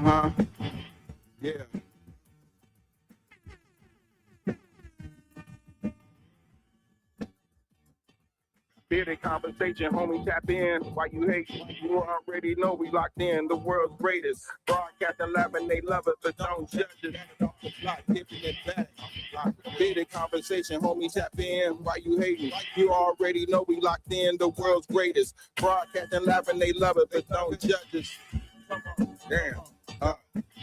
Yeah. Bearded conversation, homie, tap in. Why you hate? You already know we locked in. The world's greatest. Broadcasting live and they love it, but don't judge it. Off the block, giving it back. Bearded conversation, homie, tap in. Why you hating? You already know we locked in. The world's greatest. Broadcasting live and they love it, but don't judge us. Damn.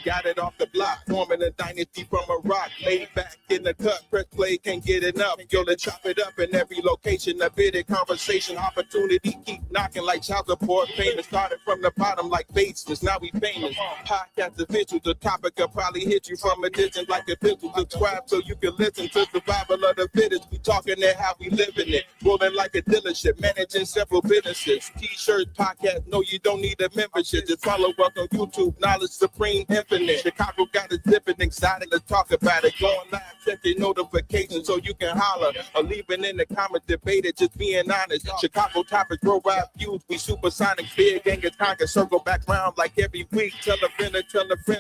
Got it off the block, forming a dynasty from a rock. Laid back in the cut, press play, can't get enough. Yo, let's chop it up in every location. A bidded conversation, opportunity keep knocking like child support. Famous started from the bottom like baseless, now we famous. Podcast official, the topic will probably hit you from a distance like a pistol. Subscribe so you can listen to survival of the fittest. We talking it how we living it, rolling like a dealership, managing several businesses. T-shirts, podcast, no, you don't need a membership. Just follow us on YouTube, Knowledge Supreme Infinite. Chicago got it zipping, excited to talk about it. Going live, set your notifications so you can holler. Or leaving in the comments, debate it, just being honest. Chicago topics, worldwide views, we supersonic. Big gang is conquer, circle back round like every week. Tell a friend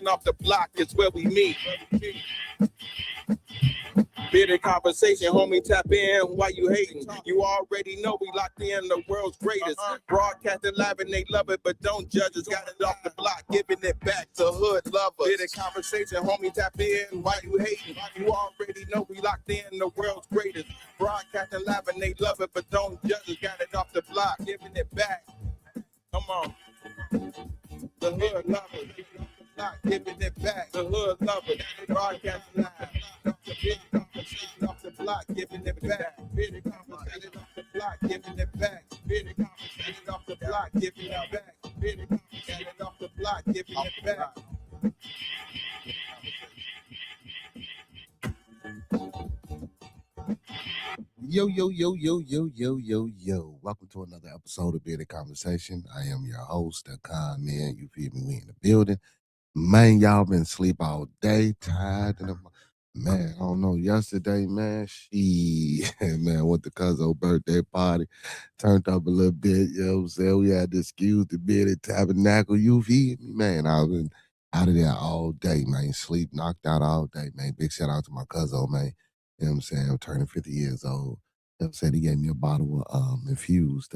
off the block, it's where we meet. Bearded conversation, homie, tap in. Why you hating? You already know we locked in the world's greatest. Broadcasting live and they love it, but don't judge us. Got it off the block, giving it back to hood lovers. Bearded conversation, homie, tap in. Why you hating? You already know we locked in the world's greatest. Broadcasting live and they love it, but don't judge us. Got it off the block, giving it back. Come on. The hood lovers. Not giving it back. The hood lovers. Broadcasting live. Off the block, giving it back. Bearded conversation off the block, giving it back. Bearded conversation off the block, giving it back. Bearded conversation off the block, giving it back. Yo, yo, yo, yo, yo, yo, yo, yo. Welcome to another episode of Bearded Conversation. I am your host, the con man. You feel me? We in the building. Man, y'all been asleep all day, tired. Man, I don't know. Yesterday, man, man, went to cousin's birthday party. Turned up a little bit, you know what I'm saying? We had to excuse the Bearded Tabernacle. You feel me? Man, I've been out of there all day, man. Sleep knocked out all day, man. Big shout out to my cousin, man. You know what I'm saying? I'm turning 50 years old. You know what I'm saying? He gave me a bottle of infused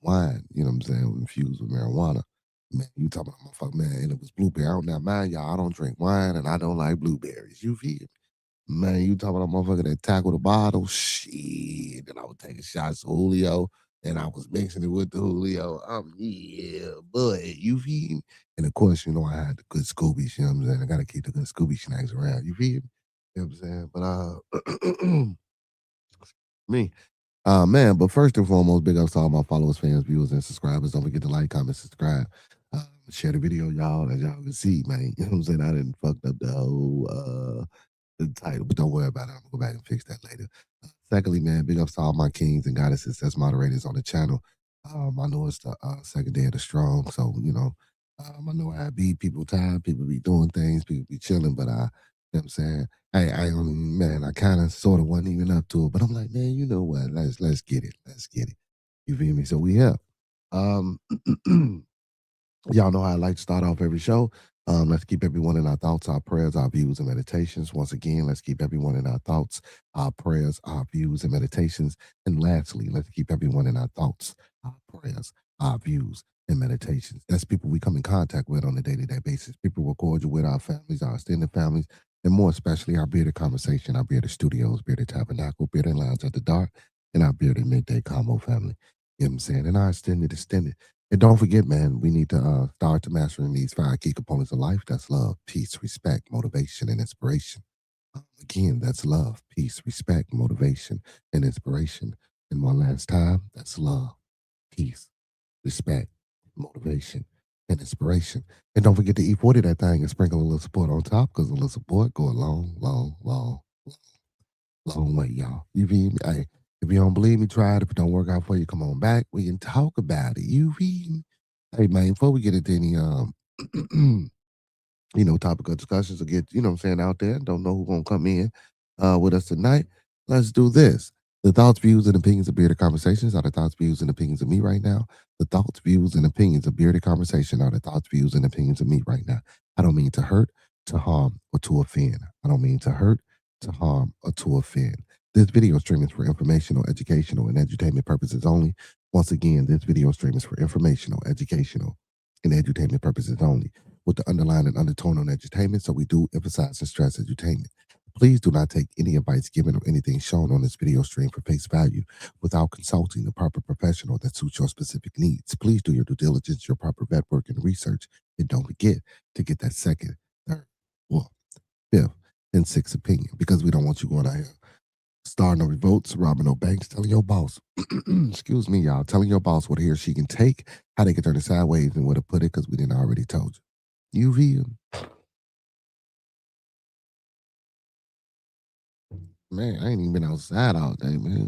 wine, you know what I'm saying? Infused with marijuana. Man, you talking about motherfucker, man, and it was blueberry. I don't now mind y'all, I don't drink wine and I don't like blueberries. You feel me? Man, you talking about a motherfucker that tackled the bottle? Shit. Then I was taking shots of Julio and I was mixing it with the Julio. Yeah, boy, you feel me? And of course, you know, I had the good Scoobies, you know what I'm saying? I gotta keep the good Scooby snacks around, you feel me? You know what I'm saying? But me. Man, but first and foremost, big ups to all my followers, fans, viewers, and subscribers. Don't forget to like, comment, subscribe. Share the video, y'all, as y'all can see, man. You know what I'm saying? I didn't fucked up the whole the title, but don't worry about it. I'm gonna go back and fix that later. Secondly, man, big ups to all my kings and goddesses that's moderators on the channel. I know it's the second day of the strong, so you know, I know I be people tired, people be doing things, people be chilling, but you know what I'm saying? I kind of sort of wasn't even up to it, but I'm like, man, you know what? Let's get it. Let's get it. You feel me? So we here. Y'all know how I like to start off every show. Let's keep everyone in our thoughts, our prayers, our views, and meditations. Once again, let's keep everyone in our thoughts, our prayers, our views, and meditations. And lastly, let's keep everyone in our thoughts, our prayers, our views, and meditations. That's people we come in contact with on a day-to-day basis. People we're cordial with, our families, our extended families, and more especially our Bearded Conversation, our Bearded Studios, Bearded Tabernacle, Bearded Lounge at the Dark, and our Bearded Midday Combo family. You know what I'm saying? And our extended. And don't forget, man, we need to start to mastering these 5 key components of life. That's love, peace, respect, motivation, and inspiration. Again, that's love, peace, respect, motivation, and inspiration. And one last time, that's love, peace, respect, motivation, and inspiration. And don't forget to E40 that thing and sprinkle a little support on top, because a little support go a long, long, long, long way, y'all. You feel me? Hey, if you don't believe me, try it. If it don't work out for you, come on back. We can talk about it. You feel me? Hey, man, before we get into any, topical discussions or get, you know what I'm saying, out there, don't know who's going to come in with us tonight, let's do this. The thoughts, views, and opinions of Bearded Conversations are the thoughts, views, and opinions of me right now. The thoughts, views, and opinions of Bearded Conversation are the thoughts, views, and opinions of me right now. I don't mean to hurt, to harm, or to offend. I don't mean to hurt, to harm, or to offend. This video stream is for informational, educational, and edutainment purposes only. Once again, this video stream is for informational, educational, and edutainment purposes only, with the underlying and undertone on edutainment, so we do emphasize and stress edutainment. Please do not take any advice given or anything shown on this video stream for face value without consulting the proper professional that suits your specific needs. Please do your due diligence, your proper vet work and research, and don't forget to get that second, third, fourth, fifth, and sixth opinion, because we don't want you going out here starting no revolts, robbing no banks, telling your boss, excuse me, y'all, telling your boss what he or she can take, how they can turn it sideways, and where to put it, because we didn't already told you. You feel? Man, I ain't even been outside all day, man.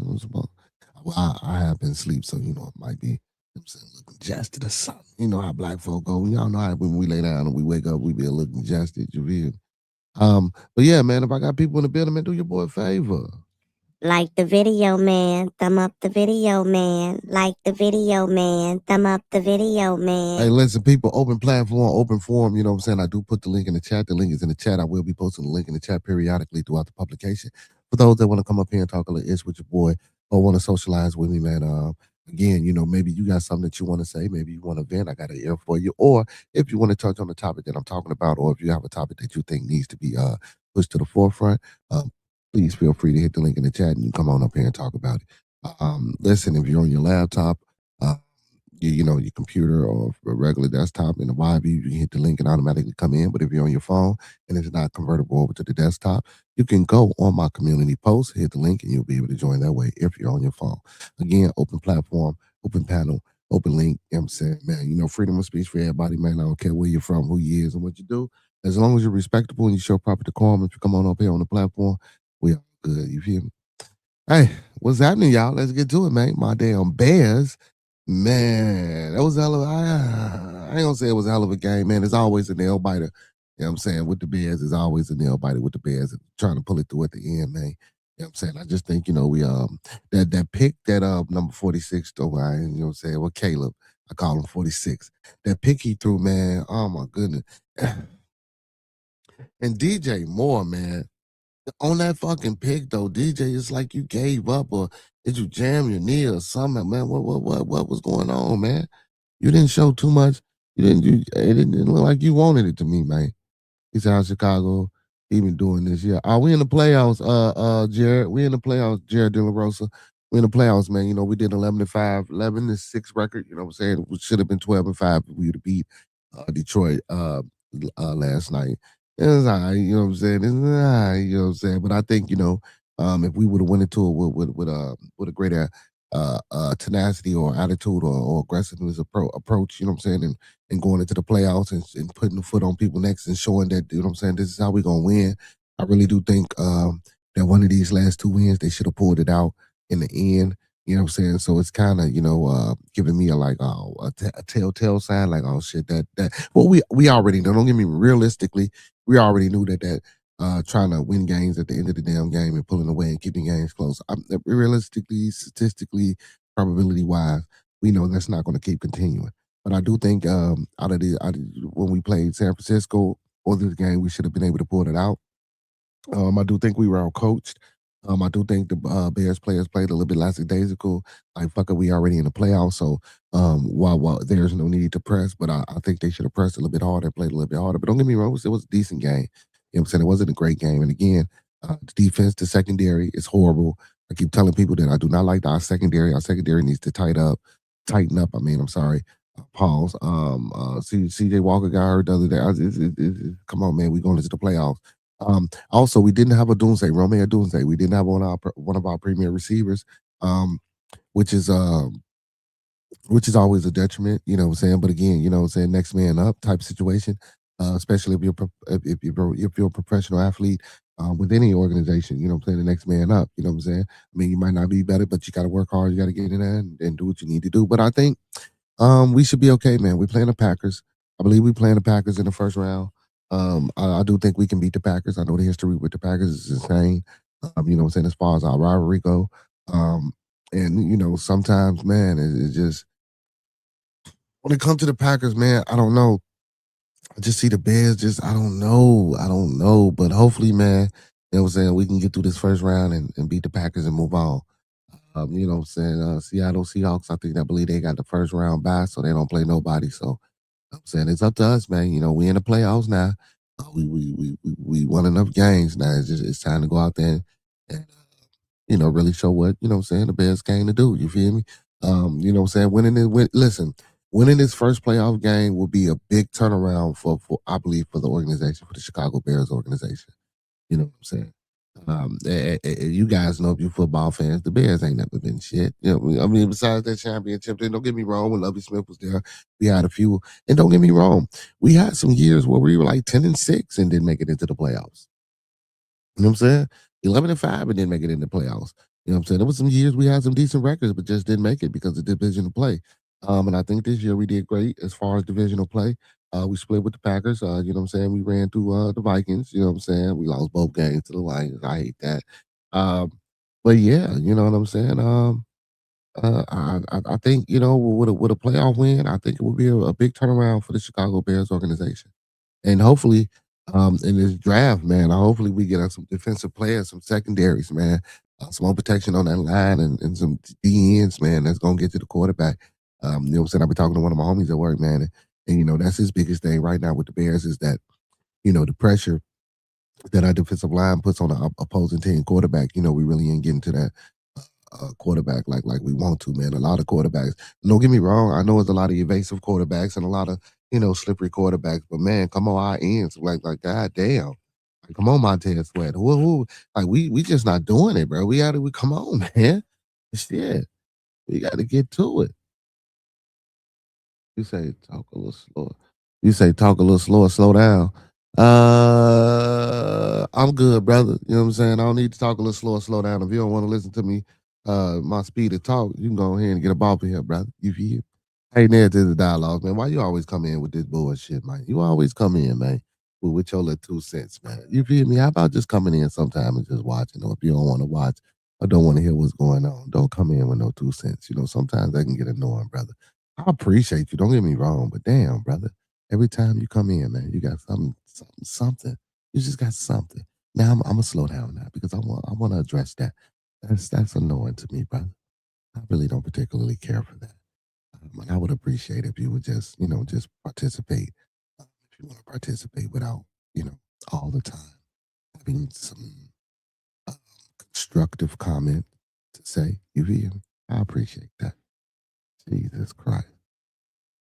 Well, I have been asleep, so it might be, I'm saying, looking congested or something. You know how black folk go. Y'all know how when we lay down and we wake up, we be a little congested. You feel? But yeah, man, if I got people in the building, man, do your boy a favor. Like the video, man. Thumb up the video, man. Like the video, man. Thumb up the video, man. Hey, listen, people, open platform, open forum, you know what I'm saying? I do put the link in the chat. The link is in the chat. I will be posting the link in the chat periodically throughout the publication. For those that want to come up here and talk a little ish with your boy or want to socialize with me, man, again, maybe you got something that you want to say. Maybe you want to vent. I got an ear for you. Or if you want to touch on the topic that I'm talking about, or if you have a topic that you think needs to be pushed to the forefront, please feel free to hit the link in the chat and you come on up here and talk about it. Listen, if you're on your laptop, your computer or a regular desktop in the wide view, you can hit the link and automatically come in. But if you're on your phone and it's not convertible over to the desktop, you can go on my community post, hit the link, and you'll be able to join that way if you're on your phone. Again, open platform, open panel, open link. You know what I'm saying, man, freedom of speech for everybody, man. I don't care where you're from, who you is, and what you do. As long as you're respectable and you show proper decorum, if you come on up here on the platform, we are good. You feel me? Hey, what's happening, y'all? Let's get to it, man. My damn Bears. Man, that was a hell of I ain't gonna say it was a hell of a game, man. It's always a nail biter. You know what I'm saying? With the Bears, it's always a nail biter with the Bears, trying to pull it through at the end, man. You know what I'm saying? I just think, we that pick that number 46, though, you know what I'm saying? Well, Caleb, I call him 46. That pick he threw, man, oh my goodness. And DJ Moore, man. On that fucking pick though, DJ, it's like you gave up, or did you jam your knee or something, man? What was going on, man? You didn't show too much. It didn't look like you wanted it to me, man. He's out of Chicago. He been doing this. Yeah. Are we in the playoffs, Jared? We in the playoffs, Jared De La Rosa. We in the playoffs, man. We did 11-5, 11-6 record. You know what I'm saying? It should have been 12-5 if we would have beat Detroit last night. It was all right, you know what I'm saying? It's all right, you know what I'm saying? But I think, if we would have went into it with a greater tenacity or attitude or aggressiveness approach, you know what I'm saying, and going into the playoffs and putting the foot on people's necks and showing that, you know what I'm saying, this is how we're going to win. I really do think that one of these last two wins, they should have pulled it out in the end. You know what I'm saying? So it's kind of, giving me a telltale sign, like, oh shit, well, we already know. Don't get me realistically, we already knew that trying to win games at the end of the damn game and pulling away and keeping games close. Realistically, statistically, probability wise, we know that's not going to keep continuing. But I do think when we played San Francisco or this game, we should have been able to pull it out. I do think we were out coached. I do think the Bears players played a little bit lackadaisical. Like, fuck it, we already in the playoffs, so while there's no need to press, but I think they should have pressed a little bit harder, played a little bit harder. But don't get me wrong, it was a decent game. You know what I'm saying? It wasn't a great game. And again, the defense, the secondary is horrible. I keep telling people that I do not like our secondary. Our secondary needs to tighten up. I'm sorry. Pause. CJ Walker got hurt the other day. Come on, man. We going into the playoffs. Also, we didn't have a Doomsday, Romeo Doomsday. We didn't have one of our premier receivers, which is always a detriment, you know what I'm saying? But again, you know what I'm saying, next man up type situation, especially if you're a professional athlete with any organization, you know what I'm saying, the next man up, you know what I'm saying? I mean, you might not be better, but you got to work hard, you got to get in there and do what you need to do. But I think we should be okay, man. We're playing the Packers. I believe we're playing the Packers in the first round. I do think we can beat the Packers. I know the history with the Packers is insane. You know what I'm saying, as far as our rivalry go. And sometimes, man, it's just when it comes to the Packers, man, I don't know. I just see the Bears. Just I don't know. I don't know. But hopefully, man, you know what I'm saying, we can get through this first round and beat the Packers and move on. You know what I'm saying? Seattle Seahawks, I believe they got the first round bye, so they don't play nobody. So I'm saying it's up to us, man. We in the playoffs now. We won enough games now. It's time to go out there and really show what what I'm saying the Bears came to do. You feel me? You know what I'm saying? Winning this first playoff game will be a big turnaround for I believe for the organization, for the Chicago Bears organization. You know what I'm saying? You guys know, if you football fans, the Bears ain't never been shit. I mean, besides that championship, then don't get me wrong, when Lovie Smith was there, we had a few. And don't get me wrong, we had some years where we were like 10-6 and didn't make it into the playoffs. You know what I'm saying? 11-5 and didn't make it in the playoffs. You know what I'm saying? There was some years we had some decent records, but just didn't make it because of divisional play. And I think this year we did great as far as divisional play. We split with the Packers. You know what I'm saying? We ran through the Vikings. You know what I'm saying? We lost both games to the Lions. I hate that. Um, but yeah, you know what I'm saying? I think, with a playoff win, I think it would be a big turnaround for the Chicago Bears organization. And hopefully, in this draft, man, hopefully we get us some defensive players, some secondaries, man, some more protection on that line and some DNs, man, that's going to get to the quarterback. You know what I'm saying? I've been talking to one of my homies at work, man, and that's his biggest thing right now with the Bears is that, the pressure that our defensive line puts on the opposing team quarterback, we really ain't getting to that quarterback like we want to, man. A lot of quarterbacks. Don't get me wrong. I know there's a lot of evasive quarterbacks and a lot of slippery quarterbacks, but man, come on, our ends like god damn. Like, come on, Montez Sweat. Like we just not doing it, bro. We come on, man. Shit, we got to get to it. You say talk a little slower. You say talk a little slower, slow down. I'm good, brother. You know what I'm saying? I don't need to talk a little slower, slow down. If you don't want to listen to me, my speed of talk, you can go ahead and get a ball in here, brother. You feel? Hey, Ned, to the dialogue, man. Why you always come in with this bullshit, man? You always come in, man, with your little 2 cents, man. You feel me? How about just coming in sometime and just watching? Or if you don't want to watch or don't want to hear what's going on, don't come in with no 2 cents. Sometimes that can get annoying, brother. I appreciate you. Don't get me wrong, but damn, brother. Every time you come in, man, you got something. You just got something. Now I'm gonna slow down now because I want to address that. That's annoying to me, brother. I really don't particularly care for that. And I would appreciate if you would just participate. If you want to participate without, all the time having some uh, constructive comment to say. You feel me? I appreciate that. Jesus Christ.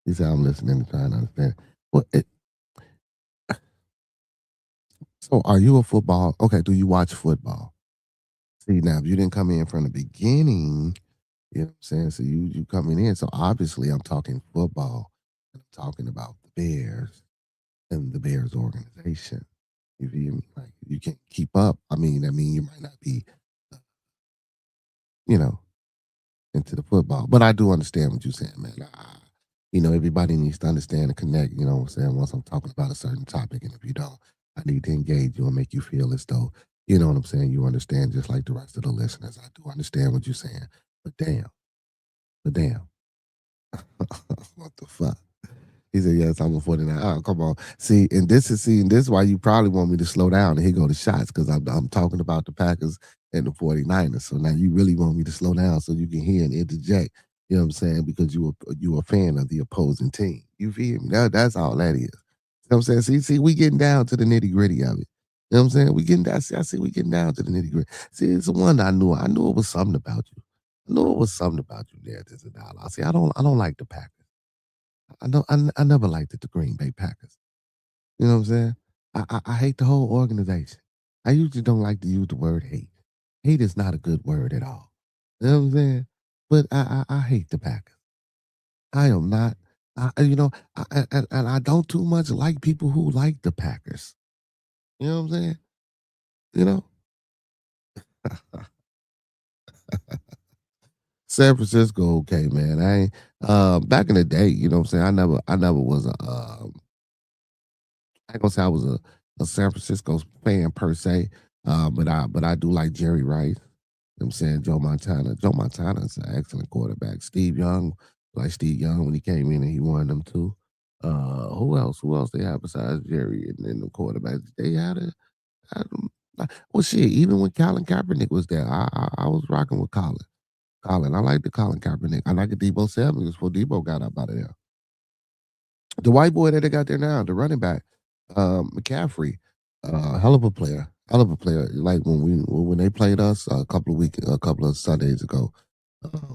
He said I'm listening and trying to understand. Well, so are you a football? Okay, do you watch football? See, now if you didn't come in from the beginning, you know what I'm saying? So you coming in. So obviously I'm talking football. And I'm talking about the Bears and the Bears organization. You feel me? Like you can't keep up. I mean, you might not be, you know, into the football. But I do understand what you're saying, man. Everybody needs to understand and connect, you know what I'm saying, once I'm talking about a certain topic. And if you don't, I need to engage you and make you feel as though, you know what I'm saying, you understand just like the rest of the listeners. I do understand what you're saying. But damn. What the fuck? He said, yes, I'm a 49. Oh, come on. And this is why you probably want me to slow down and here go the shots, because I'm talking about the Packers and the 49ers. So now you really want me to slow down so you can hear and interject, you know what I'm saying, because you a fan of the opposing team. You feel me? That's all that is. You know what I'm saying? See, we getting down to the nitty gritty of it. You know what I'm saying? We getting down. I see we getting down to the nitty gritty. See, it's the one I knew. I knew it was something about you. I knew it was something about you there. There's a dialogue. See, I don't like the Packers. I never liked the Green Bay Packers. You know what I'm saying? I hate the whole organization. I usually don't like to use the word hate. Hate is not a good word at all. You know what I'm saying? But I hate the Packers. I am not. And I don't too much like people who like the Packers. You know what I'm saying? You know. San Francisco, okay, man. I ain't back in the day, you know what I'm saying? I never was I ain't gonna say I was a San Francisco fan per se, but I do like Jerry Rice. I'm saying Joe Montana. Joe Montana is an excellent quarterback. Steve Young, like Steve Young when he came in and he won them too. Who else? Who else they have besides Jerry and the quarterbacks? They had them. Well, shit. Even when Colin Kaepernick was there, I was rocking with Colin. Colin, I like the Colin Kaepernick. I like the Debo Samuel before Debo got up out of there. The white boy that they got there now, the running back, McCaffrey, hell of a player, hell of a player. Like when they played us a couple of Sundays ago,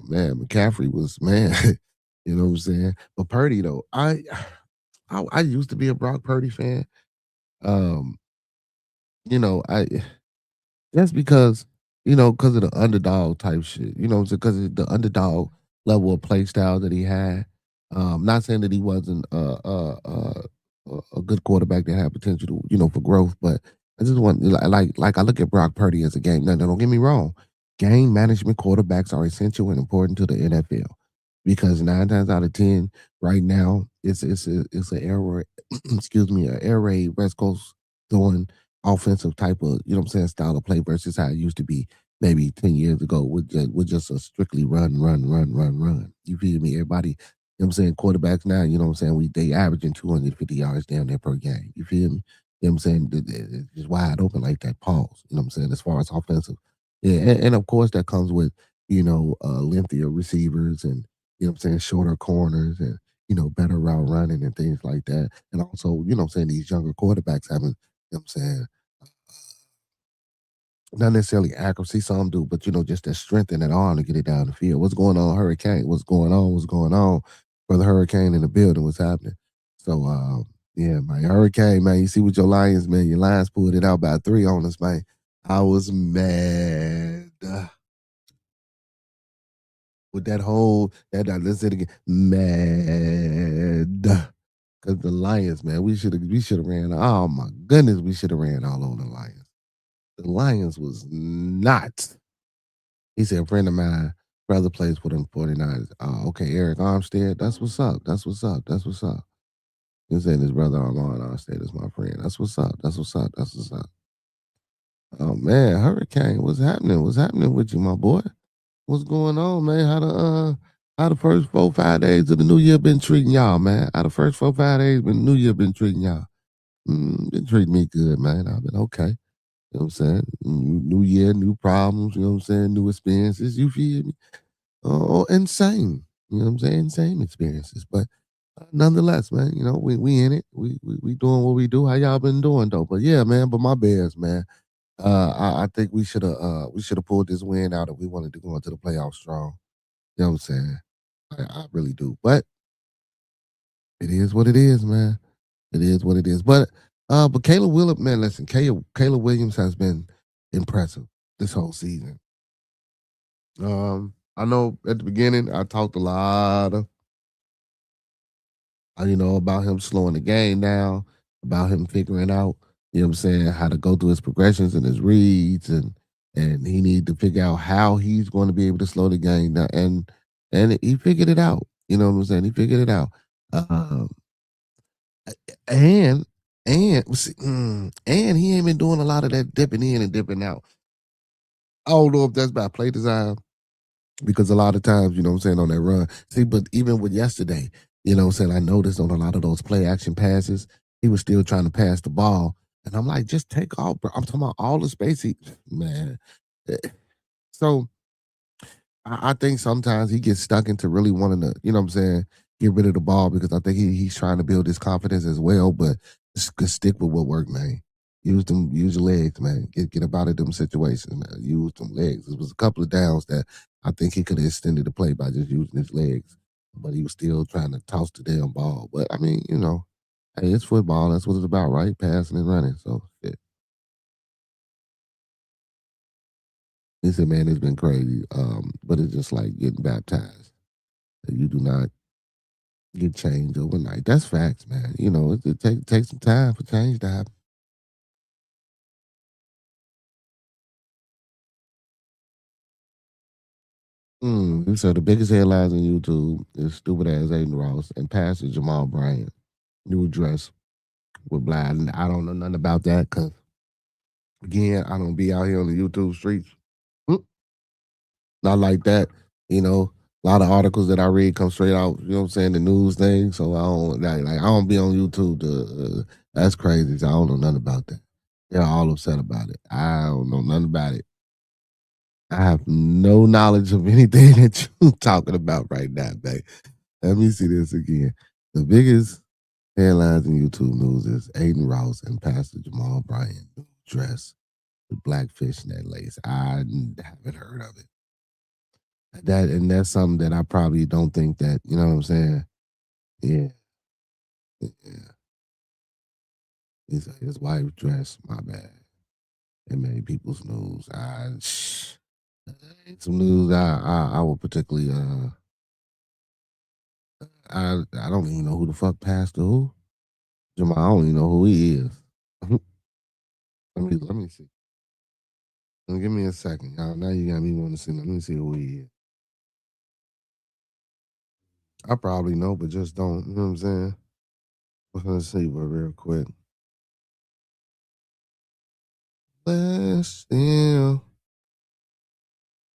man, McCaffrey was man. You know what I'm saying? But Purdy though, I used to be a Brock Purdy fan. Um, you know, that's because, because of the underdog type shit. You know, because of the underdog level of play style that he had. Not saying that he wasn't a good quarterback that had potential to, for growth, but I just want like I look at Brock Purdy as a game. Now, don't get me wrong. Game management quarterbacks are essential and important to the NFL because 9 times out of 10, right now, it's an air raid, excuse me, an air raid West Coast throwing offensive type of, style of play versus how it used to be maybe 10 years ago with just a strictly run, run, run, run, run. You feel me? Everybody, quarterbacks now, they averaging 250 yards down there per game. You feel me? It's just wide open like that. Pause. As far as offensive. Yeah, and of course that comes with, lengthier receivers and, shorter corners and, better route running and things like that. And also, these younger quarterbacks having, not necessarily accuracy, some do, but just that strength in that arm to get it down the field. What's going on, Hurricane? What's going on? What's going on? Brother Hurricane in the building, what's happening? So yeah, man, Hurricane, man, you see what your Lions, man, your Lions pulled it out by 3 on us, man. I was mad with that whole let's say it again. Mad. Cause the Lions, man, we should have ran. Oh my goodness, we should have ran all over the Lions. The Lions was not. He said, a friend of mine, brother plays for them 49ers. Oh, okay, Eric Armstead. That's what's up. That's what's up. That's what's up. He said his brother Armand Armstead is my friend. That's what's up. That's what's up. That's what's up. Oh man, Hurricane, what's happening? What's happening with you, my boy? What's going on, man? How the first 4-5 days of the new year been treating y'all, man? How the first 4-5 days been new year been treating y'all? Been treating me good, man. I've been okay. You know what I'm saying? New year, new problems, you know what I'm saying? New experiences. You feel me? Insane. You know what I'm saying? Insane experiences. But nonetheless, man, we in it. We doing what we do. How y'all been doing though? But yeah, man, but my Bears, man. I think we should have pulled this win out if we wanted to go into the playoffs strong. You know what I'm saying? I really do. But it is what it is, man. It is what it is. But Caleb Williams, man, listen, Caleb Williams has been impressive this whole season. I know at the beginning I talked a lot of, about him slowing the game down, about him figuring out, how to go through his progressions and his reads, and he needed to figure out how he's going to be able to slow the game down, and he figured it out. You know what I'm saying? He figured it out. Um, and and he ain't been doing a lot of that dipping in and dipping out. I don't know if that's by play design because a lot of times, on that run. See, but even with yesterday, I noticed on a lot of those play action passes, he was still trying to pass the ball. And I'm like, just take off, bro. I'm talking about all the space man. Eh, So I think sometimes he gets stuck into really wanting to, get rid of the ball because I think he's trying to build his confidence as well. But just stick with what worked, man. Use your legs, man. Get up out of them situations, man. Use them legs. It was a couple of downs that I think he could have extended the play by just using his legs, but he was still trying to toss the damn ball. But I mean, hey, it's football. That's what it's about, right? Passing and running. So shit. He said, man, it's been crazy. But it's just like getting baptized. You do not get changed overnight. That's facts, man. It takes some time for change to happen. So the biggest headlines on YouTube is stupid ass Aiden Ross and Pastor Jamal Bryant. New dress with black. I don't know nothing about that because again, I don't be out here on the YouTube streets. Not like that, you know. A lot of articles that I read come straight out, you know what I'm saying, the news thing. So I don't like I don't be on YouTube that's crazy. So I don't know nothing about that. They're all upset about it. I don't know nothing about it. I have no knowledge of anything that you talking about right now, babe. Let me see this again. The biggest headlines in YouTube news is Aiden Ross and Pastor Jamal Bryant dress with black fishnet lace. I haven't heard of it. That's something that I probably don't think that, you know what I'm saying? Yeah. Yeah. His wife dress, my bad. It made people's news. Some news I would particularly I don't even know who the fuck Pastor who. Jamal, I don't even know who he is. let me see. Give me a second, y'all. Now you got me want to see. Let me see who he is. I probably know, but just don't. You know what I'm saying? Let's see, but real quick.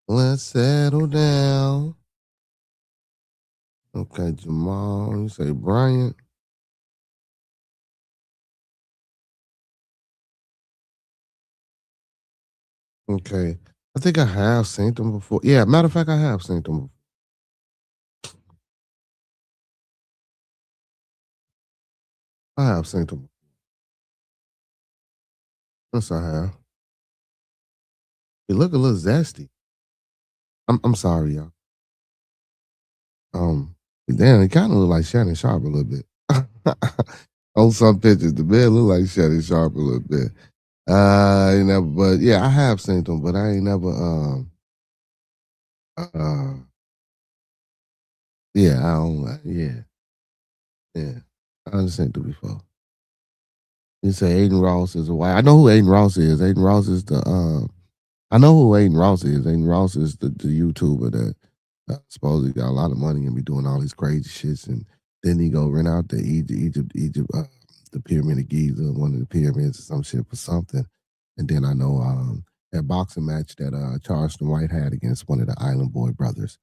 Let's settle down. Okay, Jamal. You say Bryant. Okay. I think I have seen them before. Yeah, matter of fact, I have seen them before. I have seen them. Yes, I have. He look a little zesty. I'm sorry, y'all. Damn, he kind of look like Shannon Sharp a little bit. On some pictures, the man look like Shannon Sharp a little bit. But yeah, I have seen them, but I ain't never uh yeah, I don't yeah. I done seen them before. You say Aiden Ross is a white. I know who Aiden Ross is. Aiden Ross is the I know who Aiden Ross is. Aiden Ross is the YouTuber that supposedly got a lot of money and be doing all these crazy shits, and then he go rent out the Egypt, the Pyramid of Giza, one of the pyramids or some shit for something. And then I know that boxing match that Charleston White had against one of the Island Boy brothers.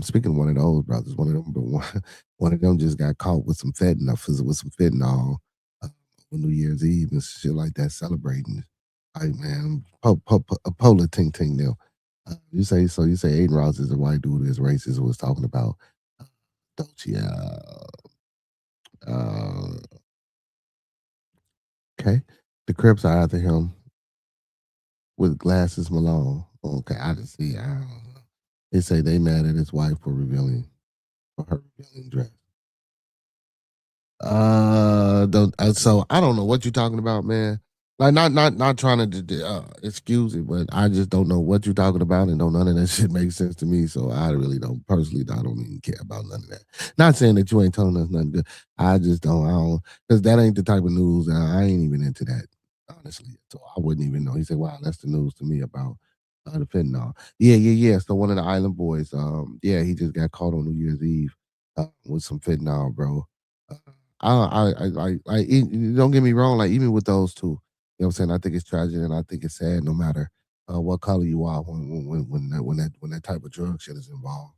Speaking of one of those brothers, one of them, but one of them just got caught with some fentanyl on New Year's Eve and shit like that, celebrating. Like man, polar ting ting nil. You say so? You say Aiden Ross is a white dude who is racist who was talking about Dolce. Uh, okay, the Crips are after him with glasses Malone. Okay, I just see. I don't know. They say they mad at his wife for her revealing dress. So I don't know what you're talking about, man. Like not trying to excuse it, but I just don't know what you're talking about, and don't none of that shit make sense to me. So I really don't personally. I don't even care about none of that. Not saying that you ain't telling us nothing good. I just don't. I don't because that ain't the type of news. I ain't even into that honestly. So I wouldn't even know. He said, "Wow, that's the news to me about the fentanyl." Yeah. So one of the Island Boys, yeah, he just got caught on New Year's Eve with some fentanyl, bro. Don't get me wrong. Like even with those two, you know what I'm saying. I think it's tragic and I think it's sad. No matter what color you are, when that type of drug shit is involved,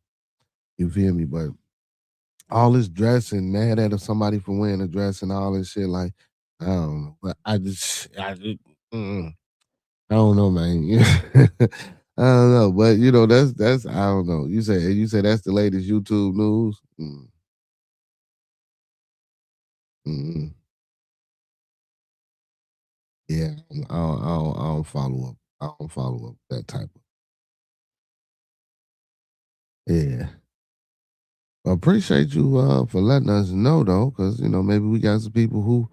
you feel me? But all this dressing, mad at somebody for wearing a dress and all this shit, like I don't know. But mm, I don't know, man. I don't know, but that's I don't know. You say that's the latest YouTube news. Mm. Yeah, I don't follow up. I don't follow up that type of. Yeah. Well, appreciate you for letting us know though, because maybe we got some people who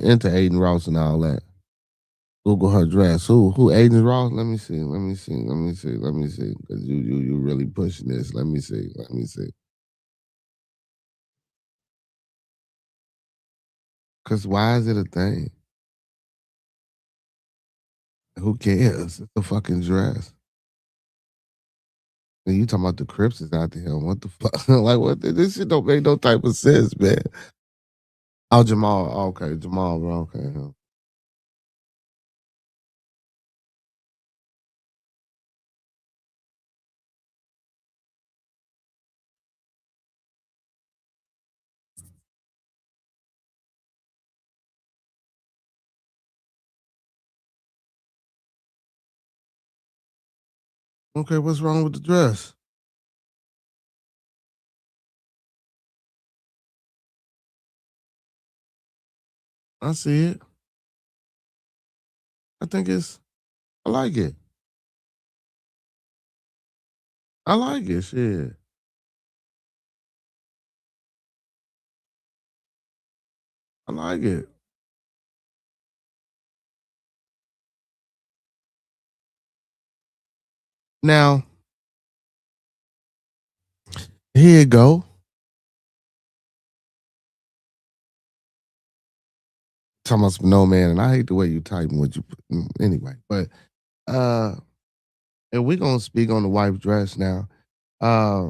into Aiden Ross and all that. Google her dress. Who Aiden Ross? Let me see. Let me see. Let me see. Let me see. Because you really pushing this. Let me see. Let me see. Because why is it a thing? Who cares? It's a fucking dress. And you talking about the Crips is out there. What the fuck? Like what? This shit don't make no type of sense, man. Oh, Jamal. Okay, Jamal, bro. Okay. Huh. Okay, what's wrong with the dress? I see it. I think I like it. I like it. Shit. I like it. Now, here you go. Talking about some no man, and I hate the way you typing what you put. Anyway, but uh, and we're gonna speak on the wife dress now. Uh,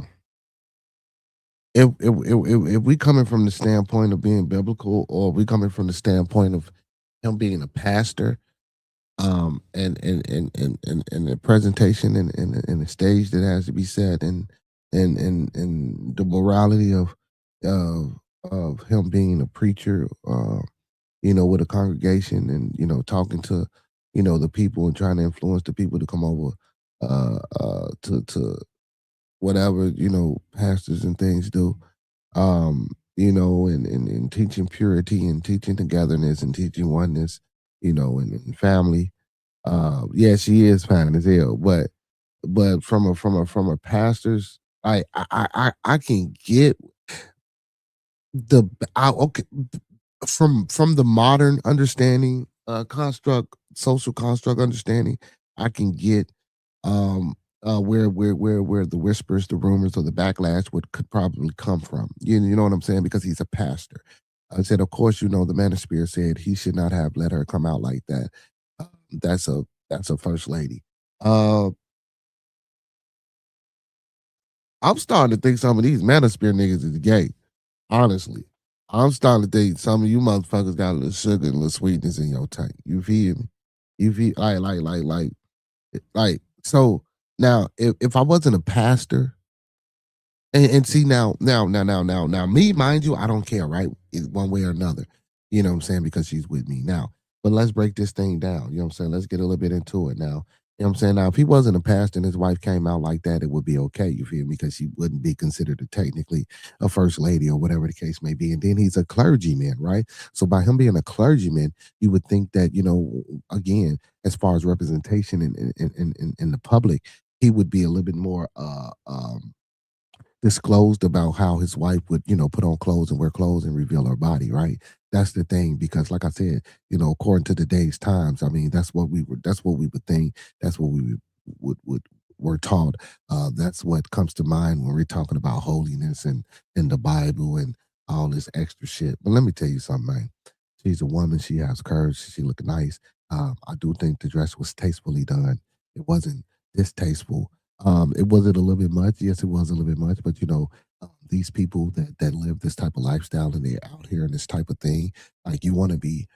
if we coming from the standpoint of being biblical, or we coming from the standpoint of him being a pastor, and the presentation and the stage that has to be set, and the morality of of him being a preacher, with a congregation, and talking to the people and trying to influence the people to come over to whatever pastors and things do, and teaching purity and teaching togetherness and teaching oneness, and family. Yeah, she is fine as hell, but from a pastor's, I can get okay, from the modern understanding, construct, social construct understanding, I can get where the whispers, the rumors, or the backlash could probably come from. You know what I'm saying? Because he's a pastor. I said, of course, the man of spirit said he should not have let her come out like that. That's a first lady. Uh, I'm starting to think some of these manosphere niggas is gay. Honestly, I'm starting to think some of you motherfuckers got a little sugar and a little sweetness in your tank. You feel me? You feel like so. Now, if I wasn't a pastor, and see now, me, mind you, I don't care, right? One way or another. You know what I'm saying? Because she's with me now. But let's break this thing down. You know what I'm saying? Let's get a little bit into it now. You know what I'm saying? Now, if he wasn't a pastor and his wife came out like that, it would be okay, you feel me? Because she wouldn't be considered technically a first lady or whatever the case may be. And then he's a clergyman, right? So by him being a clergyman, you would think that, again, as far as representation in the public, he would be a little bit more disclosed about how his wife would, put on clothes and wear clothes and reveal her body, right? That's the thing, because like I said, according to today's times, I mean, that's what we would think, that's what we would were taught. That's what comes to mind when we're talking about holiness and in the Bible and all this extra shit. But let me tell you something, man. She's a woman, she has courage, she look nice. I do think the dress was tastefully done. It wasn't distasteful. It was it a little bit much. Yes, it was a little bit much. But these people that live this type of lifestyle and they're out here in this type of thing, like you want to be.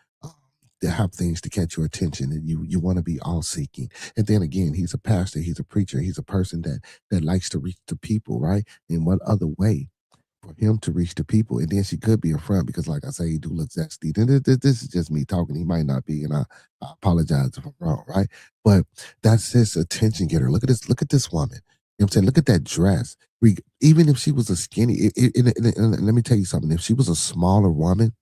To have things to catch your attention, and you want to be all seeking. And then again, he's a pastor, he's a preacher, he's a person that likes to reach the people, right? In what other way for him to reach the people? And then she could be a front, because like I say, he do look zesty. And this is just me talking. He might not be, and I apologize if I'm wrong, right? But that's his attention getter. Look at this woman. You know what I'm saying? Look at that dress. Even if she was a skinny, and let me tell you something. If she was a smaller woman,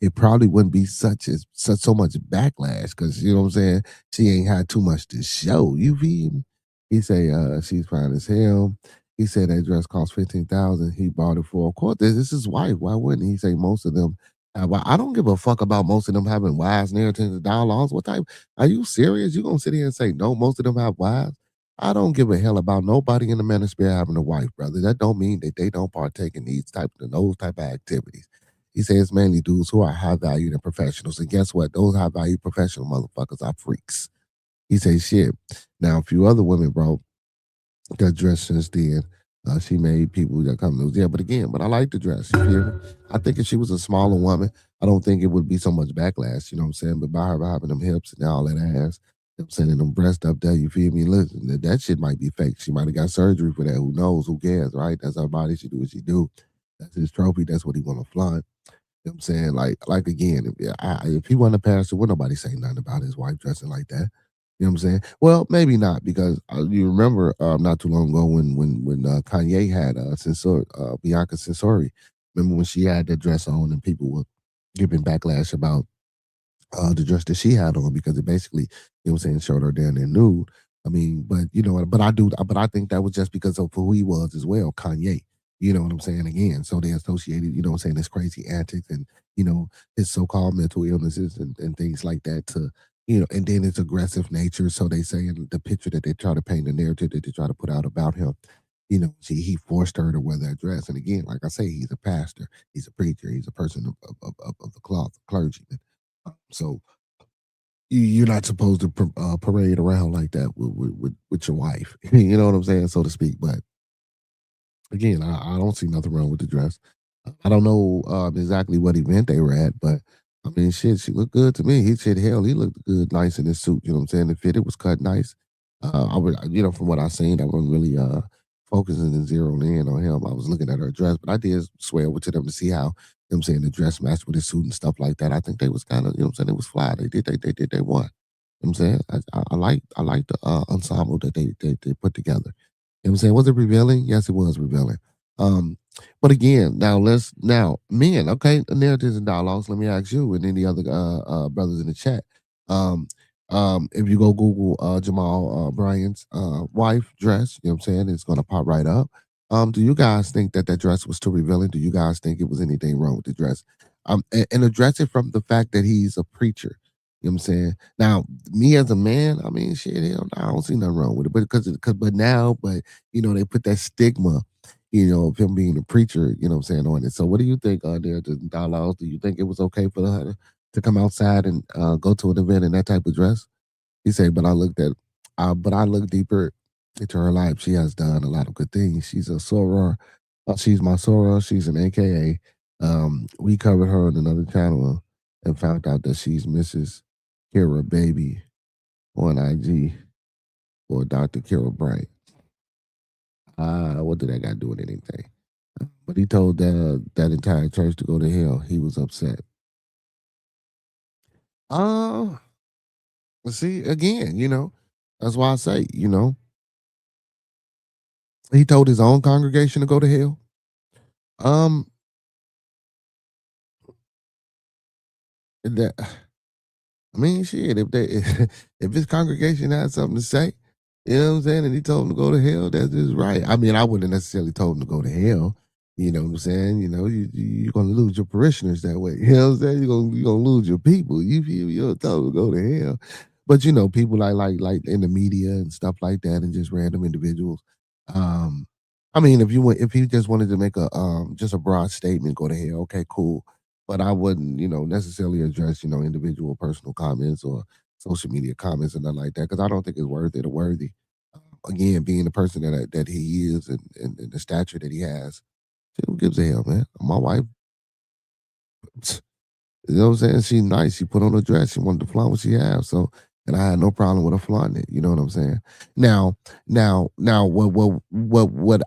it probably wouldn't be such so much backlash, because you know what I'm saying, she ain't had too much to show. You feel me? He say she's fine as hell. He said that dress cost 15,000. He bought it for, of course, this is his wife. Why wouldn't he? Say most of them have. I don't give a fuck about most of them having wives near tens of dollars. What type? Are you serious? You gonna sit here and say no? Most of them have wives. I don't give a hell about nobody in the manosphere having a wife, brother. That don't mean that they don't partake in those type of activities. He says it's mainly dudes who are high valued and professionals. And guess what? Those high valued professional motherfuckers are freaks. He says shit. Now, a few other women, bro, got dressed since then. She made people that come lose. Yeah, but I like the dress. You feel me? I think if she was a smaller woman, I don't think it would be so much backlash. You know what I'm saying? But by her having them hips and all that ass, you know what I'm saying, and them breasts up there, you feel me? Listen, that shit might be fake. She might have got surgery for that. Who knows? Who cares, right? That's her body. She do what she do. That's his trophy. That's what he want to flaunt. You know what I'm saying? Like again, if he wasn't a pastor, would nobody say nothing about his wife dressing like that? You know what I'm saying? Well, maybe not because you remember not too long ago when Kanye had Bianca Censori. Remember when she had that dress on and people were giving backlash about the dress that she had on because it basically, you know what I'm saying, showed her down there nude. I mean, but you know, but I think that was just because of who he was as well, Kanye. You know what I'm saying? Again, so they associated, you know what I'm saying, his crazy antics and, you know, his so-called mental illnesses and things like that to, you know, and then his aggressive nature. So they say in the picture that they try to paint, the narrative that they try to put out about him, you know, he forced her to wear that dress. And again, like I say, he's a pastor, he's a preacher, he's a person of the cloth, clergyman. So you're not supposed to parade around like that with your wife. You know what I'm saying, so to speak. But again, I don't see nothing wrong with the dress. I don't know exactly what event they were at, but I mean, shit, she looked good to me. He looked good, nice in his suit. You know what I'm saying? The fitted was cut nice. I would, you know, from what I seen, I wasn't really focusing and zeroing in on him. I was looking at her dress, but I did swear over to them to see how, you know what I'm saying, the dress matched with his suit and stuff like that. I think they was kind of, you know what I'm saying, it was fly. They did they won. You know what I'm saying? I like the ensemble that they put together. You know what I'm saying? Was it revealing? Yes, it was revealing. Um, but again, now men, okay, narratives and dialogues. Let me ask you and any other brothers in the chat. Um, if you go Google Jamal Bryant's wife dress, you know what I'm saying, it's gonna pop right up. Do you guys think that dress was too revealing? Do you guys think it was anything wrong with the dress? And address it from the fact that he's a preacher. You know what I'm saying? Now, me as a man, I mean, shit, hell, no, I don't see nothing wrong with it. But but you know, they put that stigma, you know, of him being a preacher, you know what I'm saying, on it. So what do you think, there, the dialogues? Do you think it was okay for her to come outside and go to an event in that type of dress? He said, but I look deeper into her life. She has done a lot of good things. She's a soror. She's my soror. She's an AKA. We covered her on another channel and found out that she's Mrs. Kira Baby on IG or Dr. Kira Bright. What did that got to do with anything? But he told that entire church to go to hell. He was upset. Uh, see, again, you know, that's why I say, you know, he told his own congregation to go to hell. Um, that I mean, shit. If they if his congregation had something to say, you know what I'm saying, and he told him to go to hell, that's just right. I mean, I wouldn't necessarily told him to go to hell. You know what I'm saying? You know, you're gonna lose your parishioners that way. You know what I'm saying? You're gonna lose your people. You don't tell them to go to hell. But you know, people like in the media and stuff like that, and just random individuals. Um, I mean, if he just wanted to make a just a broad statement, go to hell. Okay, cool, but I wouldn't, you know, necessarily address, you know, individual personal comments or social media comments and nothing like that because I don't think it's worth it or worthy. Again, being the person that he is and the stature that he has, who gives a hell, man? My wife, you know what I'm saying? She's nice. She put on a dress. She wanted to flaunt what she has. So, and I had no problem with her flaunting it. You know what I'm saying? Now, what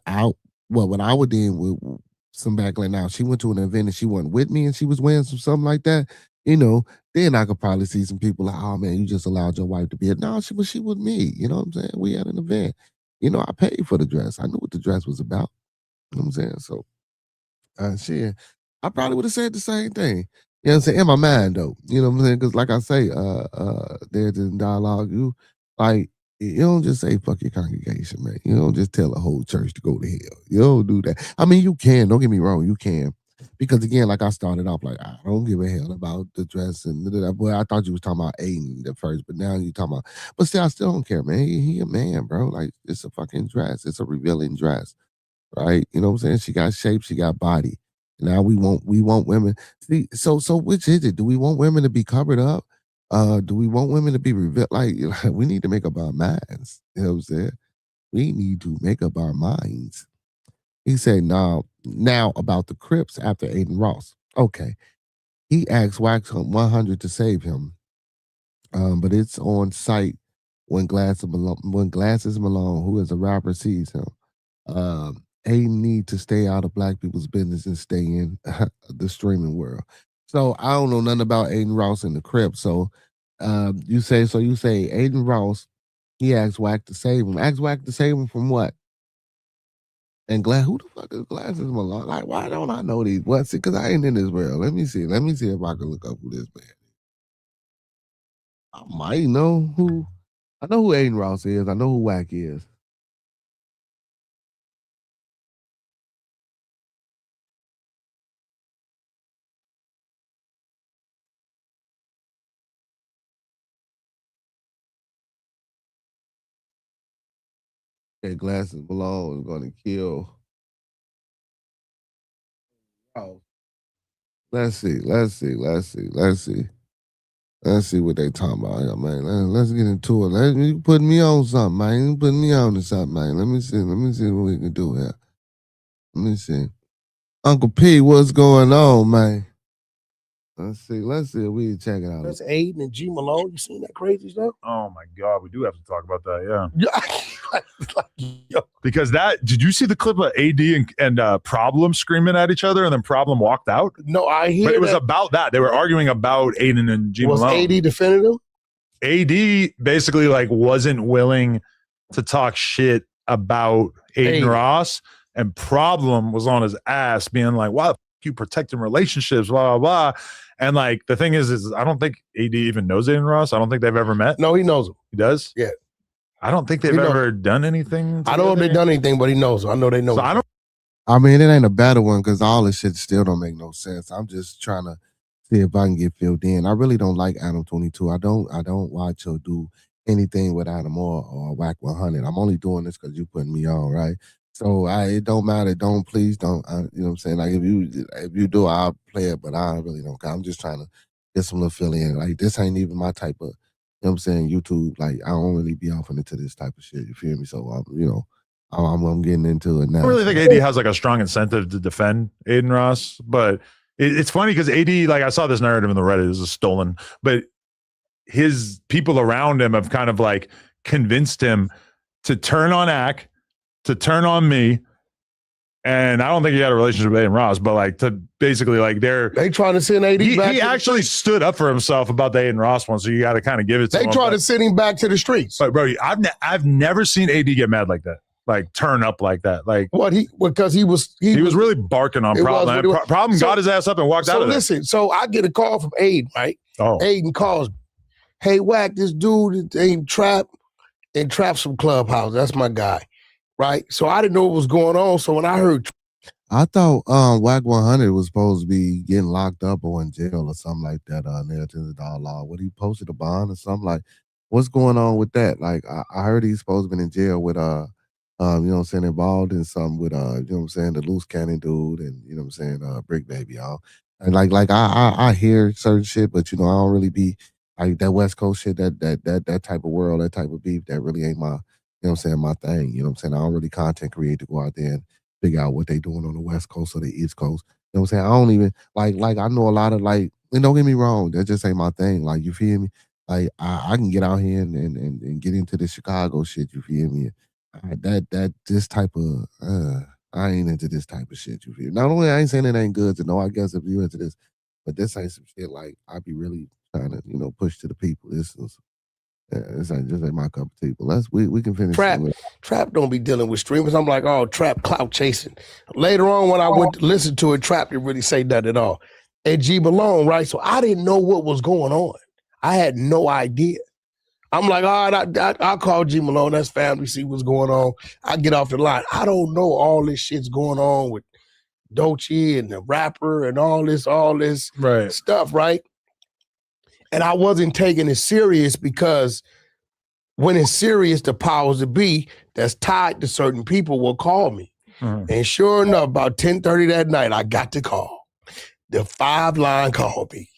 I would do with some backlash. Now, she went to an event and she wasn't with me and she was wearing something like that. You know, then I could probably see some people like, oh man, you just allowed your wife to be it. No, she was me. You know what I'm saying? We had an event. You know, I paid for the dress. I knew what the dress was about. You know what I'm saying? So shit, I probably would have said the same thing. You know what I'm saying? In my mind, though. You know what I'm saying? Because, like I say, there's in dialogue, you don't just say fuck your congregation, man. You don't just tell a whole church to go to hell. You don't do that. I mean, you can. Don't get me wrong. You can. Because, again, like I started off, like, I don't give a hell about the dress and that. Boy, I thought you was talking about Aiden at first, but now you talking about, but still, I still don't care, man. He a man, bro. Like, it's a fucking dress. It's a revealing dress, right? You know what I'm saying? She got shape, she got body. Now we want women. See, so which is it? Do we want women to be covered up? Do we want women to be revealed? Like, we need to make up our minds. You know what I'm saying? We need to make up our minds. He said, now about the Crips after Aiden Ross. Okay. He asked Wax 100 to save him. But it's on site when Glasses Malone, who is a rapper, sees him. Aiden need to stay out of black people's business and stay in the streaming world. So I don't know nothing about Aiden Ross and the Crip. So you say Aiden Ross He asked Wack to save him. Asked Wack to save him from what? And who the fuck is Glasses Malone? Like, why don't I know these? What's it? Because I ain't in this world. Let me see. Let me see if I can look up who this man is. I might know who. I know who Aiden Ross is. I know who Wack is. Okay, Glasses Malone is going to kill. Oh. Let's see what they talking about here, man. Let's get into it. You put me on something, man. You put me on to something, man. Let me see what we can do here. Let me see. Uncle P, what's going on, man? Let's see if we can check it out. That's Aiden and G Malone. You seen that crazy stuff? Oh my God, we do have to talk about that, yeah. Because did you see the clip of AD and Problem screaming at each other and then Problem walked out? No, I hear But it was about that. They were arguing about Aiden and G Malone. Was AD defending him? AD basically wasn't willing to talk shit about Aiden Ross, and Problem was on his ass being like, why the f you protecting relationships, blah, blah, blah. And the thing is I don't think AD even knows Aiden Ross. I don't think they've ever met. No, he knows him. He does? Yeah. I don't think they've ever done anything together. I don't know if they've done anything, but he knows him. I know they know him. I mean, it ain't a better one because all this shit still don't make no sense. I'm just trying to see if I can get filled in. I really don't like Adam 22. I don't watch or do anything with Adam or Wack 100. I'm only doing this because you putting me on, right? So it don't matter. Please don't. You know what I'm saying? Like if you do, I'll play it, but I really don't care. I'm just trying to get some little fill in. Like this ain't even my type of, you know what I'm saying, YouTube. Like I don't really be off into this type of shit. You feel me? So I'm getting into it now. I really think AD has a strong incentive to defend Aiden Ross, but it's funny because AD, I saw this narrative in the Reddit, this is stolen, but his people around him have kind of convinced him to turn on Ack, to turn on me. And I don't think he had a relationship with Aiden Ross, but to basically they trying to send AD back. He actually stood up for himself about the Aiden Ross one, so you got to kind of give it to him. They try to send him back to the streets. But bro, I've never seen AD get mad like that. Turn up like that. Because he was really barking on Problem. Problem got his ass up and walked out of there. Listen, so I get a call from Aiden, right? Oh. Aiden calls me. Hey, Wack, this dude named Trap and Trap's from Clubhouse. That's my guy. Right? So I didn't know what was going on. So when I heard, I thought Wack 100 was supposed to be getting locked up or in jail or something like that. Narrative law. What he posted a bond or something what's going on with that? I heard he's supposed to be in jail with you know what I'm saying, involved in something with you know what I'm saying, the loose cannon dude and you know what I'm saying, Brick Baby, y'all. And I hear certain shit, but I don't really be that West Coast shit, that type of world, that type of beef, that really ain't my, you know what I'm saying, my thing. You know what I'm saying? I don't really content create to go out there and figure out what they doing on the West Coast or the East Coast. You know what I'm saying? I don't even I know a lot of and don't get me wrong, that just ain't my thing. You feel me? I can get out here and get into the Chicago shit, you feel me? This type of I ain't into this type of shit, you feel me? Not only I ain't saying it ain't good to know, I guess if you into this, but this ain't some shit I be really trying to, push to the people. This ain't just my cup of tea. But we can finish. Trap don't be dealing with streamers. I'm like, oh, Trap clout chasing. Later on, when I went to listen to it, Trap didn't really say that at all. And G Malone, right? So I didn't know what was going on. I had no idea. I'm like, all right, I'll call G Malone. That's family. See what's going on. I get off the line. I don't know all this shit's going on with Doechii and the rapper and all this stuff, right? And I wasn't taking it serious because when it's serious, the powers that be that's tied to certain people will call me. Mm-hmm. And sure enough, about 10:30 that night, I got the call. The 5-line called me.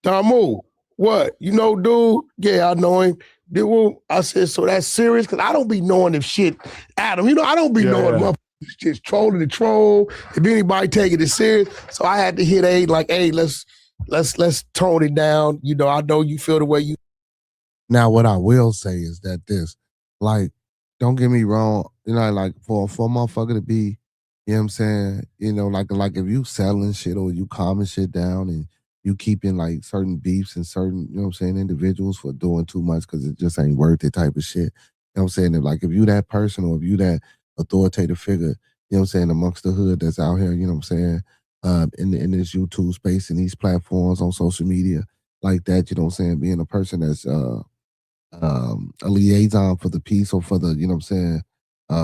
Damu, what? You know, dude? Yeah, I know him. Dude, I said, so that's serious? Because I don't be knowing if shit, Adam, I don't be knowing motherfuckers just trolling the troll, if anybody taking it serious. So I had to hit Aid hey, let's tone it down. I know you feel the way you. Now, what I will say is that don't get me wrong, for a motherfucker to be, you know what I'm saying, if you selling shit or you calming shit down and you keeping like certain beefs and certain, you know what I'm saying, individuals for doing too much because it just ain't worth it type of shit. You know what I'm saying? If you that person or if you that authoritative figure, you know what I'm saying, amongst the hood that's out here, you know what I'm saying, in this YouTube space and these platforms on social media like that, you know what I'm saying, being a person that's a liaison for the peace or for the, you know what I'm saying,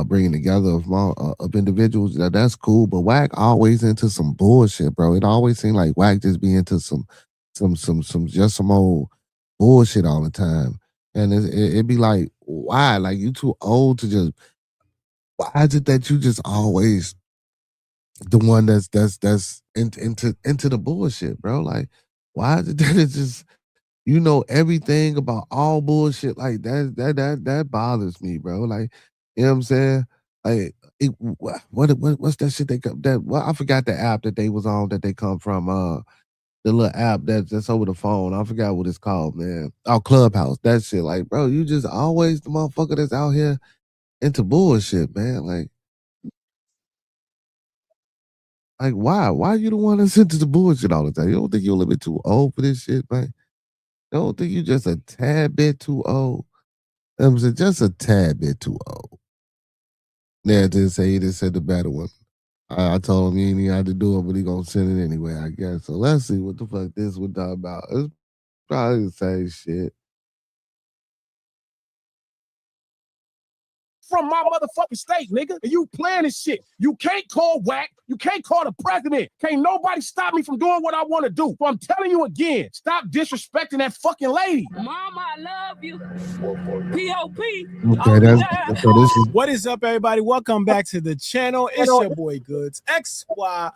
bringing together of individuals, that's cool. But Wack always into some bullshit, bro. It always seemed like Wack just be into some just some old bullshit all the time. And it'd be like, why? Like, you too old to just, why is it that you just always the one that's into the bullshit, bro? Like, why is it that it's just, you know, everything about all bullshit like that bothers me, bro. Like, you know what I'm saying? Like, what's that shit they come that, well, I forgot the app that they was on that they come from, the little app that's over the phone. I forgot what it's called, man. Oh, Clubhouse. That shit. Like, bro, you just always the motherfucker that's out here into bullshit, man. Like, why? Why you the one that's into the bullshit all the time? You don't think you're a little bit too old for this shit, man? You don't think you just a tad bit too old? I'm saying just a tad bit too old. Yeah, he just said the better one. I told him he ain't had to do it, but he gonna send it anyway, I guess. So let's see what the fuck this would talk about. It's probably the same shit. From my motherfucking state, nigga. And you playing this shit. You can't call Wack. You can't call the president. Can't nobody stop me from doing what I want to do. So I'm telling you again, stop disrespecting that fucking lady. Mama, I love you. P.O.P. Okay, this is What is up, everybody? Welcome back to the channel. It's your boy Goods XY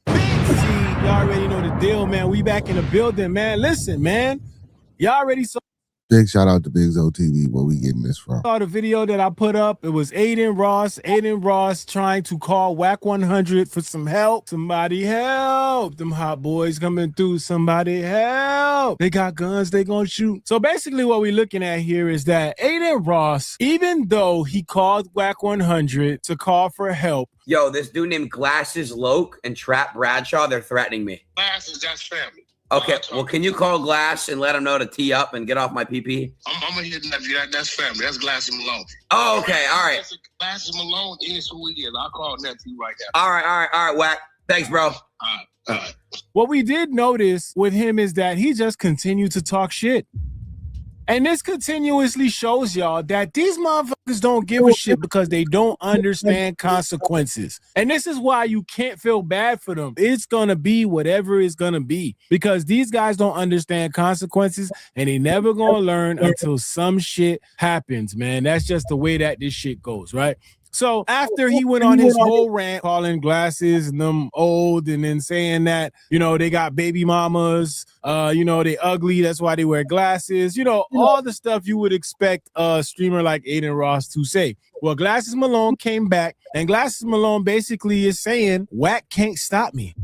Big Z. Y'all already know the deal, man. We back in the building, man. Listen, man. Y'all already saw big shout out to Big Zo TV. Where we getting this from? the video that I put up. It was Aiden Ross trying to call Wack 100 for some help. Somebody help. Them hot boys coming through. Somebody help. They got guns. They gonna shoot. So basically what we're looking at here is that Aiden Ross, even though he called Wack 100 to call for help. Yo, this dude named Glasses Loke and Trap Bradshaw, they're threatening me. Glasses, that's family. Okay, well, can you call Glass and let him know to tee up and get off my PP? I'm gonna hit that. That's family. That's Glasses Malone. Oh, okay, all right. Glasses Malone is who he is. I'll call that to you right now. All right, Wack. Thanks, bro. All right. What we did notice with him is that he just continued to talk shit. And this continuously shows y'all that these motherfuckers don't give a shit because they don't understand consequences. And this is why you can't feel bad for them. It's gonna be whatever it's gonna be because these guys don't understand consequences and they never gonna learn until some shit happens, man. That's just the way that this shit goes, right? So after he went on his whole rant, calling Glasses and them old and then saying that, you know, they got baby mamas, you know, they ugly, that's why they wear glasses, you know, all the stuff you would expect a streamer like Aiden Ross to say. Well, Glasses Malone came back and Glasses Malone basically is saying, Wack can't stop me.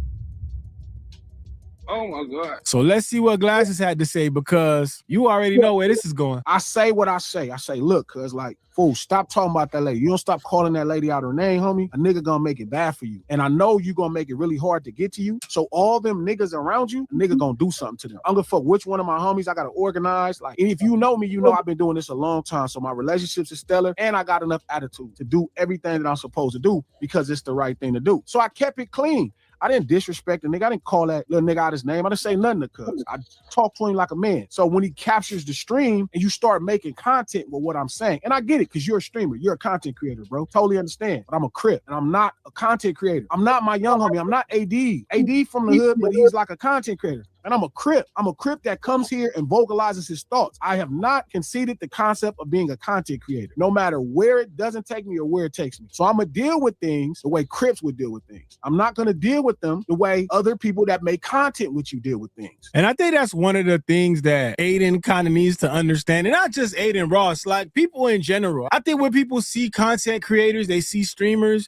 Oh my God. So let's see what Glasses had to say because you already know where this is going. I say what I say. I say, look, cuz like, fool, stop talking about that lady. You don't stop calling that lady out her name, homie. A nigga gonna make it bad for you. And I know you gonna make it really hard to get to you. So all them niggas around you, a nigga gonna do something to them. I'm gonna fuck which one of my homies I gotta organize. Like, and if you know me, you know I've been doing this a long time. So my relationships is stellar and I got enough attitude to do everything that I'm supposed to do because it's the right thing to do. So I kept it clean. I didn't disrespect the nigga. I didn't call that little nigga out his name. I didn't say nothing to cuz. I talked to him like a man. So when he captures the stream and you start making content with what I'm saying, and I get it because you're a streamer. You're a content creator, bro. Totally understand. But I'm a Crip and I'm not a content creator. I'm not my young homie. I'm not AD. AD from the hood, but he's like a content creator. And I'm a Crip. I'm a Crip that comes here and vocalizes his thoughts. I have not conceded the concept of being a content creator, no matter where it doesn't take me or where it takes me. So I'm going to deal with things the way Crips would deal with things. I'm not going to deal with them the way other people that make content with you deal with things. And I think that's one of the things that Aiden kind of needs to understand. And not just Aiden Ross, like people in general. I think when people see content creators, they see streamers.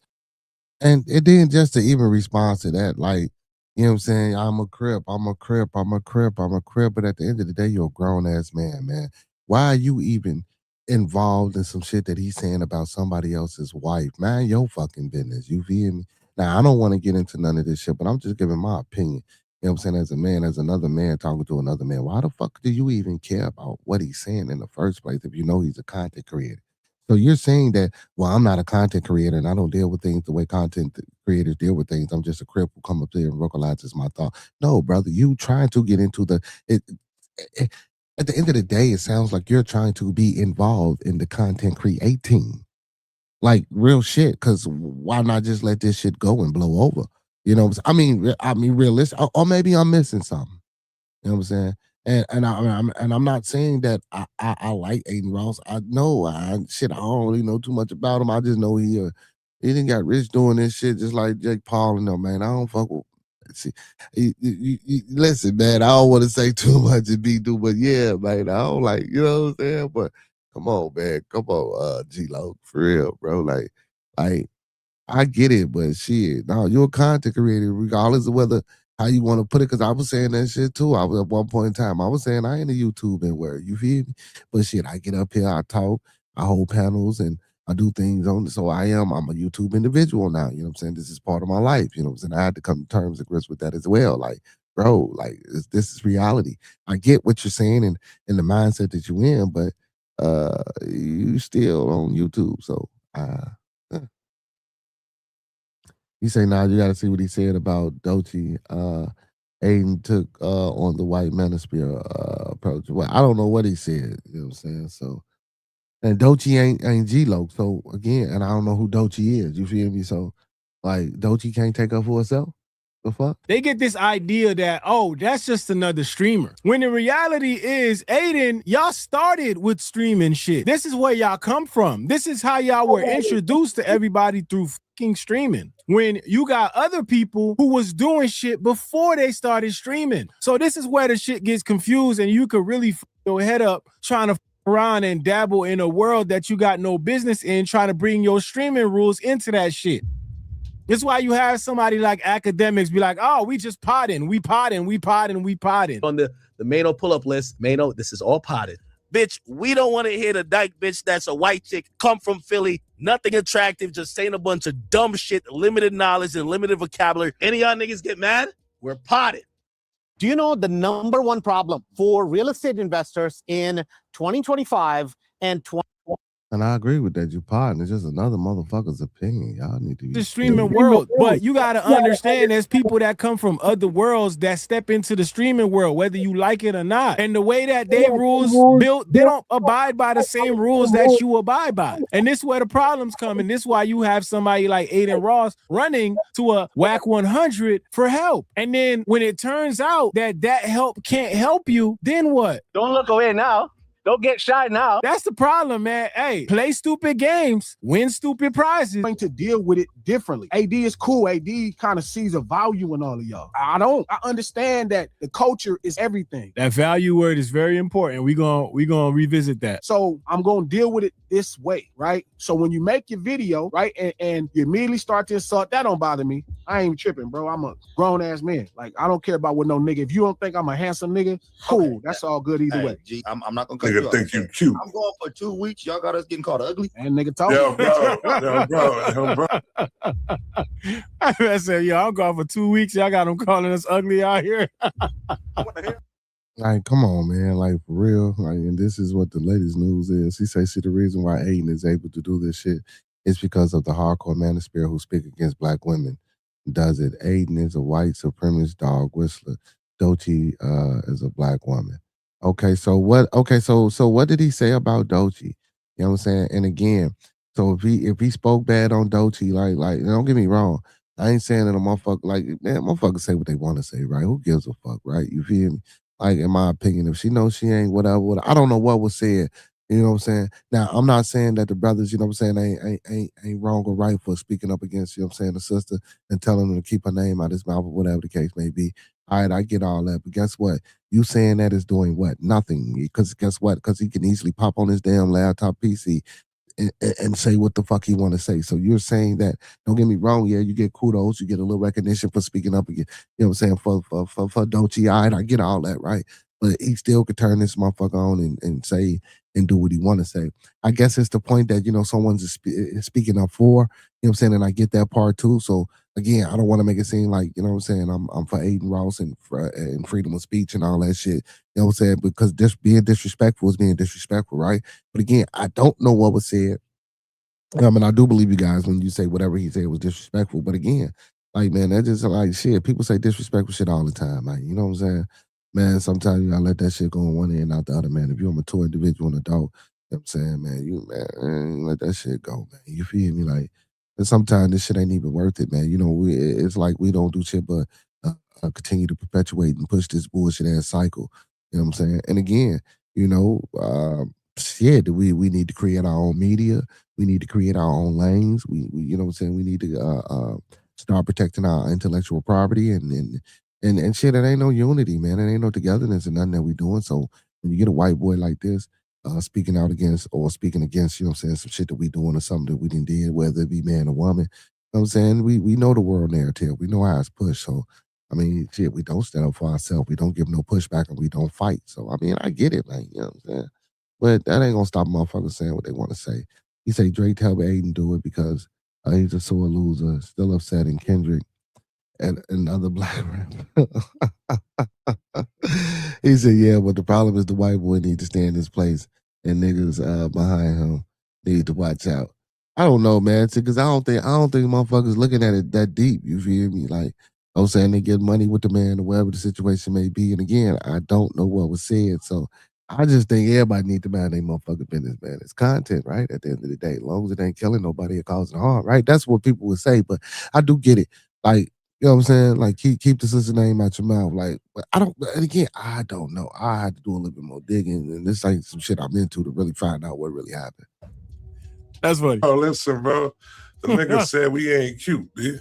And then just to even respond to that, like, you know what I'm saying? I'm a Crip. But at the end of the day, you're a grown ass man. Why are you even involved in some shit that he's saying about somebody else's wife? Mind your fucking business. You feel me? Now, I don't want to get into none of this shit, but I'm just giving my opinion. You know You know what I'm saying? As a man, as another man talking to another man, why the fuck do you even care about what he's saying in the first place if you know he's a content creator? So you're saying that, well, I'm not a content creator and I don't deal with things the way content creators deal with things. I'm just a crip who come up there and vocalizes my thought. No, brother, you trying to get into the at the end of the day, it sounds like you're trying to be involved in the content creating. Like real shit, because why not just let this shit go and blow over? You know what I'm saying? I mean, realistic, or maybe I'm missing something. You know what I'm saying? And I'm not saying that I like Aiden Ross. I know I don't really know too much about him. I just know he didn't got rich doing this shit just like Jake Paul and them, man. I don't fuck with. See, listen, man. I don't want to say too much and be do, but yeah, man. I don't like, you know what I'm saying? But come on, man. Come on, G-Lo, for real, bro. Like I get it, but shit, no, you're a content creator, regardless of whether how you want to put it. Because I was saying that shit too. I was at one point in time, I was saying I ain't a YouTube and where you feel me, but shit, I get up here, I talk, I hold panels, and I do things on. So I'm a YouTube individual now. You know what I'm saying? This is part of my life. You know what I'm saying? I had to come to terms and grips with that as well. Like, bro, like this is reality. I get what you're saying and the mindset that you're in, but you still on YouTube, so. You say now you got to see what he said about Doechii. Aiden took on the white manosphere approach. Well, I don't know what he said. You know what I'm saying? So, and Doechii ain't G-Lo. So again, and I don't know who Doechii is. You feel me? So, like Doechii can't take up for herself. The fuck? They get this idea that, oh, that's just another streamer. When the reality is, Aiden, y'all started with streaming shit. This is where y'all come from. This is how y'all were introduced to everybody through fucking streaming. When you got other people who was doing shit before they started streaming. So this is where the shit gets confused and you could really fuck your head up trying to around and dabble in a world that you got no business in, trying to bring your streaming rules into that shit. This is why you have somebody like academics be like, oh, we just potting, we potting. On the Mano pull-up list, Mano, this is all potted. Bitch, we don't want to hear the dyke bitch that's a white chick, come from Philly, nothing attractive, just saying a bunch of dumb shit, limited knowledge and limited vocabulary. Any of y'all niggas get mad? We're potted. Do you know the number one problem for real estate investors in 2025 and 2020? And I agree with that. You pardon. It's just another motherfucker's opinion. Y'all need to be the streaming world, but you got to understand there's people that come from other worlds that step into the streaming world, whether you like it or not. And the way that they rules built, they don't abide by the same rules that you abide by. And this is where the problems come. And this is why you have somebody like Aiden Ross running to a WAC 100 for help. And then when it turns out that help can't help you, then what? Don't look away now. Don't get shy now. That's the problem, man. Hey, play stupid games, win stupid prizes. Going to deal with it differently. AD is cool. AD kind of sees a value in all of y'all. I don't. I understand that the culture is everything. That value word is very important. We gonna revisit that. So I'm gonna deal with it this way, right? So when you make your video, right, and you immediately start to insult, that don't bother me. I ain't tripping, bro. I'm a grown ass man. Like I don't care about what no nigga. If you don't think I'm a handsome nigga, cool. Okay. That's all good either way. G, I'm not gonna cut you off. Think you cute. I'm going for 2 weeks. Y'all got us getting called ugly. And nigga talk. Yo, bro. I said, yo, I'm going for 2 weeks. Y'all got them calling us ugly out here. Like, come on, man. Like, for real. Like, and this is what the latest news is. He says, see, the reason why Aiden is able to do this shit is because of the hardcore manosphere who speak against black women. Does it. Aiden is a white supremacist dog whistler. Doechii is a black woman. Okay, so what did he say about Doechii? You know what I'm saying? And again, so if he spoke bad on Doechii, like don't get me wrong, I ain't saying that a motherfucker, like, man, motherfuckers say what they want to say, right? Who gives a fuck, right? You feel me? Like, in my opinion, if she knows she ain't whatever, I don't know what was said. You know what I'm saying? Now, I'm not saying that the brothers, you know what I'm saying, ain't wrong or right for speaking up against, you know what I'm saying, the sister and telling them to keep her name out of his mouth or whatever the case may be. All right, I get all that. But guess what? You saying that is doing what? Nothing. Because guess what? Because he can easily pop on his damn laptop PC and say what the fuck he want to say. So you're saying that, don't get me wrong, yeah, you get kudos, you get a little recognition for speaking up again, you know what I'm saying, for Doechii. All right, I get all that, right? but he still could turn this motherfucker on and say and do what he want to say. I guess it's the point that, you know, someone's speaking up for, you know what I'm saying? And I get that part too. So again, I don't want to make it seem like, you know what I'm saying, I'm for Aiden Ross and freedom of speech and all that shit. You know what I'm saying? Because being disrespectful is being disrespectful, right? But again, I don't know what was said. I mean, I do believe you guys when you say whatever he said was disrespectful. But again, like, man, that's just like shit. People say disrespectful shit all the time. Like, you know what I'm saying? Man, sometimes you gotta let that shit go on one end, out the other, man. If you're a mature individual and adult, you know what I'm saying, man, let that shit go, man. You feel me? Like, and sometimes this shit ain't even worth it, man. You know, it's like we don't do shit but continue to perpetuate and push this bullshit ass cycle. You know what I'm saying? And again, you know, shit, we need to create our own media. We need to create our own lanes. We you know what I'm saying? We need to start protecting our intellectual property and shit. It ain't no unity, man. It ain't no togetherness and nothing that we doing. So when you get a white boy like this speaking out against or speaking against, you know what I'm saying, some shit that we doing or something that we didn't did, whether it be man or woman, you know what I'm saying? We know the world narrative. We know how it's pushed. So I mean, shit, we don't stand up for ourselves. We don't give no pushback and we don't fight. So I mean, I get it, man. You know what I'm saying? But that ain't gonna stop motherfuckers saying what they want to say. He say Drake tell Aiden do it because he's a sore loser, still upsetting Kendrick and other black rappers. He said, yeah, but the problem is the white boy need to stay in his place and niggas behind him need to watch out. I don't know, man, because I don't think motherfuckers looking at it that deep. You feel me? Like I'm saying, they get money with the man or whatever the situation may be. And again, I don't know what was said, so I just think everybody need to mind their motherfucking business, man. It's content, right? At the end of the day, as long as it ain't killing nobody or causing harm, right? That's what people would say, but I do get it. Like, you know what I'm saying? Like, keep the sister name out your mouth. Like, but and again, I don't know. I had to do a little bit more digging, and this ain't some shit I'm into to really find out what really happened. That's funny. Oh, listen, bro. The nigga said we ain't cute, bitch.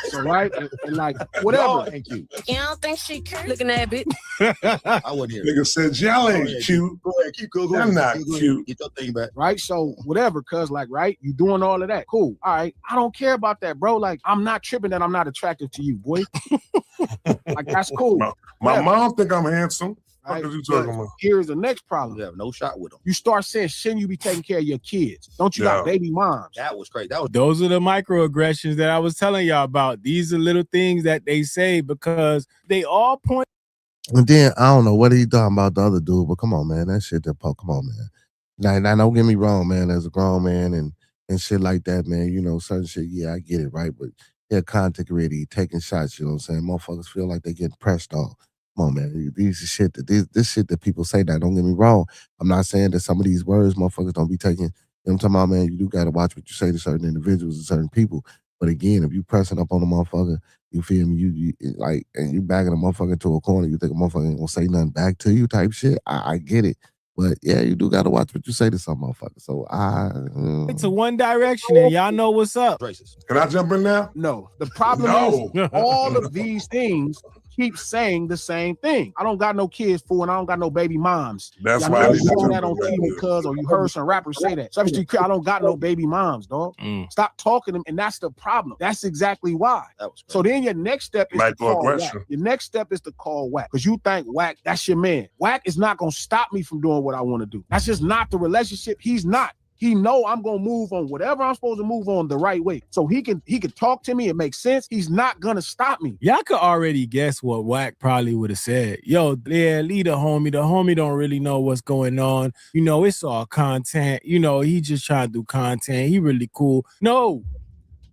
So, right? And like, whatever. Ain't cute. You don't think she cute? Looking at it. I wasn't here. Nigga said y'all ain't cute. Go ahead, keep going. I'm not cute. Get your thing back. Right? So, whatever, cuz, like, right? You doing all of that. Cool. All right. I don't care about that, bro. Like, I'm not tripping that I'm not attractive to you, boy. Like, that's cool. My mom think I'm handsome. Right? What are you talking about? Here's the next problem. You have no shot with them. You start saying, shouldn't you be taking care of your kids? Don't you got baby moms? That was crazy. Those are the microaggressions that I was telling y'all about. These are little things that they say because they all point. And then I don't know what he talking about the other dude, but come on, man, that shit come on, man. Now don't get me wrong, man. As a grown man and shit like that, man, you know, certain shit, yeah, I get it, right? But yeah, content creator taking shots, you know what I'm saying? Motherfuckers feel like they getting pressed on. Come on, man. These is shit this shit that people say that. Don't get me wrong. I'm not saying that some of these words motherfuckers don't be taking. You know what I'm talking about, man? You do gotta watch what you say to certain individuals and certain people. But again, if you pressing up on a motherfucker, you feel me? You like, and you backing a motherfucker to a corner, you think a motherfucker ain't gonna say nothing back to you type shit. I get it. But yeah, you do gotta watch what you say to some motherfucker. So it's a one direction, and y'all know what's up. Can I jump in now? No. The problem is all of these things keep saying the same thing. I don't got no kids, fool, and I don't got no baby moms. That's why why you saw that on TV, cuz, or you heard some rappers say that. I don't got no baby moms, dog. Stop talking to them, and that's the problem. That's exactly why. So then your next step is to call whack. Your next step is to call whack, because you think whack, that's your man. Whack is not gonna stop me from doing what I want to do. That's just not the relationship. He's not. He know I'm gonna move on whatever I'm supposed to move on the right way. So he can talk to me. It makes sense. He's not gonna stop me. Y'all could already guess what Wack probably would have said. Yo, yeah, lead the homie. The homie don't really know what's going on. You know, it's all content. You know, he just trying to do content. He really cool. No.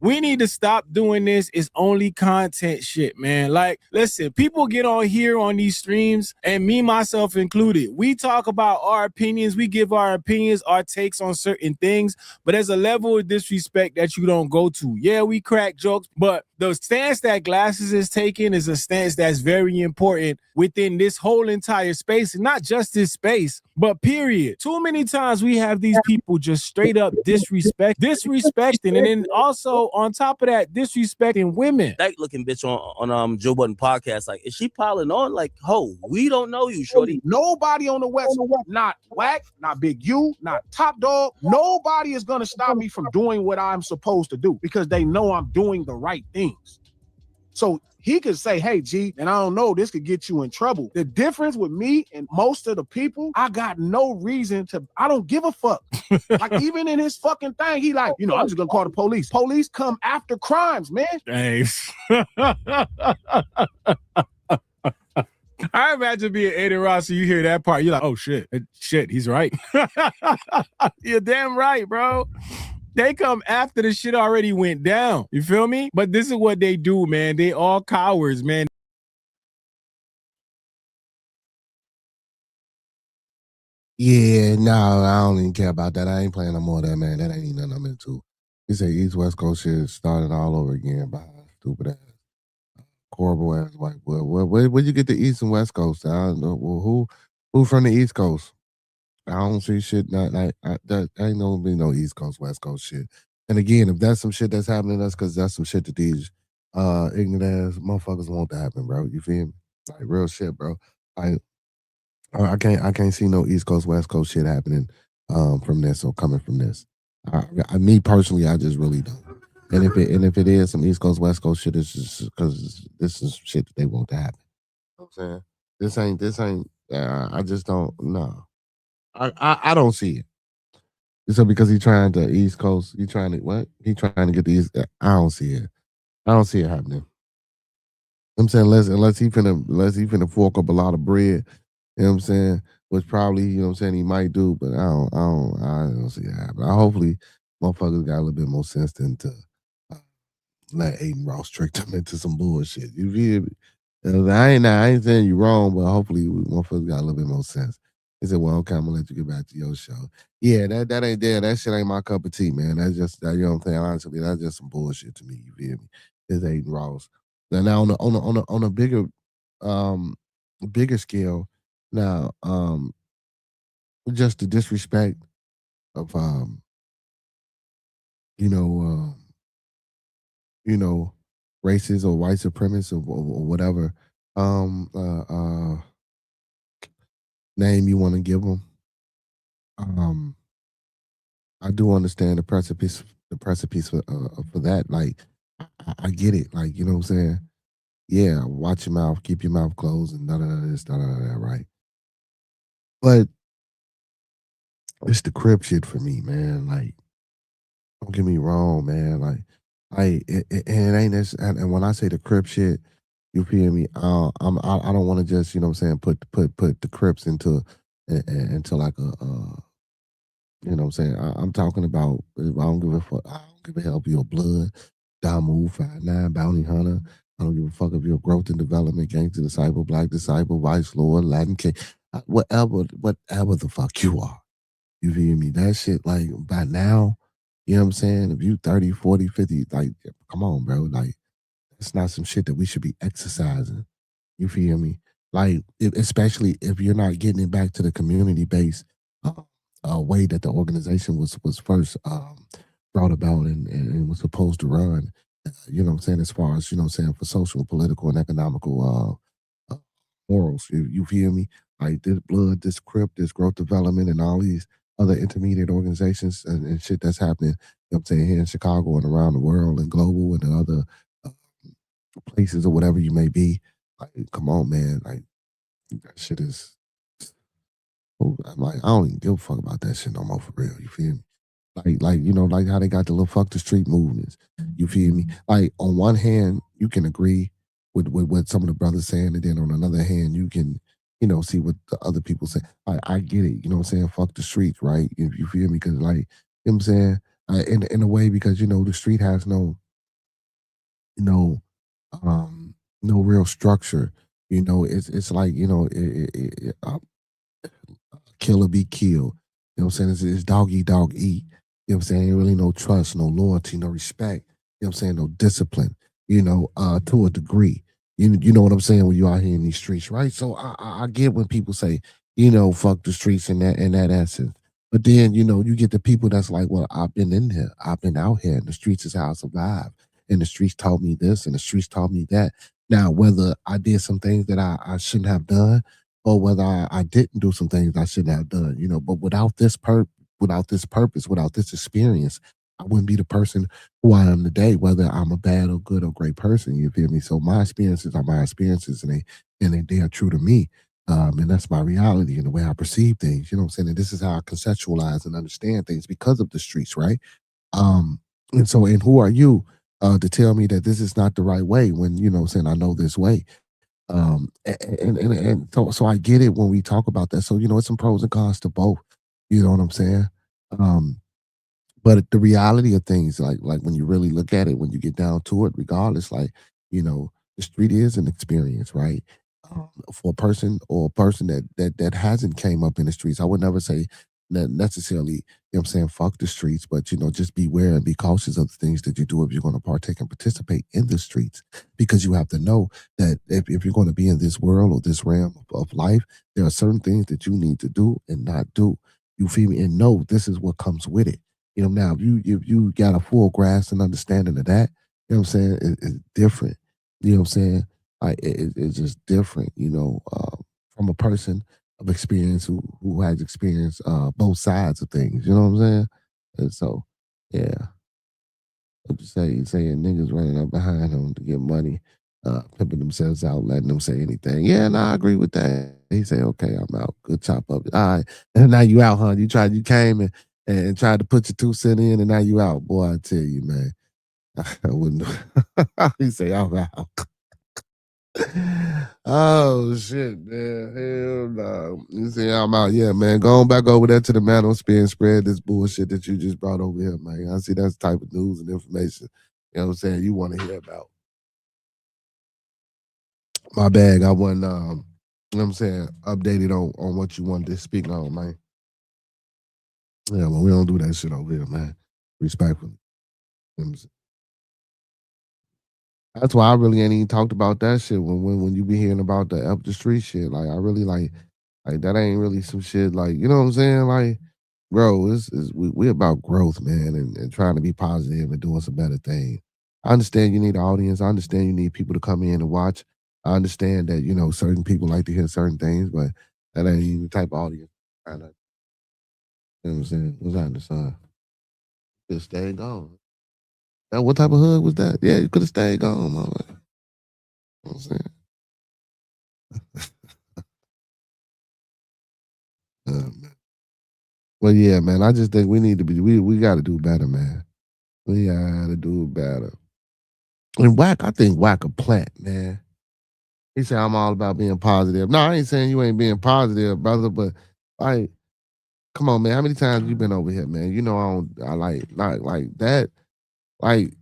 We need to stop doing this. It's only content shit, man. Like, listen, people get on here on these streams, and me, myself included. We talk about our opinions. We give our opinions, our takes on certain things, but there's a level of disrespect that you don't go to. Yeah, we crack jokes, but the stance that Glasses is taking is a stance that's very important within this whole entire space, and not just this space, but period. Too many times we have these people just straight up disrespecting, and then also on top of that, disrespecting women. That looking bitch on Joe Budden podcast, like, is she piling on? Like, ho, we don't know you, shorty. Nobody on the West, not Wack, not Big U, not Top Dog. Nobody is gonna stop me from doing what I'm supposed to do because they know I'm doing the right things. So he could say, hey, G, and I don't know, this could get you in trouble. The difference with me and most of the people, I got no reason to, I don't give a fuck. Like, even in his fucking thing, he like, you know, I'm just gonna call the police. Police come after crimes, man. Hey. I imagine being Aiden Ross, so you hear that part, you're like, oh shit, he's right. You're damn right, bro. They come after the shit already went down. You feel me? But this is what they do, man. They all cowards, man. Yeah, no, I don't even care about that. I ain't playing no more of that, man. That ain't even nothing I'm into. He said East West Coast shit started all over again by stupid ass, horrible ass white boy. Where'd you get the East and West Coast? I don't know. Well, who from the East Coast? I don't see shit. That ain't no East Coast, West Coast shit. And again, if that's some shit that's happening, that's because that's some shit that these ignorant ass motherfuckers want to happen, bro. You feel me? Like real shit, bro. I can't see no East Coast, West Coast shit happening from this or coming from this. Me personally, I just really don't. And if it is some East Coast, West Coast shit, it's just because this is shit that they want to happen. You know what I'm saying? This ain't. I just don't. No. I don't see it. So because he trying to East Coast, he trying to what? He trying to get the East. I don't see it. I don't see it happening. I'm saying unless he finna fork up a lot of bread, you know what I'm saying? Which probably, you know what I'm saying, he might do, but I don't see it happen. Hopefully motherfuckers got a little bit more sense than to let Aiden Ross trick them into some bullshit. You feel me? I ain't saying you wrong, but hopefully motherfuckers got a little bit more sense. He said, well, okay, I'm gonna let you get back to your show. Yeah, that ain't there. That shit ain't my cup of tea, man. That's just, you know what I'm saying? Honestly, that's just some bullshit to me. You feel me? It's Aiden Ross. Now on a bigger scale, now just the disrespect of races or white supremacists or whatever name you want to give them. I do understand the precipice for that. Like, I get it. Like, you know what I'm saying? Yeah, watch your mouth, keep your mouth closed, and none of this, none of that, right? But it's the crib shit for me, man. Like, don't get me wrong, man. Like, it ain't this. And when I say the crib shit, you feel me? I don't want to just, you know what I'm saying, put the Crips into like a you know what I'm saying? I'm talking about, I don't give a fuck. I don't give a hell if you're blood, Damu, 5'9", bounty hunter. I don't give a fuck if you're growth and development, gangster disciple, black disciple, vice lord, Latin king, whatever the fuck you are. You feel me? That shit, like, by now, you know what I'm saying? If you 30, 40, 50, like, come on, bro. Like, it's not some shit that we should be exercising. You feel me? Like, especially if you're not getting it back to the community base way that the organization was first brought about and was supposed to run. You know what I'm saying? As far as, you know what I'm saying, for social, political, and economical morals. You feel me? Like, this blood, this Crip, this growth development, and all these other intermediate organizations and shit that's happening, you know what I'm saying, here in Chicago and around the world and global and in other places or whatever you may be. Like, come on, man. Like, that shit is, I'm like, I don't even give a fuck about that shit no more, for real. You feel me? Like, you know, like how they got the little fuck the street movements. You feel me? Like, on one hand, you can agree with what some of the brothers saying, and then on another hand, you can, you know, see what the other people say. I get it. You know what I'm saying? Fuck the streets, right? If you feel me? Because, like, you know what I'm saying? In a way, because, you know, the street has no real structure. You know, it's like, you know, kill or be killed. You know what I'm saying? It's dog eat, dog eat. You know what I'm saying? Ain't really no trust, no loyalty, no respect. You know what I'm saying? No discipline, you know, to a degree. You know what I'm saying, when you out here in these streets, right? So I get when people say, you know, fuck the streets in that essence. But then, you know, you get the people that's like, well, I've been in here. I've been out here, and the streets is how I survive. And the streets taught me this, and the streets taught me that. Now, whether I did some things that I shouldn't have done, or whether I didn't do some things I shouldn't have done, you know, but without this purpose, without this experience, I wouldn't be the person who I am today, whether I'm a bad or good or great person. You feel me? So my experiences are my experiences, and they are true to me. And that's my reality and the way I perceive things. You know what I'm saying? And this is how I conceptualize and understand things because of the streets, right? And so, and who are you to tell me that this is not the right way when, you know what I'm saying, I know this way? And so I get it when we talk about that. So, you know, it's some pros and cons to both. You know what I'm saying? But the reality of things, like when you really look at it, when you get down to it, regardless, like, you know, the street is an experience, right? For a person that hasn't came up in the streets, I would never say that necessarily, you know what I'm saying, fuck the streets, but, you know, just beware and be cautious of the things that you do if you're going to partake and participate in the streets, because you have to know that if you're going to be in this world or this realm of life, there are certain things that you need to do and not do. You feel me? And know this is what comes with it. You know, now if you got a full grasp and understanding of that, you know what I'm saying, it's different. You know what I'm saying? Like it's just different, you know, from a person of experience who has experienced both sides of things. You know what I'm saying? And so, yeah, I'm just saying niggas running up behind him to get money, pimping themselves out, letting them say anything. Yeah, and I agree with that. He say, okay, I'm out. Good chop up. All right, and now you out, huh? You came and tried to put your 2 cents in, and now you out. Boy, I tell you, man, I wouldn't. He say, I'm out. Oh shit, man. Hell no. You see, I'm out. Yeah, man. Go on back over there to the Madam Spin, spread this bullshit that you just brought over here, man. I see that's the type of news and information, you know what I'm saying, you want to hear about. My bag, I wasn't you know what I'm saying, updated on what you wanted to speak on, man. Yeah, well, we don't do that shit over here, man. Respectfully. You know what I'm saying? That's why I really ain't even talked about that shit when you be hearing about the up the street shit. Like I really like that ain't really some shit, like, you know what I'm saying? Like, bro, we about growth, man, and trying to be positive and doing some better things. I understand you need an audience. I understand you need people to come in and watch. I understand that, you know, certain people like to hear certain things, but that ain't even the type of audience. You know what I'm saying? What's that in the sun? Just stay gone. That what type of hood was that? Yeah, you could have stayed gone, mama. You know what I'm saying? Man. Well, yeah, man. I just think we need to be. We got to do better, man. We got to do better. And Wack, I think Wack a plant, man. He said I'm all about being positive. No, I ain't saying you ain't being positive, brother. But like, come on, man. How many times you been over here, man? You know I like not like that. Like,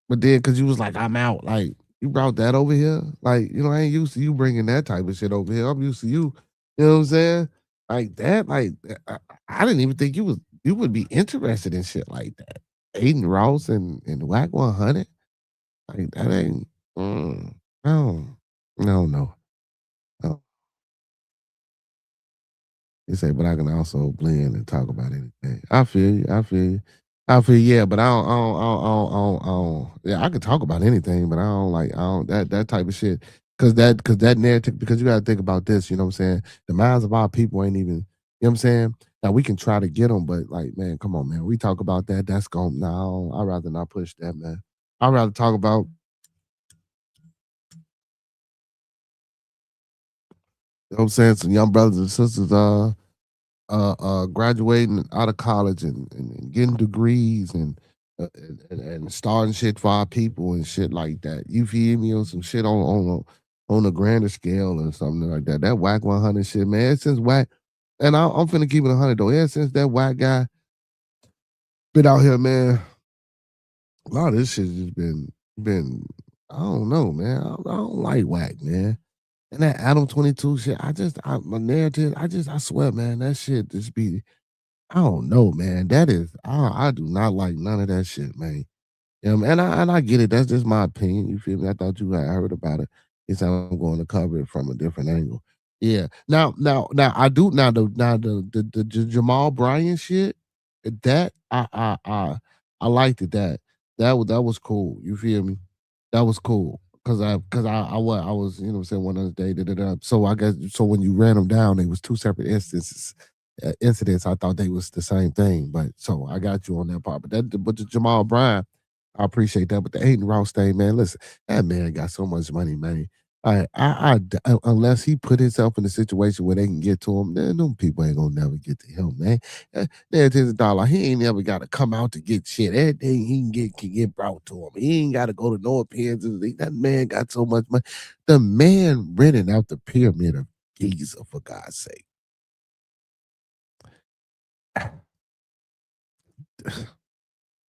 but then because you was like I'm out. Like you brought that over here. Like, you know, I ain't used to you bringing that type of shit over here. I'm used to you. You know what I'm saying? Like that. Like I didn't even think you would be interested in shit like that. Aiden Ross and Wack 100. Like that ain't. No. No. Oh. You say, but I can also blend and talk about anything. I feel you. Yeah, but I don't. Yeah, I can talk about anything, but I don't that type of shit. Cause that narrative, because you gotta think about this, you know what I'm saying? The minds of our people ain't even, you know what I'm saying? Now we can try to get them, but like, man, come on, man. We talk about that. That's gone. No, I'd rather not push that, man. I'd rather talk about, you know what I'm saying, some young brothers and sisters graduating out of college and getting degrees and starting shit for our people and shit like that. You feel me? On some shit on a grander scale or something like that. That Whack 100 shit, man. Ever since Whack, and I'm finna keep it 100 though. Ever since that Whack guy been out here, man, a lot of this shit just been. I don't know, man. I don't like Whack, man. And that Adam 22 shit, my narrative, I swear, man, that shit just be, I don't know, man. That is, I do not like none of that shit, man. And I get it. That's just my opinion. You feel me? I thought you had heard about it. It's I'm going to cover it from a different angle. Yeah. Now, I do the Jamal Bryant shit. That I liked it. That was cool. You feel me? That was cool. I was, you know what I'm saying, one other day. So I guess, so when you ran them down, they was 2 separate instances. incidents, I thought they was the same thing. But so I got you on that part. But the Jamal Bryant, I appreciate that. But the Aiden Ross thing, man, listen, that man got so much money, man. Unless he put himself in a situation where they can get to him, then them people ain't gonna never get to him, man. There's his dollar. He ain't never got to come out to get shit. Everything he can get brought to him. He ain't got to go to no appearances. That man got so much money. The man renting out the pyramid of Giza, for God's sake.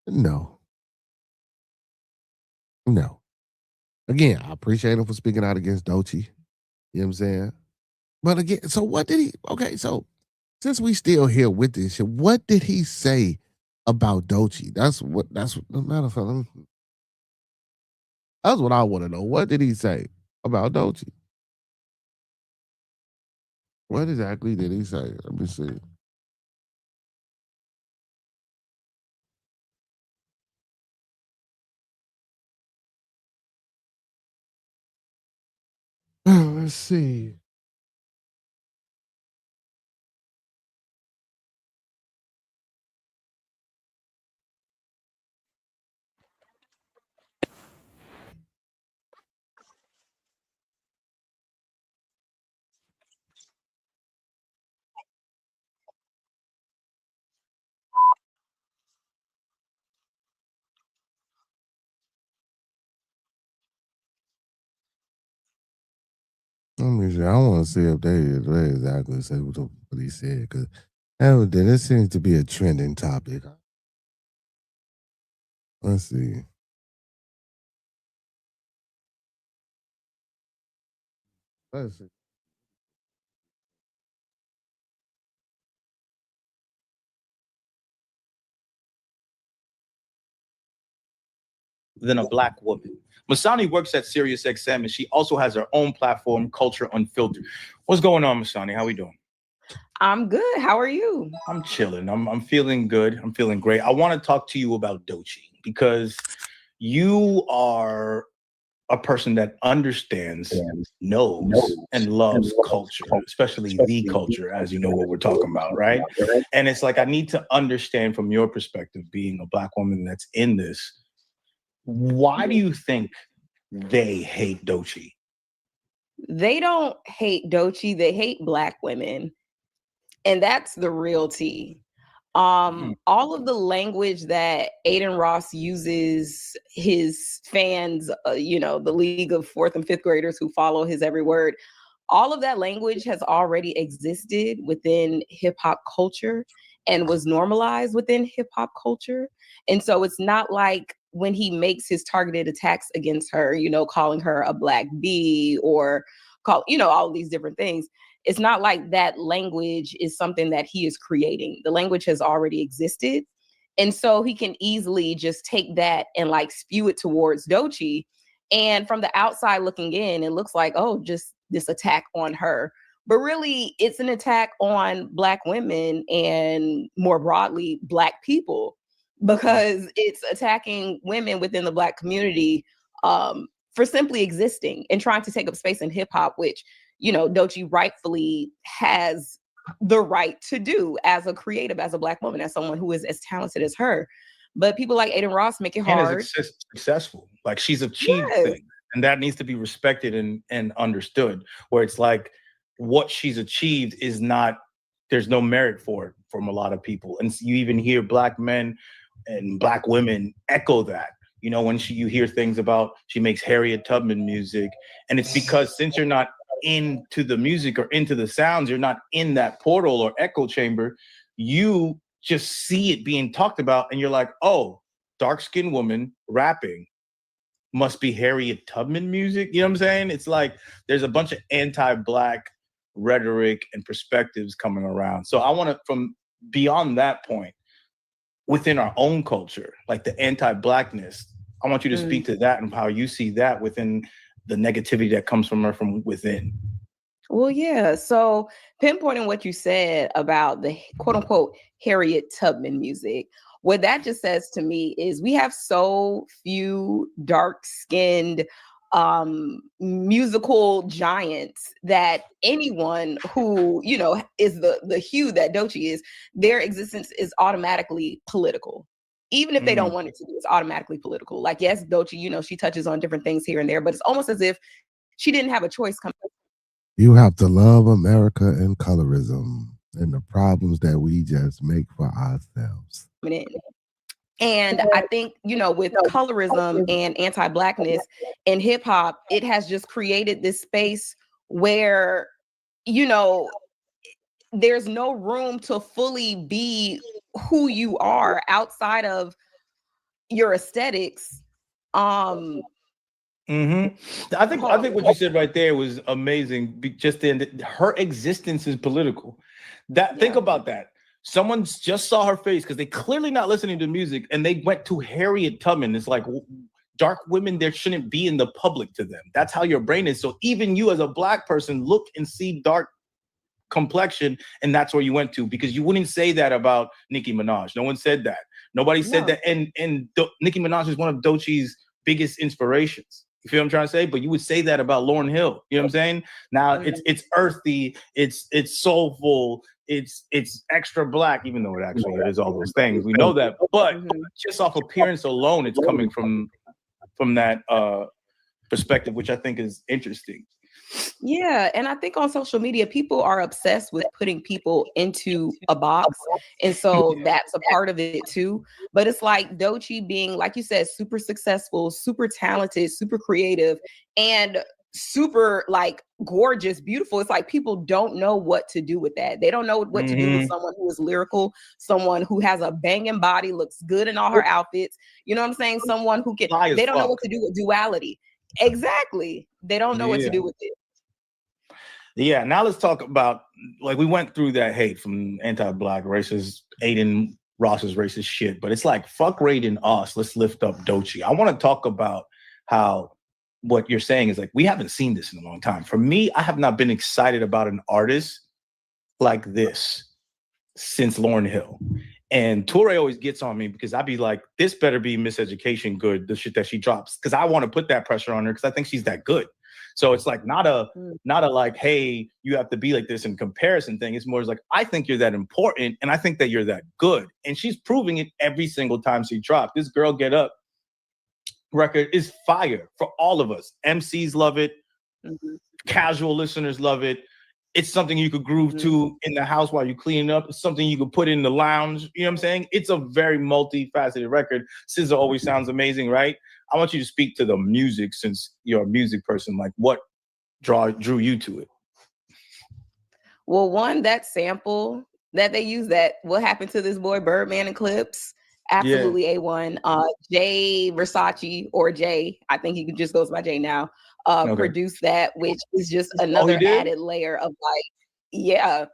No. Again, I appreciate him for speaking out against Doechii. You know what I'm saying? But again, so what did he? Okay, so since we still here with this shit, what did he say about Doechii? That's what matter of fact, that's what I want to know. What did he say about Doechii? What exactly did he say? Let me see. Let's see. Let me see. I want to see if they exactly say what he said, because this seems to be a trending topic. Let's see. Let's see. Than a Black woman. Masani works at SiriusXM, and she also has her own platform, Culture Unfiltered. What's going on, Masani? How we doing? I'm good. How are you? I'm chilling. I'm feeling good. I'm feeling great. I want to talk to you about Doechii because you are a person that understands, knows, and loves culture, especially the culture, as you know what we're talking about, right? And it's like, I need to understand from your perspective, being a Black woman that's in this, why do you think they hate Doechii? They don't hate Doechii. They hate Black women. And that's the real tea. All of the language that Aiden Ross uses his fans, the league of 4th and 5th graders who follow his every word, all of that language has already existed within hip hop culture and was normalized within hip hop culture. And so it's not like when he makes his targeted attacks against her, calling her a Black bee or all these different things. It's not like that language is something that he is creating. The language has already existed. And so he can easily just take that and spew it towards Doechii. And from the outside looking in, it looks like, oh, just this attack on her. But really, it's an attack on Black women and more broadly, Black people, because it's attacking women within the Black community for simply existing and trying to take up space in hip hop, which, Doechii rightfully has the right to do as a creative, as a Black woman, as someone who is as talented as her. But people like Aiden Ross make it hard. And is successful. Like, she's achieved things, and that needs to be respected and understood, where it's like what she's achieved is not, there's no merit for it from a lot of people. And you even hear Black men and Black women echo that. When you hear things about she makes Harriet Tubman music, and it's because since you're not into the music or into the sounds, you're not in that portal or echo chamber, you just see it being talked about and you're like, oh, dark-skinned woman rapping must be Harriet Tubman music. You know what I'm saying? It's like there's a bunch of anti-Black rhetoric and perspectives coming around. So I want to, from beyond that point, within our own culture, like the anti-Blackness, I want you to speak to that and how you see that within the negativity that comes from her from within. Well, yeah. So pinpointing what you said about the quote unquote Harriet Tubman music, what that just says to me is we have so few dark-skinned musical giants that anyone who, you know, is the hue that Doechii is, their existence is automatically political. Even if they don't want it to be, it's automatically political. Like, yes, Doechii, you know, she touches on different things here and there, but it's almost as if she didn't have a choice coming. You have to love America and colorism and the problems that we just make for ourselves. And I think, you know, with colorism and anti-Blackness in hip hop, it has just created this space where, you know, there's no room to fully be who you are outside of your aesthetics. I think what you said right there was amazing. Just in her existence is political. Think about that. Someone just saw her face because they clearly not listening to music, and they went to Harriet Tubman. It's like, dark women, there shouldn't be in the public to them. That's how your brain is. So even you as a Black person look and see dark complexion, and that's where you went to, because you wouldn't say that about Nicki Minaj. No one said that. Nobody said that. And Nicki Minaj is one of Doechii's biggest inspirations. You feel what I'm trying to say? But you would say that about Lauryn Hill. You know what I'm saying? Now it's earthy, it's soulful, it's extra Black, even though it actually is all those things. We know that, but just off appearance alone, it's coming from that perspective, which I think is interesting. Yeah, and I think on social media, people are obsessed with putting people into a box. And so that's a part of it too. But it's like Doechii being, like you said, super successful, super talented, super creative, and super like gorgeous, beautiful. It's like people don't know what to do with that. They don't know what to do with someone who is lyrical, someone who has a banging body, looks good in all her outfits. You know what I'm saying? Someone who can, they don't know what to do with duality. Exactly. They don't know what to do with it. Yeah, now let's talk about, like, we went through that hate from anti-Black racist, Aiden Ross's racist shit, but it's like, fuck rating us, let's lift up Doechii. I want to talk about how what you're saying is like, we haven't seen this in a long time. For me, I have not been excited about an artist like this since Lauryn Hill. And Toure always gets on me because I'd be like, this better be Miseducation good, the shit that she drops. Because I want to put that pressure on her because I think she's that good. So it's like not a like, hey, you have to be like this in comparison thing. It's more like, I think you're that important and I think that you're that good. And she's proving it every single time she drops. This Girl Get Up record is fire for all of us. MCs love it. Casual listeners love it. It's something you could groove to in the house while you clean up. It's something you could put in the lounge. You know what I'm saying? It's a very multifaceted record. SZA always sounds amazing, right? I want you to speak to the music, since you're a music person. Like, what drew you to it? Well, one, that sample that they use, that What Happened to This Boy Birdman and Clips, absolutely A1. Jay Versace, or Jay, I think he just goes by Jay now, produced that, which is just another added layer of like,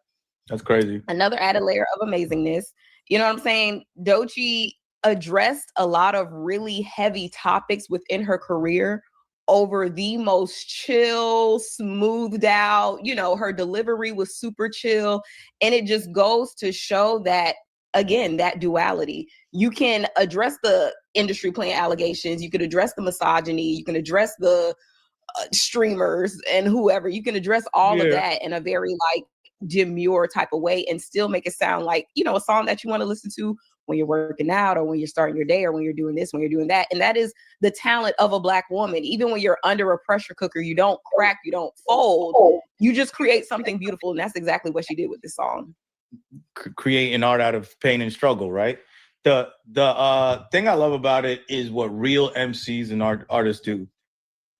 that's crazy. Another added layer of amazingness. You know what I'm saying? Doechii addressed a lot of really heavy topics within her career over the most chill, smoothed out, you know, her delivery was super chill. And it just goes to show that, again, that duality. You can address the industry playing allegations, you could address the misogyny, you can address the streamers and whoever, you can address all of that in a very like demure type of way and still make it sound like, you know, a song that you want to listen to when you're working out or when you're starting your day or when you're doing this, when you're doing that. And that is the talent of a Black woman. Even when you're under a pressure cooker, you don't crack, you don't fold, you just create something beautiful. And that's exactly what she did with this song. Create an art out of pain and struggle, right? The thing I love about it is what real MCs and artists do.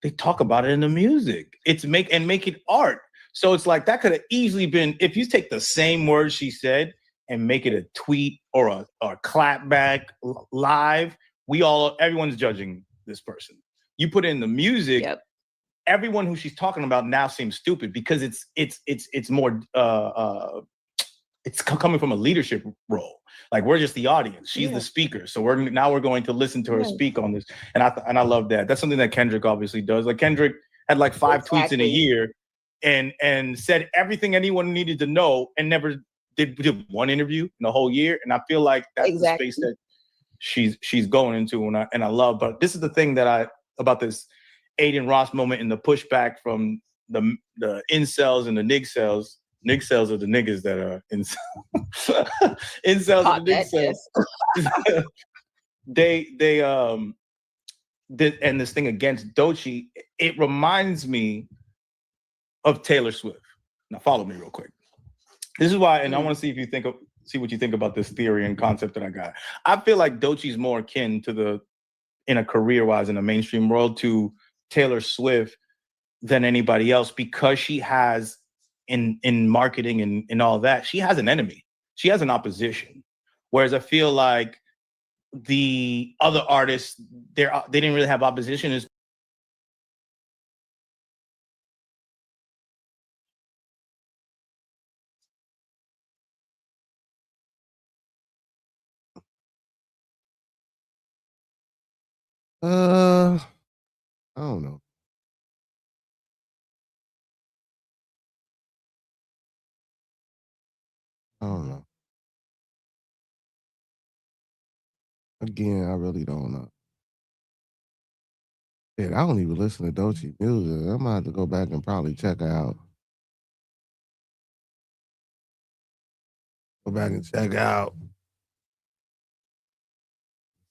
They talk about it in the music. It's make it art. So it's like, that could have easily been, if you take the same words she said and make it a tweet or a clap back live, everyone's judging this person. You put it in the music, everyone who she's talking about now seems stupid because it's more it's coming from a leadership role. Like, we're just the audience. She's the speaker. So we're going to listen to her speak on this. And I love that. That's something that Kendrick obviously does. Like, Kendrick had like 5 tweets in a year and said everything anyone needed to know and never did one interview in the whole year. And I feel like that's the space that she's going into, and I love. But this is the thing about this Aiden Ross moment and the pushback from the incels and the nigcels. Nigcels are the niggas that are incels. Incels are the nigcels. They did, and this thing against Doechii, it reminds me of Taylor Swift. Now follow me real quick. This is why, and I want to see if you see what you think about this theory and concept that I got. I feel like Doechii's more akin to in a career-wise in the mainstream world to Taylor Swift than anybody else, because she has in marketing and all that, she has an enemy. She has an opposition. Whereas I feel like the other artists, they didn't really have opposition. I don't know. I don't know. Again, I really don't know. Shit, I don't even listen to Doechii music. I'm gonna have to go back and probably check her out. Go back and check out.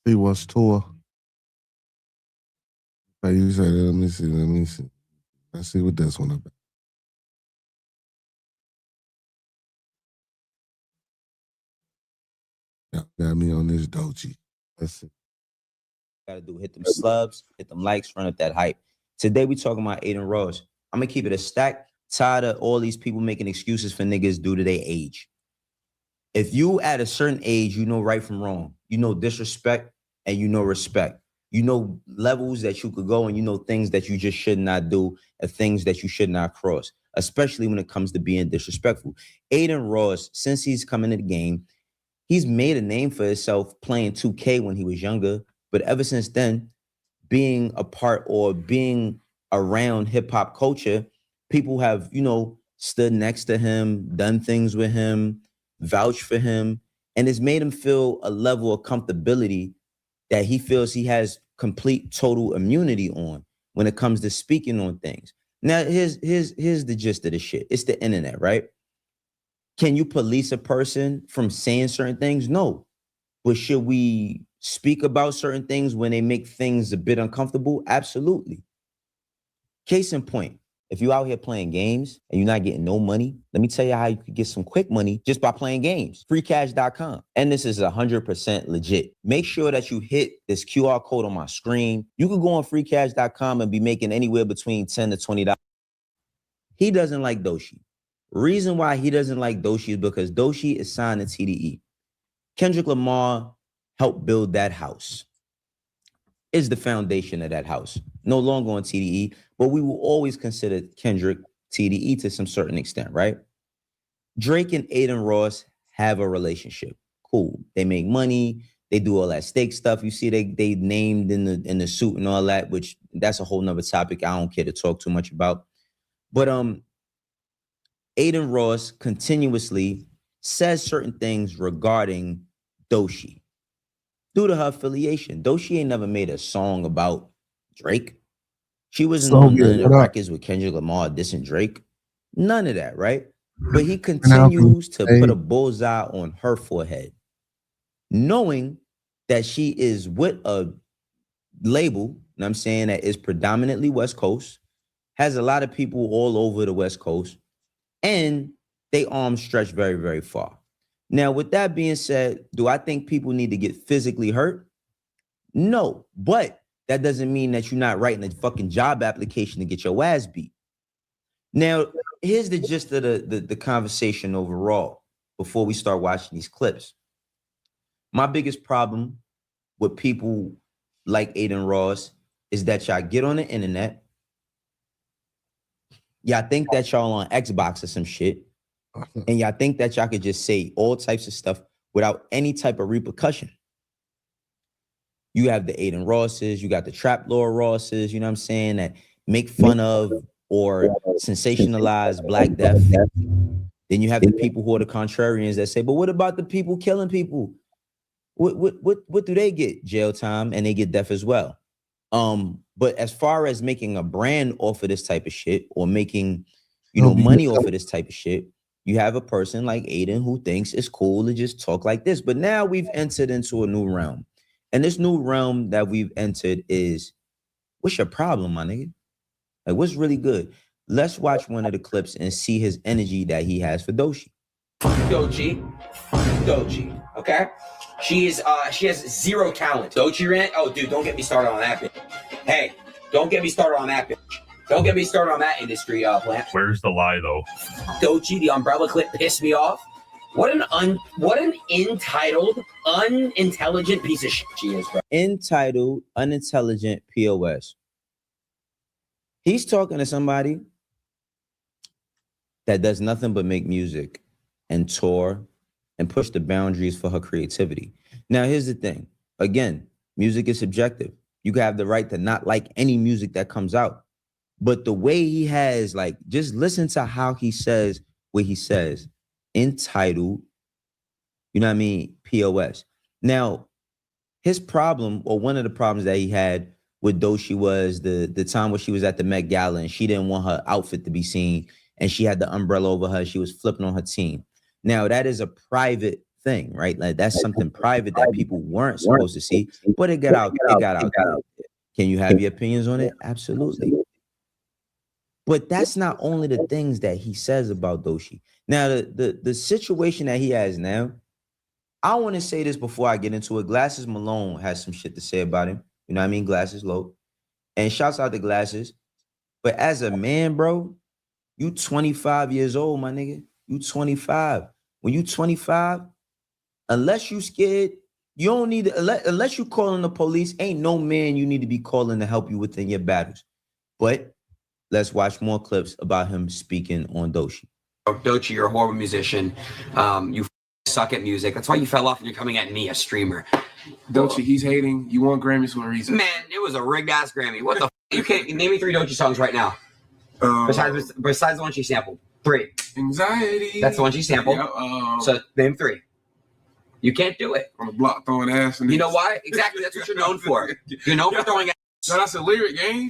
See what's tour. But you said, let me see. Let's see what this one about. Yeah, got me on this Doechii. Let's see. Gotta do, hit them slubs, hit them likes, run up that hype. Today we talking about Aiden Ross. I'm gonna keep it a stack. Tired of all these people making excuses for niggas due to their age. If you at a certain age, you know right from wrong. You know disrespect and you know respect. You know levels that you could go, and you know things that you just should not do and things that you should not cross, especially when it comes to being disrespectful. Aiden Ross, since he's come into the game, he's made a name for himself playing 2K when he was younger. But ever since then, being a part or being around hip hop culture, people have, you know, stood next to him, done things with him, vouched for him, and it's made him feel a level of comfortability that he feels he has complete total immunity on when it comes to speaking on things. Now, here's the gist of the shit. It's the internet, right? Can you police a person from saying certain things? No. But should we speak about certain things when they make things a bit uncomfortable? Absolutely. Case in point, if you're out here playing games and you're not getting no money, let me tell you how you could get some quick money just by playing games. Freecash.com. And this is 100% legit. Make sure that you hit this QR code on my screen. You can go on freecash.com and be making anywhere between $10 to $20. He doesn't like Doechii. Reason why he doesn't like Doechii is because Doechii is signed to TDE. Kendrick Lamar helped build that house. Is the foundation of that house. No longer on TDE, but we will always consider Kendrick TDE to some certain extent, right? Drake and Aiden Ross have a relationship. Cool. They make money. They do all that steak stuff. You see, they named in the suit and all that, which that's a whole nother topic I don't care to talk too much about. But Aiden Ross continuously says certain things regarding Doechii due to her affiliation. Doechii ain't never made a song about Drake. She wasn't on none of the records with Kendrick Lamar dissing Drake. None of that, right? But he continues to put a bullseye on her forehead, knowing that she is with a label, and I'm saying that is predominantly West Coast, has a lot of people all over the West Coast, and they arms stretch very, very far. Now, with that being said, do I think people need to get physically hurt? No, but that doesn't mean that you're not writing a fucking job application to get your ass beat. Now, here's the gist of the conversation overall before we start watching these clips. My biggest problem with people like Aiden Ross is that y'all get on the internet, y'all think that y'all on Xbox or some shit, and y'all think that y'all could just say all types of stuff without any type of repercussion. You have the Aiden Rosses, you got the Trap Lord Rosses, you know what I'm saying, that make fun of or sensationalize Black Death. Then you have the people who are the contrarians that say, but what about the people killing people? What do they get? Jail time, and they get death as well. But as far as making a brand off of this type of shit or making, money off of this type of shit, you have a person like Aiden who thinks it's cool to just talk like this. But now we've entered into a new realm. And this new realm that we've entered is, what's your problem, my nigga? Like, what's really good? Let's watch one of the clips and see his energy that he has for Doechii. Doechii, okay? She has zero talent. Doechii rant? Oh, dude, don't get me started on that bitch. Hey, don't get me started on that bitch. Don't get me started on that industry, plant. Where's the lie, though? Doechii, the umbrella clip pissed me off. What an entitled, unintelligent piece of shit she is, bro. Entitled, unintelligent POS. He's talking to somebody that does nothing but make music and tour and push the boundaries for her creativity. Now, here's the thing. Again, music is subjective. You have the right to not like any music that comes out. But the way he has, like, just listen to how he says what he says. Entitled, you know what I mean? POS. Now, his problem, or one of the problems that he had with Doechii was the time where she was at the Met Gala and she didn't want her outfit to be seen and she had the umbrella over her. She was flipping on her team. Now, that is a private thing, right? Like, that's something private that people weren't supposed to see, but it got out there. Can you have your opinions on it? Absolutely. But that's not only the things that he says about Doechii. Now, the situation that he has now, I want to say this before I get into it. Glasses Malone has some shit to say about him. You know what I mean? Glasses Low. And shouts out to Glasses. But as a man, bro, you 25 years old, my nigga. You 25. When you 25, unless you scared, you don't need to, unless you calling the police, ain't no man you need to be calling to help you within your battles. But let's watch more clips about him speaking on Doechii. Doechii, you're a horrible musician. You suck at music. That's why you fell off and you're coming at me, a streamer. Doechii, he's hating. You won Grammys for a reason. Man, it was a rigged ass Grammy. What the You can't name me 3 Doechii songs right now. Besides the one she sampled. 3. Anxiety. That's the one she sampled. Yeah, so name 3. You can't do it. On the block throwing ass. You know why? Exactly. That's what you're known for. You're known for throwing ass. No, that's a lyric, gang.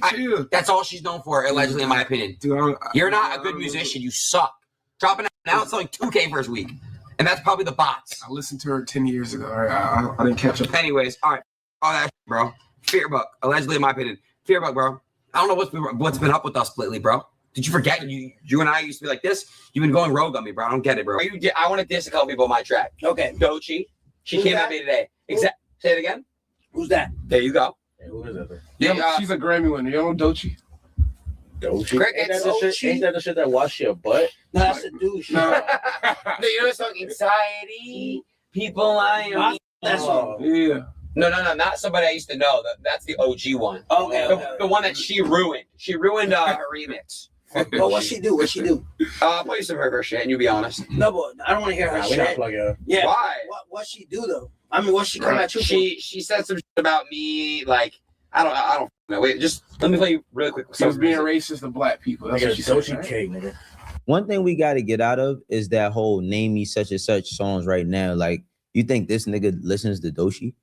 That's all she's known for, allegedly, in my opinion. Dude, you're not a good musician. You suck. Dropping out now, it's selling 2K first week. And that's probably the bots. I listened to her 10 years ago. All right, I didn't catch up. Anyways, all right. All that shit, bro. Fearbuck, allegedly, in my opinion. Fearbuck, bro. I don't know what's been up with us lately, bro. Did you forget? You and I used to be like this. You've been going rogue on me, bro. I don't get it, bro. I want to diss a couple people on my track. Okay. Doechii. She came at me today. Say it again. Who's that? There you go. Hey, who is that? Yeah, she's a Grammy winner. You know Doechii? Doechii? Ain't that the shit that wash your butt? No, that's a douche. No, you know the song Anxiety? People I That's one. Yeah. No, not somebody I used to know. That's the OG one. Okay. The one that she ruined. She ruined her remix. But what'd she do? Play some of her shit and you'll be honest. No, but I don't want to hear her shit. We're not plugging her. Yeah. Why? What'd she do though? I mean, what'd she come at you for? She said some shit about me, like I don't know. Wait, just let me play you really quick. She was being racist to black people. That's what she said. Doechii K, nigga. One thing we got to get out of is that whole name me such and such songs right now. Like, you think this nigga listens to Doechii?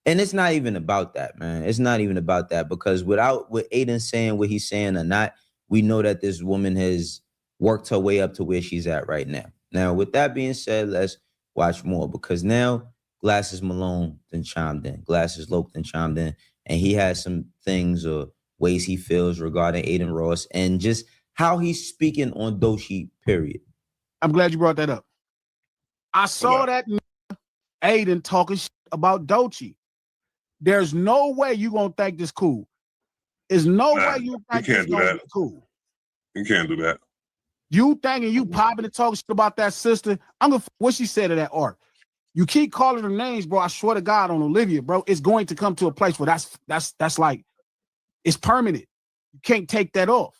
And it's not even about that, man. It's not even about that, because with Aiden saying what he's saying or not, we know that this woman has worked her way up to where she's at right now. Now, with that being said, let's watch more, because now Glasses Malone then chimed in. Glasses Loke then chimed in, and he has some things or ways he feels regarding Aiden Ross and just how he's speaking on Doechii, period. I'm glad you brought that up. I saw that Aiden talking shit about Doechii. There's no way you gonna think this cool. There's no way you think this gonna be cool. You can't do that. You thinking you popping and talking shit about that sister? I'm gonna what she said to that art. You keep calling her names, bro. I swear to God on Olivia, bro. It's going to come to a place where that's like it's permanent. You can't take that off.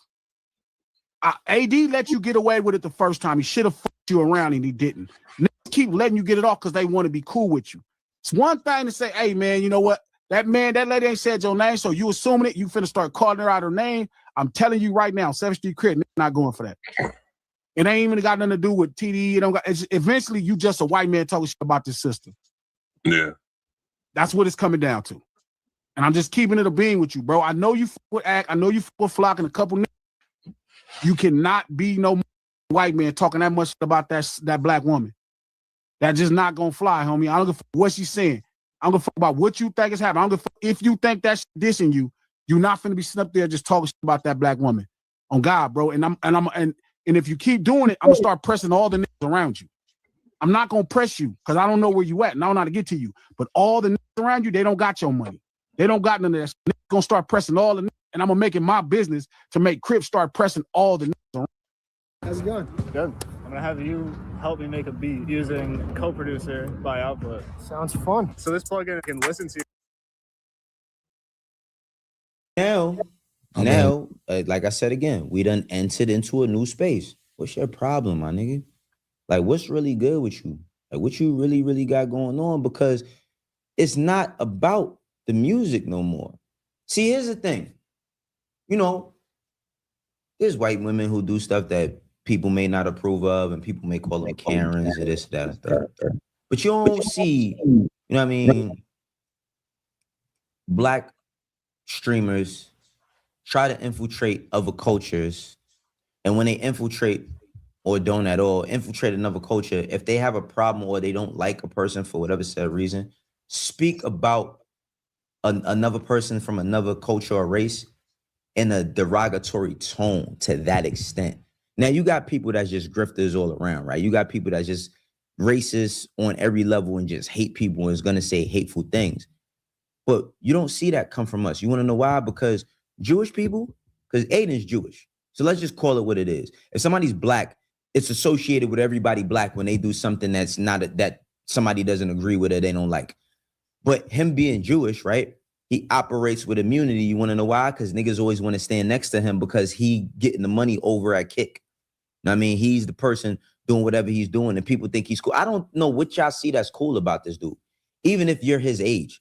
AD let you get away with it the first time. He should have fucked you around and he didn't. Niggas keep letting you get it off because they want to be cool with you. It's one thing to say, hey man, you know what? That lady ain't said your name, so you assuming it, you finna start calling her out her name. I'm telling you right now, 7th Street Crit, not going for that. It ain't even got nothing to do with TDE. Eventually, you just a white man talking shit about this sister. Yeah. That's what it's coming down to. And I'm just keeping it a beam with you, bro. I know you with Act. I know you with Flock and a couple niggas. You cannot be no white man talking that much about that black woman. That just not gonna fly, homie. I don't give a fuck what she's saying. I don't give a fuck about what you think is happening. I don't give a fuck if you think that's dissing you. You're not finna be sitting up there just talking about that black woman. On God, bro. And if you keep doing it, I'm gonna start pressing all the niggas around you. I'm not gonna press you because I don't know where you at and I don't know how to get to you. But all the niggas around you, they don't got your money. They don't got none of that. Niggas gonna start pressing all the niggas, and I'm gonna make it my business to make Crip start pressing all the niggas around. How's it going? Good. I'm gonna have you help me make a beat using co-producer by output. Sounds fun. So this plugin can listen to Now, like I said again, we done entered into a new space. What's your problem, my nigga? Like, what's really good with you? Like, what you really, really got going on? Because it's not about the music no more. See, here's the thing. You know, there's white women who do stuff that people may not approve of, and people may call them Karens or this, that, and that. But you don't see, you know what I mean, black streamers try to infiltrate other cultures, and when they infiltrate or don't at all infiltrate another culture, if they have a problem or they don't like a person for whatever said reason, speak about another person from another culture or race in a derogatory tone to that extent. Now, you got people that's just grifters all around, right? You got people that's just racist on every level and just hate people and is going to say hateful things. But you don't see that come from us. You want to know why? Because Jewish people, because Aiden's Jewish. So let's just call it what it is. If somebody's black, it's associated with everybody black when they do something that's not that somebody doesn't agree with or they don't like. But him being Jewish, right? He operates with immunity. You want to know why? Because niggas always want to stand next to him because he getting the money over at Kick. I mean, he's the person doing whatever he's doing and people think he's cool. I don't know what y'all see that's cool about this dude. Even if you're his age.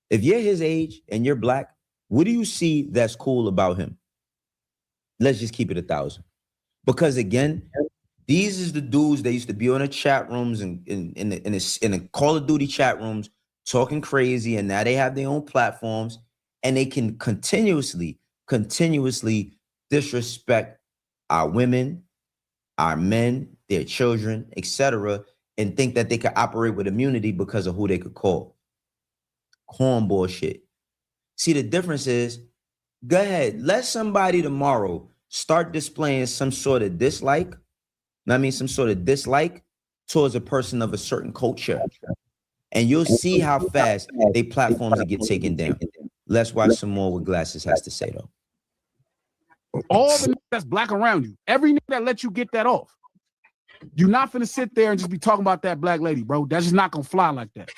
If you're his age and you're black, what do you see that's cool about him? Let's just keep it 1,000. Because again, these is the dudes that used to be on the chat rooms and in the Call of Duty chat rooms talking crazy, and now they have their own platforms and they can continuously disrespect our women, our men, their children, etc., and think that they can operate with immunity because of who they could call. Corn bullshit. See, the difference is, go ahead, let somebody tomorrow start displaying some sort of dislike, some sort of dislike towards a person of a certain culture, and you'll see how fast they platforms will get taken down. Let's watch some more what Glasses has to say, though. All the niggas that's black around you, every nigga that let you get that off, you're not finna sit there and just be talking about that black lady, bro. That's just not gonna fly like that.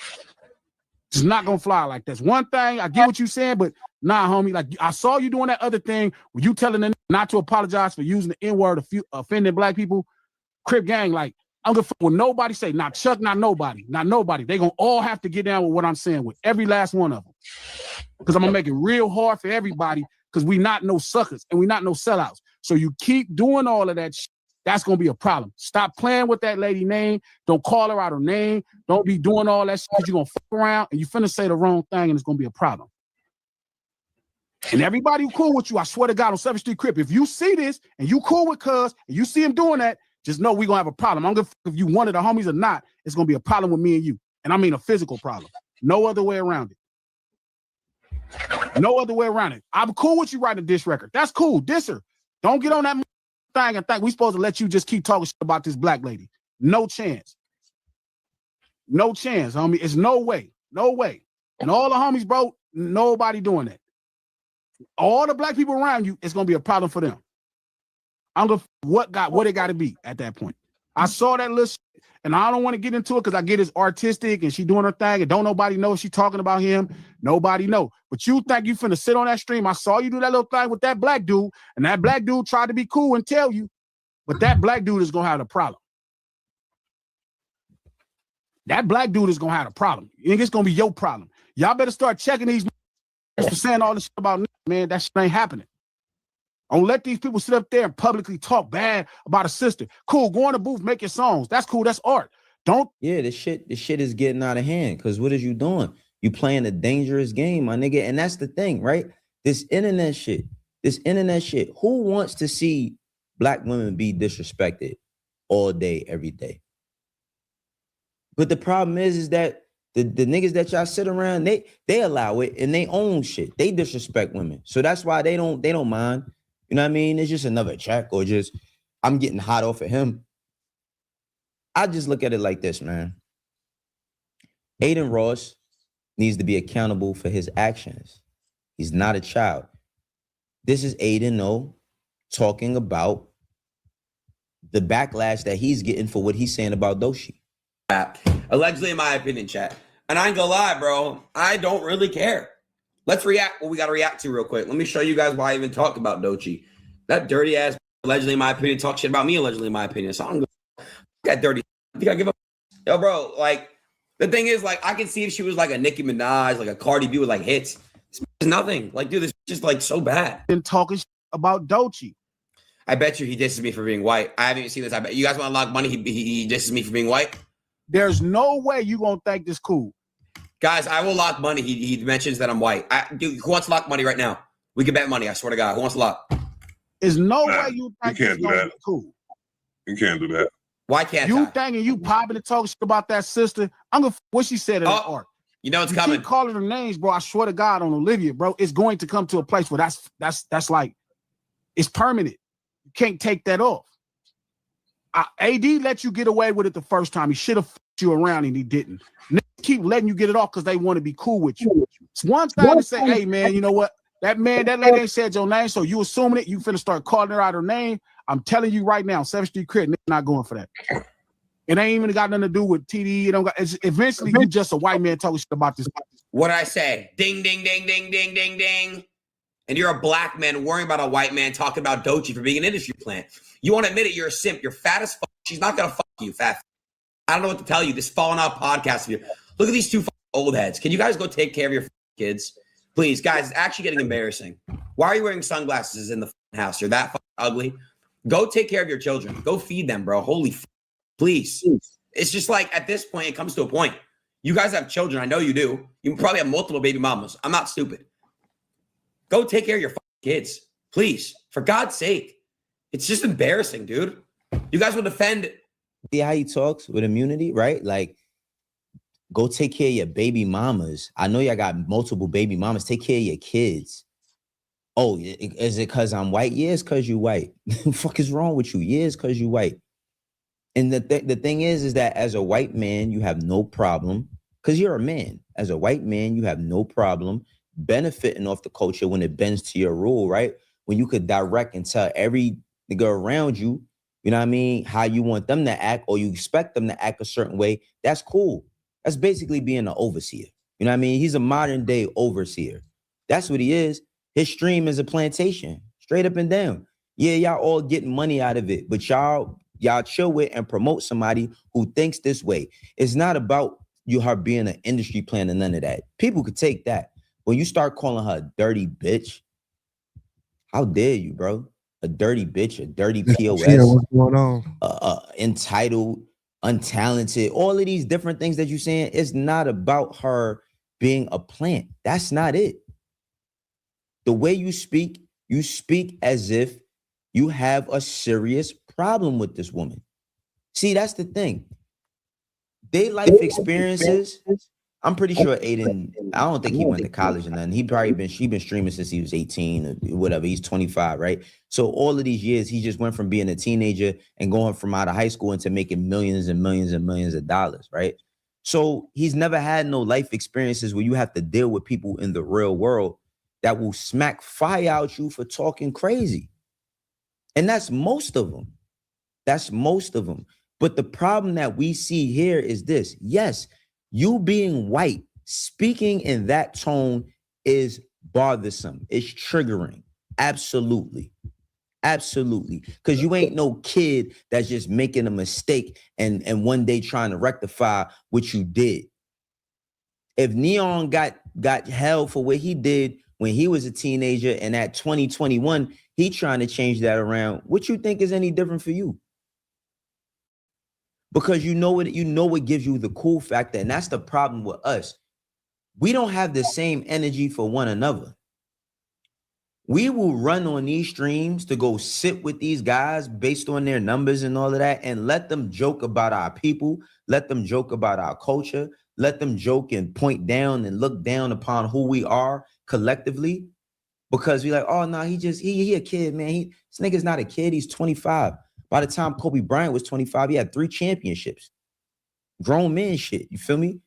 Just not gonna fly like that. It's one thing, I get what you're saying, but nah, homie, like I saw you doing that other thing where you telling them not to apologize for using the N-word offending black people. Crip gang, like, I'm gonna fuck with nobody say, not Chuck, not nobody. They gonna all have to get down with what I'm saying with every last one of them. Because I'm gonna make it real hard for everybody, because we not no suckers and we not no sellouts. So you keep doing all of that shit, that's gonna be a problem. Stop playing with that lady name. Don't call her out her name. Don't be doing all that shit because you're gonna fuck around and you finna say the wrong thing and it's gonna be a problem. And everybody who cool with you, I swear to God, on 7th Street Crip, if you see this and you cool with Cuz and you see him doing that, just know we gonna have a problem. I'm gonna if you one of the homies or not, it's gonna be a problem with me and you. And I mean a physical problem. No other way around it. No other way around it. I'm cool with you writing a diss record. That's cool. Diss her. Don't get on that thing and think we supposed to let you just keep talking shit about this black lady. No chance. No chance, homie. It's no way. No way. And all the homies, bro, nobody doing that. All the black people around you, it's gonna be a problem for them. I'm gonna what it got to be at that point. I saw that list, and I don't want to get into it because I get it's artistic and she doing her thing, and don't nobody know if she talking about him. Nobody know. But you think you finna sit on that stream? I saw you do that little thing with that black dude, and that black dude tried to be cool and tell you, but that black dude is gonna have a problem. That black dude is gonna have a problem. You think it's gonna be your problem? Y'all better start checking these for saying all this shit about man. That shit ain't happening. Don't let these people sit up there and publicly talk bad about a sister. Cool, go on the booth, make your songs. That's cool. That's art. Don't. Yeah, this shit is getting out of hand. Because what is you doing? You playing a dangerous game, my nigga. And that's the thing, right? This internet shit. Who wants to see black women be disrespected all day, every day? But the problem is that the niggas that y'all sit around, they allow it and they own shit. They disrespect women. So that's why they don't mind. You know what I mean? It's just another check or just I'm getting hot off of him. I just look at it like this, man. Aiden Ross needs to be accountable for his actions. He's not a child. This is Aiden, though, talking about the backlash that he's getting for what he's saying about Doechii. Allegedly, in my opinion, chat. And I ain't gonna lie, bro. I don't really care. Let's react what we gotta react to real quick. Let me show you guys why I even talked about Doechii. That dirty ass, allegedly, in my opinion, talk shit about me, allegedly, in my opinion. So I'm gonna that dirty. I think I give up. Yo, bro, like, the thing is, like, I can see if she was like a Nicki Minaj, like a Cardi B with like hits. It's nothing. Like, dude, this is just like so bad. Been talking about Doechii. I bet you he disses me for being white. I haven't even seen this. I bet you guys want to unlock money. He disses me for being white. There's no way you gonna think this cool. Guys, I will lock money. He mentions that I'm white. Dude, who wants to lock money right now? We can bet money. I swear to God. Who wants to lock? There's no way you think can't do that. Cool. You can't do that. Why can't you I? thinking you popping and talking shit about that sister? I'm gonna what she said in that art. You know it's you coming. Keep calling her names, bro. I swear to God on Olivia, bro. It's going to come to a place where that's like it's permanent. You can't take that off. AD let you get away with it the first time. He should have fucked you around and he didn't. Niggas keep letting you get it off because they want to be cool with you. It's one thing to say, hey man, you know what? That lady ain't said your name, so you assuming it. You finna start calling her out her name. I'm telling you right now, 7th Street Crit, not going for that. It ain't even got nothing to do with TDE. It don't got. Eventually, you just a white man talking shit about this. What did I say? Ding, ding, ding, ding, ding, ding, ding. And you're a black man worrying about a white man talking about Doechii for being an industry plant. You want to admit it? You're a simp. You're fat as fuck. She's not gonna fuck you, fat. I don't know what to tell you. This falling out podcast of you. Look at these two old heads. Can you guys go take care of your kids, please, guys? It's actually getting embarrassing. Why are you wearing sunglasses in the house? You're that ugly. Go take care of your children. Go feed them, bro. Holy please. It's just like at this point, it comes to a point. You guys have children. I know you do. You probably have multiple baby mamas. I'm not stupid. Go take care of your kids, please. For God's sake. It's just embarrassing, dude. You guys will defend. See how he talks with immunity, right? Like, go take care of your baby mamas. I know y'all got multiple baby mamas. Take care of your kids. Oh, is it because I'm white? Yeah, it's because you white. What the fuck is wrong with you? Yeah, it's because you white. And the thing is that as a white man, you have no problem, because you're a man. As a white man, you have no problem benefiting off the culture when it bends to your rule, right? When you could direct and tell every nigga around you, you know what I mean, how you want them to act, or you expect them to act a certain way. That's cool. That's basically being an overseer. You know what I mean? He's a modern day overseer. That's what he is. His stream is a plantation, straight up and down. Yeah, y'all all getting money out of it, but y'all chill with and promote somebody who thinks this way. It's not about her being an industry plan and none of that. People could take that. When you start calling her a dirty bitch, how dare you, bro? A dirty bitch, a dirty POS. Yeah, what's going on? Entitled, untalented, all of these different things that you're saying. It's not about her being a plant. That's not it. The way you speak as if you have a serious problem with this woman. See, that's the thing. They life experiences. I'm pretty sure Aiden, I don't think he went to college or nothing. She been streaming since he was 18 or whatever. He's 25, right? So all of these years, he just went from being a teenager and going from out of high school into making millions and millions and millions of dollars, right? So he's never had no life experiences where you have to deal with people in the real world that will smack fire out you for talking crazy. And that's most of them. That's most of them. But the problem that we see here is this. Yes, you being white, speaking in that tone is bothersome. It's triggering. Absolutely. Absolutely. Because you ain't no kid that's just making a mistake and one day trying to rectify what you did. If Neon got held for what he did when he was a teenager, and at 2021, he trying to change that around, what you think is any different for you? Because you know it gives you the cool factor, and that's the problem with us. we don't have the same energy for one another. We will run on these streams to go sit with these guys based on their numbers and all of that and let them joke about our people, let them joke about our culture, let them joke and point down and look down upon who we are collectively, because we're like, oh no, he a kid, man. This nigga's not a kid, he's 25. By the time Kobe Bryant was 25, he had 3 championships. Grown man shit, you feel me?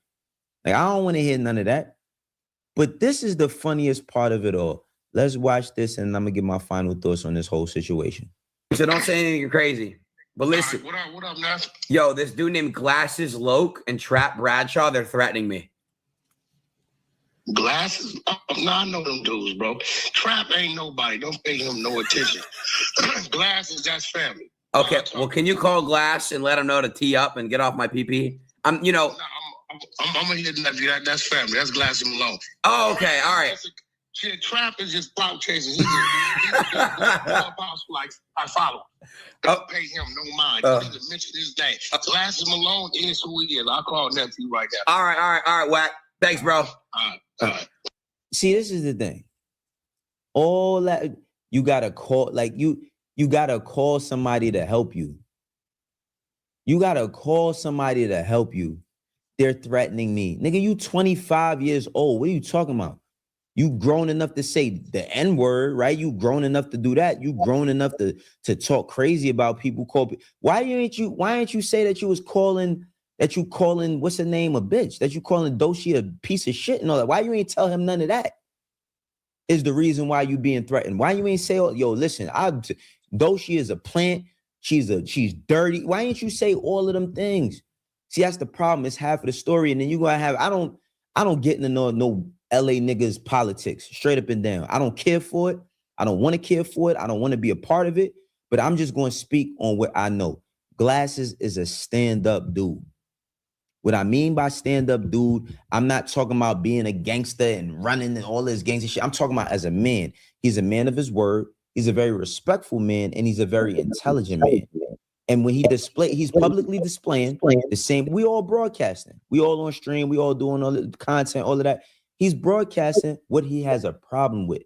Like, I don't want to hear none of that. But this is the funniest part of it all. Let's watch this, and I'm gonna give my final thoughts on this whole situation. So don't say anything crazy. But listen, What up, Nas? yo, this dude named Glasses Loke and Trap Bradshaw, they're threatening me. Glasses? Oh, no, I know them dudes, bro. Trap ain't nobody. Don't pay him no attention. Glasses, that's family. Okay, well, can you call Glass and let him know to tee up and get off my PP? I'm gonna hit that. That's family. That's Glasses Malone. Oh, okay, all right. Shit, Trap is just clout chasing. He's like I follow. Don't pay him no mind. Don't even mention his name. Glasses Malone is who he is. I'll call nephew right now. All right, Wack. Thanks, bro. All right. See, this is the thing. All that you gotta call, like you gotta call somebody to help you. You gotta call somebody to help you. They're threatening me. Nigga, you 25 years old. What are you talking about? You grown enough to say the N-word, right? You grown enough to do that. You grown enough to talk crazy about people. Why ain't you say that you calling what's her name a bitch? That you calling Doshi a piece of shit and all that? Why you ain't tell him none of that? Is the reason why you being threatened. Why you ain't say, oh, yo, listen, Doshi is a plant. She's dirty. Why ain't you say all of them things? See, that's the problem. It's half of the story, and then you gonna have. I don't get into no LA niggas politics, straight up and down. I don't care for it. I don't want to care for it. I don't want to be a part of it. But I'm just going to speak on what I know. Glasses is a stand-up dude. What I mean by stand-up dude, I'm not talking about being a gangster and running and all this gangster shit. I'm talking about as a man. He's a man of his word. He's a very respectful man, and he's a very intelligent man. And when he's publicly displaying the same. We all broadcasting. We all on stream. We all doing all the content, all of that. He's broadcasting what he has a problem with.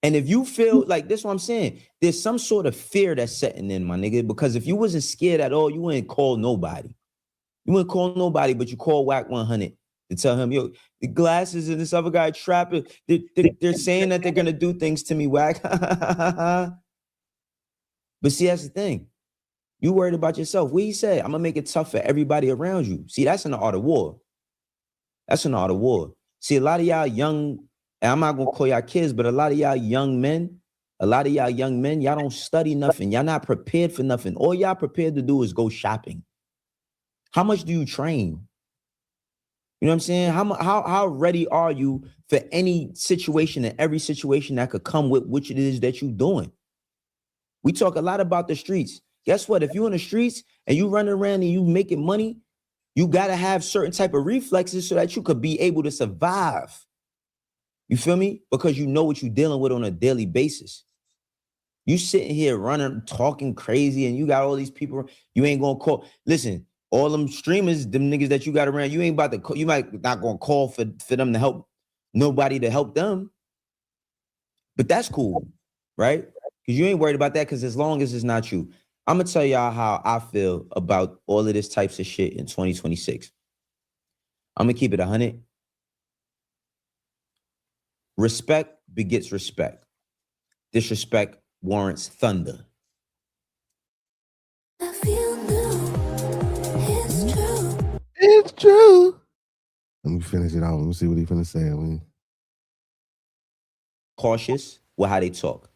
And if you feel like this, what I'm saying, there's some sort of fear that's setting in, my nigga, because if you wasn't scared at all, you wouldn't call nobody. You wouldn't call nobody, but you call Wack 100 to tell him, yo, the Glasses and this other guy trapping, they're saying that they're going to do things to me, Wack. But see, that's the thing. You worried about yourself. What he said, I'm going to make it tough for everybody around you. See, that's in the art of war. That's an art of war. See, a lot of y'all young, and I'm not going to call y'all kids, but a lot of y'all young men, y'all don't study nothing. Y'all not prepared for nothing. All y'all prepared to do is go shopping. How much do you train? You know what I'm saying? How ready are you for any situation and every situation that could come with which it is that you're doing? We talk a lot about the streets. Guess what? If you're in the streets and you running around and you making money, you got to have certain type of reflexes so that you could be able to survive. You feel me? Because you know what you're dealing with on a daily basis. You sitting here running, talking crazy, and you got all these people, you ain't going to call. Listen, all them streamers, them niggas that you got around, you ain't about to call, you might not going to call for them to help, nobody to help them. But that's cool, right? Because you ain't worried about that, because as long as it's not you. I'm going to tell y'all how I feel about all of this types of shit in 2026. I'm going to keep it 100. Respect begets respect. Disrespect warrants thunder. I feel new. It's true. It's true. Let me finish it out. Let me see what he finna say. Cautious with how they talk.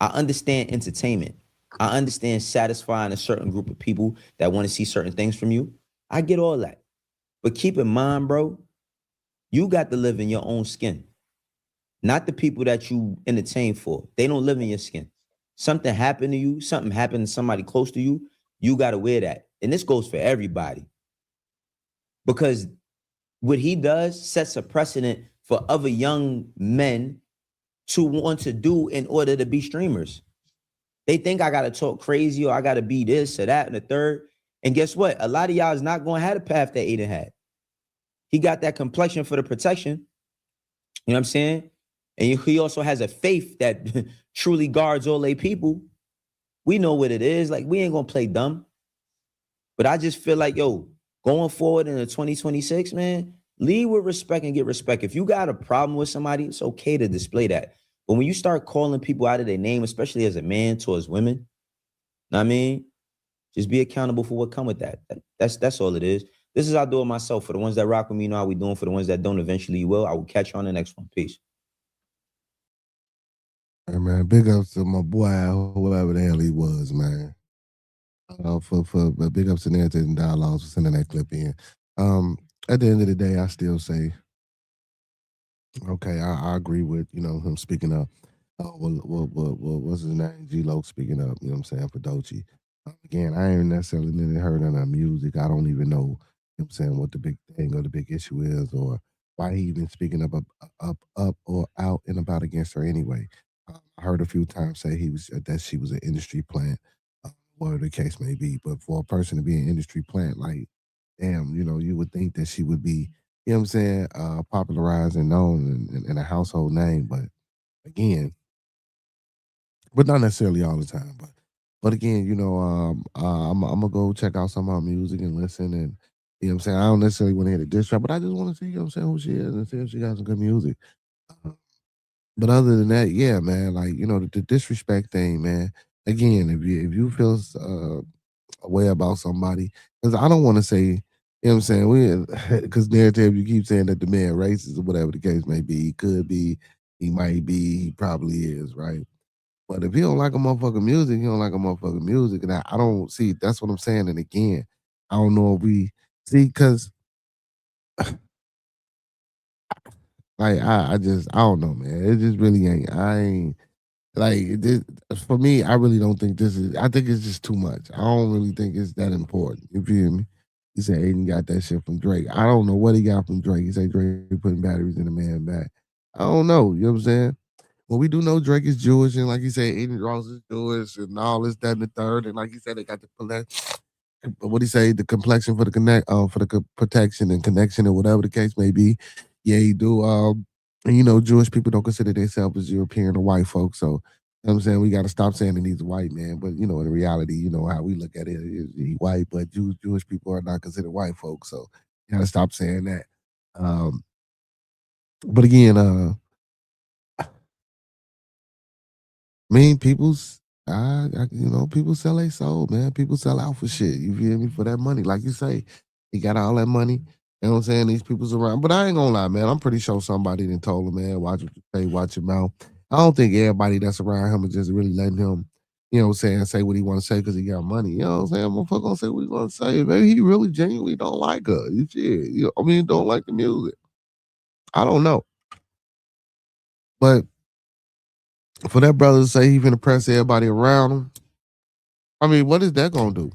I understand entertainment. I understand satisfying a certain group of people that want to see certain things from you. I get all that. But keep in mind, bro, you got to live in your own skin. Not the people that you entertain for. They don't live in your skin. Something happened to you, something happened to somebody close to you, you got to wear that. And this goes for everybody. Because what he does sets a precedent for other young men to want to do in order to be streamers. They think I got to talk crazy or I got to be this or that and the third. And guess what? A lot of y'all is not going to have the path that Aiden had. He got that complexion for the protection. You know what I'm saying? And he also has a faith that truly guards all they people. We know what it is. Like, we ain't gonna play dumb. But I just feel like, yo, going forward into 2026, man, lead with respect and get respect. If you got a problem with somebody, it's okay to display that. But when you start calling people out of their name, especially as a man towards women, know what I mean? Just be accountable for what come with that. That's all it is. This is how I do it myself. For the ones that rock with me, you know how we doing. For the ones that don't, eventually you will. I will catch you on the next one. Peace. Hey man, big ups to my boy, whoever the hell he was, man. For big ups to Narrative and Dialogues for sending that clip in. At the end of the day, I still say, okay, I agree with, you know, him speaking up. What's his name? G-Lo speaking up, you know what I'm saying, for Doechii. Again, I ain't necessarily heard none of the music. I don't even know, you know what I'm saying, what the big thing or the big issue is, or why he even speaking up or out and about against her anyway. I heard a few times say that she was an industry plant, whatever the case may be. But for a person to be an industry plant, like, damn, you know, you would think that she would be, you know what I'm saying, popularized and known and a household name. But again, but not necessarily all the time. But again, you know, I'm gonna go check out some of her music and listen, and you know what I'm saying. I don't necessarily want to hear the diss track, but I just want to see, you know what I'm saying, who she is and see if she got some good music. But other than that, yeah, man, like, you know, the disrespect thing, man. Again, if you feel a way about somebody, because I don't want to say, you know what I'm saying, because Narrative, you keep saying that the man racist or whatever the case may be. He could be, he might be, he probably is, right? But if he don't like a motherfucking music, he don't like a motherfucking music. And I don't see, that's what I'm saying. And again, I don't know if we see, because like I don't know, man. It just really ain't. I ain't like this, for me. I really don't think this is. I think it's just too much. I don't really think it's that important. You feel me? He said Aiden got that shit from Drake. I don't know what he got from Drake. He said Drake putting batteries in the man back. I don't know. You know what I'm saying? Well, we do know Drake is Jewish, and like he said, Aiden Ross is Jewish, and all this, that, and the third. And like he said, they got what he say, the complexion for the protection and connection, or whatever the case may be. Yeah, he do. And you know, Jewish people don't consider themselves as European or white folks. So, you know what I'm saying, we got to stop saying that he's a white man. But you know, in reality, you know how we look at it is he white, but Jewish people are not considered white folks. So, you got to stop saying that. But again, people's, you know, people sell their soul, man. People sell out for shit. You feel me? For that money, like you say, he got all that money. You know what I'm saying? These people's around, but I ain't gonna lie, man. I'm pretty sure somebody done told him, man, watch what you say, watch your mouth. I don't think everybody that's around him is just really letting him, you know what I'm saying, say what he want to say because he got money. You know what I'm saying? Motherfucker gonna say what he gonna say. Maybe he really genuinely don't like her. You know, I mean, don't like the music. I don't know, but for that brother to say he finna press everybody around him, I mean, what is that gonna do?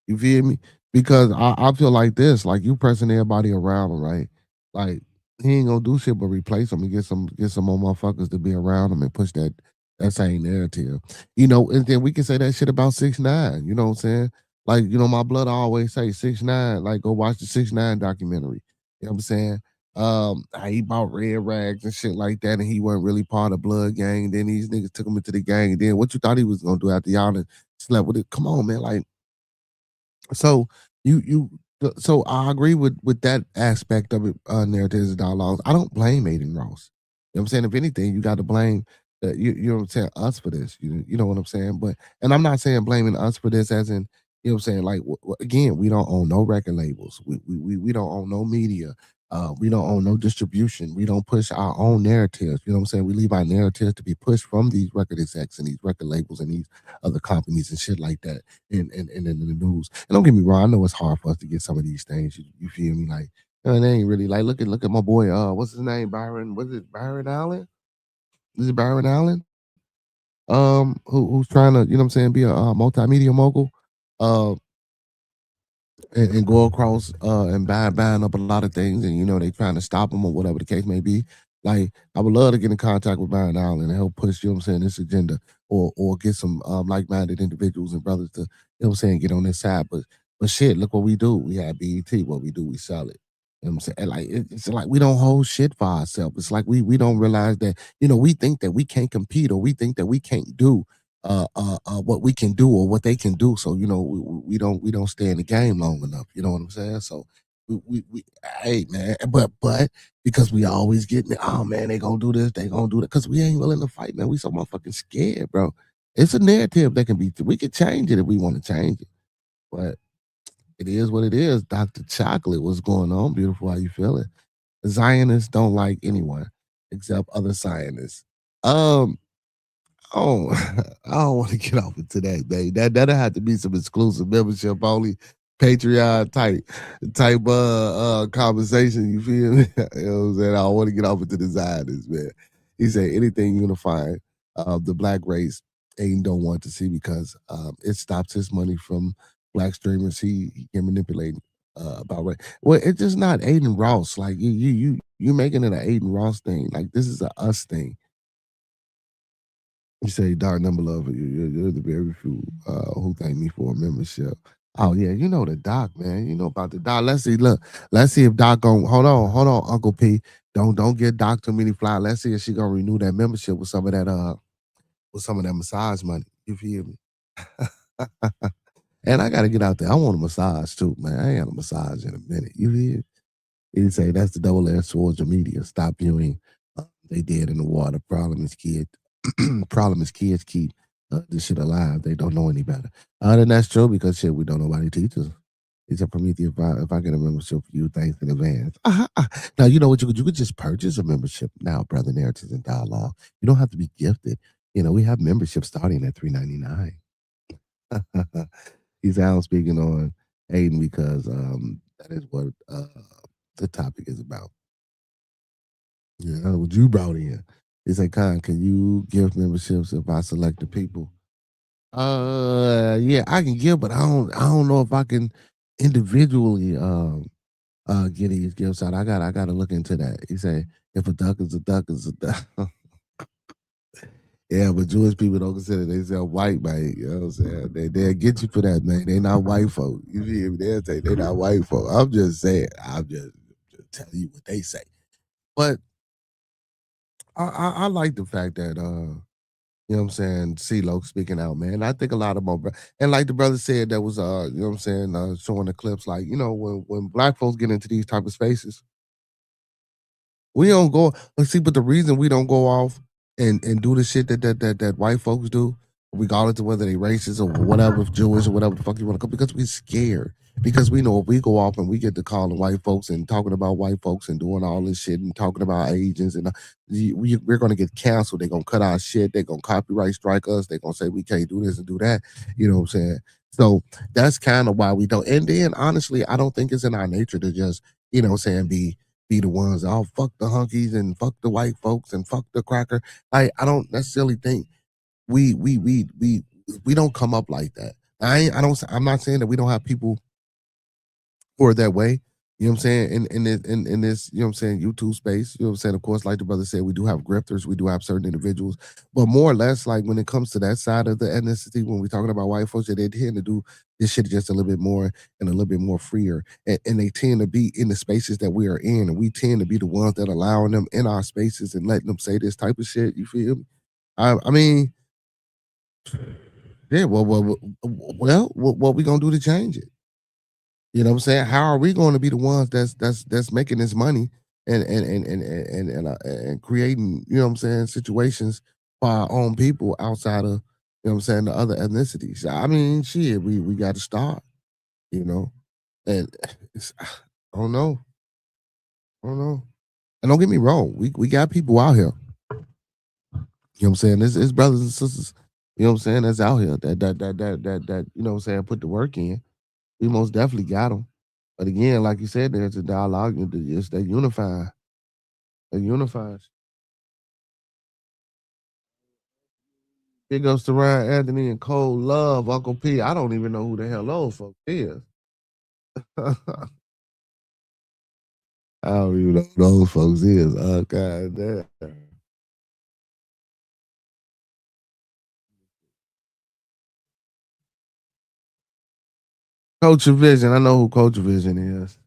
You feel me? Because I feel like this, like you pressing everybody around him, right? Like he ain't gonna do shit but replace him and get some more motherfuckers to be around him and push that same narrative. You know, and then we can say that shit about 6ix9ine. You know what I'm saying? Like, you know, my blood always say 6ix9ine, like go watch the 6ix9ine documentary. You know what I'm saying? He bought red rags and shit like that, and he wasn't really part of Blood Gang. Then these niggas took him into the gang, and then what you thought he was gonna do after y'all and slept with it? Come on, man, like. So so I agree with that aspect of it, narratives and dialogues. I don't blame Aiden Ross. You know what I'm saying? If anything, you got to blame you know what I'm saying, us for this. You know what I'm saying? But and I'm not saying blaming us for this as in, you know what I'm saying, like again, we don't own no record labels. We don't own no media. We don't own no distribution. We don't push our own narratives. You know what I'm saying? We leave our narratives to be pushed from these record execs and these record labels and these other companies and shit like that in the news. And don't get me wrong, I know it's hard for us to get some of these things. You feel me? Like, you know, they ain't really like look at my boy, what's his name? Byron, was it Byron Allen? Is it Byron Allen? Who's trying to, you know what I'm saying, be a multimedia mogul. And go across and buying up a lot of things, and you know they trying to stop him or whatever the case may be. Like I would love to get in contact with Byron Allen and help push, you know what I'm saying, this agenda, or get some like-minded individuals and brothers to, you know what I'm saying, get on this side. But But shit, look what we do. We have BET. What we do, we sell it. You know what I'm saying? And like it's like we don't hold shit for ourselves. It's like we don't realize that, we think that we can't compete, or we think that we can't do what we can do or what they can do. So, we don't stay in the game long enough. You know what I'm saying? So we hey man, but because we always getting it, oh man, they gonna do this, they gonna do that. Cause we ain't willing to fight, man. We so motherfucking scared, bro. It's a narrative that we can change it if we want to change it. But it is what it is. Dr. Chocolate, what's going on? Beautiful, how you feeling? Zionists don't like anyone except other Zionists. Um, oh, I don't want to get off into that, babe. That'll have to be some exclusive membership only, Patreon type conversation. You feel me? You know what I'm saying? I don't want to get off into the Zionists, man. He said anything unifying the black race, Aiden don't want to see because it stops his money from black streamers. He can manipulate about right. Well, it's just not Aiden Ross. Like you making it an Aiden Ross thing. Like this is a us thing. You say dark number lover. You're the very few who thank me for a membership. Oh yeah, you know the doc, man. You know about the doc. Let's see. Look, let's see if Doc gon' hold on, Uncle P. Don't get Doc too many fly. Let's see if she gonna renew that membership with some of that massage money. You feel me? And I gotta get out there. I want a massage too, man. I ain't had a massage in a minute. You hear? He say that's the double-edged sword of media. Stop viewing they dead in the water. Problem is kids. Problem is kids keep this shit alive. They don't know any better. And that's true because shit, we don't nobody teaches. It's a Prometheus. If I get a membership for you, thanks in advance. Now you know what you could just purchase a membership now, brother. Narratives and dialogue. You don't have to be gifted. We have memberships starting at $3.99. He's out speaking on Aiden because that is what the topic is about. Yeah, what you brought in. He said, Con, can you give memberships if I select the people? Yeah, I can give, but I don't know if I can individually get these gifts out. I gotta look into that. He said, if a duck is a duck is a duck. Yeah, but Jewish people don't consider themselves white, man. You know what I'm saying? They'll get you for that, man. They not white folk. You feel me? They'll say they not white folk. I'm just saying. I'm just telling you what they say. But I like the fact that you know what I'm saying, CeeLo speaking out, man. I think a lot of more and like the brother said that was you know what I'm saying, showing the clips, like, when black folks get into these type of spaces, we don't go. Let's see, but the reason we don't go off and do the shit that white folks do, regardless of whether they racist or whatever, Jewish or whatever the fuck you want to go, because we scared. Because we know if we go off and we get to calling white folks and talking about white folks and doing all this shit and talking about agents and we're gonna get canceled. They're gonna cut our shit. They're gonna copyright strike us. They're gonna say we can't do this and do that. You know what I'm saying? So that's kind of why we don't. And then honestly, I don't think it's in our nature to just, you know what I'm saying, be the ones, oh, fuck the hunkies and fuck the white folks and fuck the cracker. I don't necessarily think we don't come up like that. I'm not saying that we don't have people who are that way. You know what I'm saying? In this, you know what I'm saying, YouTube space, you know what I'm saying? Of course, like the brother said, we do have grifters, we do have certain individuals, but more or less, like when it comes to that side of the ethnicity, when we're talking about white folks, they tend to do this shit just a little bit more and a little bit more freer. And they tend to be in the spaces that we are in, and we tend to be the ones that allowing them in our spaces and letting them say this type of shit. You feel me? I mean, yeah, well, what we gonna do to change it? You know what I'm saying? How are we going to be the ones that's making this money and creating, you know what I'm saying, situations for our own people outside of, you know what I'm saying, the other ethnicities? I mean, shit, we got to start, you know, and I don't know, I don't know. And don't get me wrong, we got people out here. You know what I'm saying? It's brothers and sisters. You know what I'm saying? That's out here that you know what I'm saying, put the work in. We most definitely got them. But again, like you said, there's a dialogue. It's they unify. They unifies. Big ups to Ryan Anthony and Cole Love, Uncle P. I don't even know who the hell those folks is. I don't even know who those folks is. Oh, God damn. Culture Vision. I know who Culture Vision is.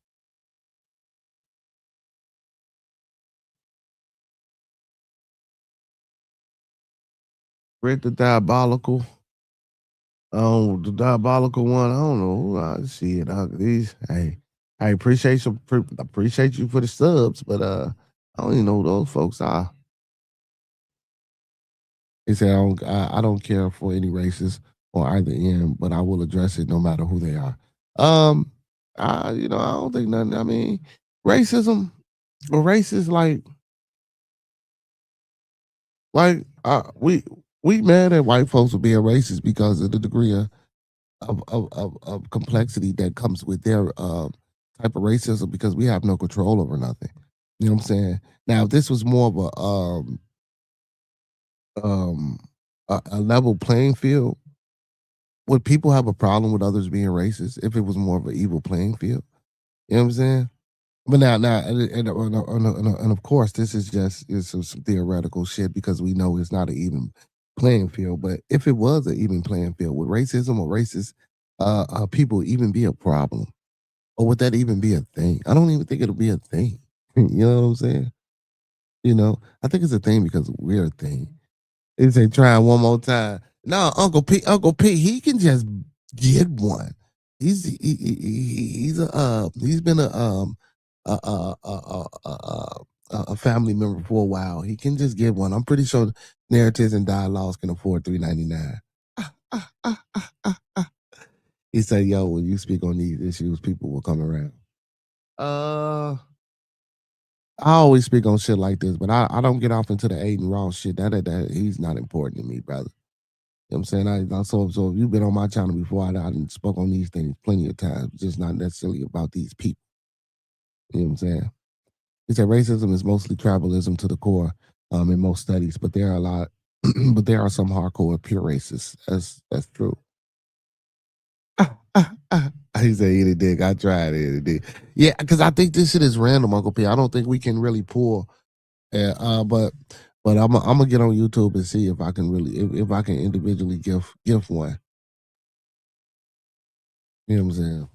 Rick the Diabolical. Oh, the Diabolical one. I don't know. I see it. These. Hey, I appreciate you for the subs, but I don't even know who those folks are. He said, I don't care for any races or either end, but I will address it no matter who they are. I don't think nothing. I mean, racism or racist, like we mad at white folks for being racist because of the degree of complexity that comes with their type of racism, because we have no control over nothing. You know what I'm saying? Now, if this was more of a level playing field, would people have a problem with others being racist if it was more of an evil playing field? You know what I'm saying? But now, and of course, this is just some theoretical shit because we know it's not an even playing field. But if it was an even playing field, would racism or racist people even be a problem, or would that even be a thing? I don't even think it'll be a thing. You know what I'm saying? I think it's a thing because we're a thing. They say try one more time. No, Uncle P, he can just get one. He's he's been a family member for a while. He can just get one. I'm pretty sure narratives and dialogues can afford $3.99. He said, "Yo, when you speak on these issues, people will come around." I always speak on shit like this, but I don't get off into the Aiden Ross shit. That he's not important to me, brother. You know what I'm saying? So if you've been on my channel before, I spoke on these things plenty of times, just not necessarily about these people. You know what I'm saying? He said racism is mostly tribalism to the core in most studies, but there are but there are some hardcore pure racists. That's true. He said, eat a dick. I tried it. Eat a dick. Yeah, because I think this shit is random, Uncle P. I don't think we can really pull. But I'm gonna get on YouTube and see if I can really if I can individually give one. You know what I'm saying?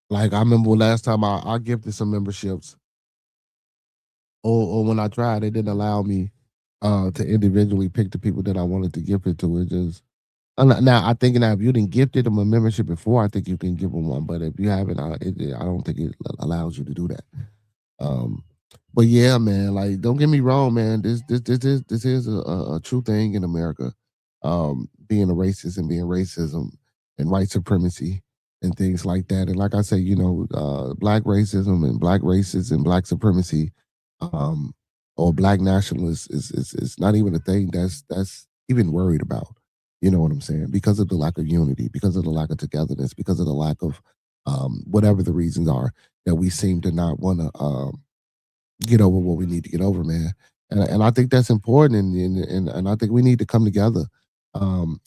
Like I remember last time I gifted some memberships, or when I tried, it didn't allow me to individually pick the people that I wanted to gift it to. It just now I think now if you didn't gift them a membership before, I think you can give them one. But if you haven't, I don't think it allows you to do that. But yeah, man, like don't get me wrong, man. This is a true thing in America. Being a racist and being racism and white supremacy and things like that. And like I say, black racism and black racism and black supremacy, or black nationalists is not even a thing that's even worried about. You know what I'm saying? Because of the lack of unity, because of the lack of togetherness, because of the lack of whatever the reasons are that we seem to not want to get over what we need to get over, man. And I think that's important, and I think we need to come together to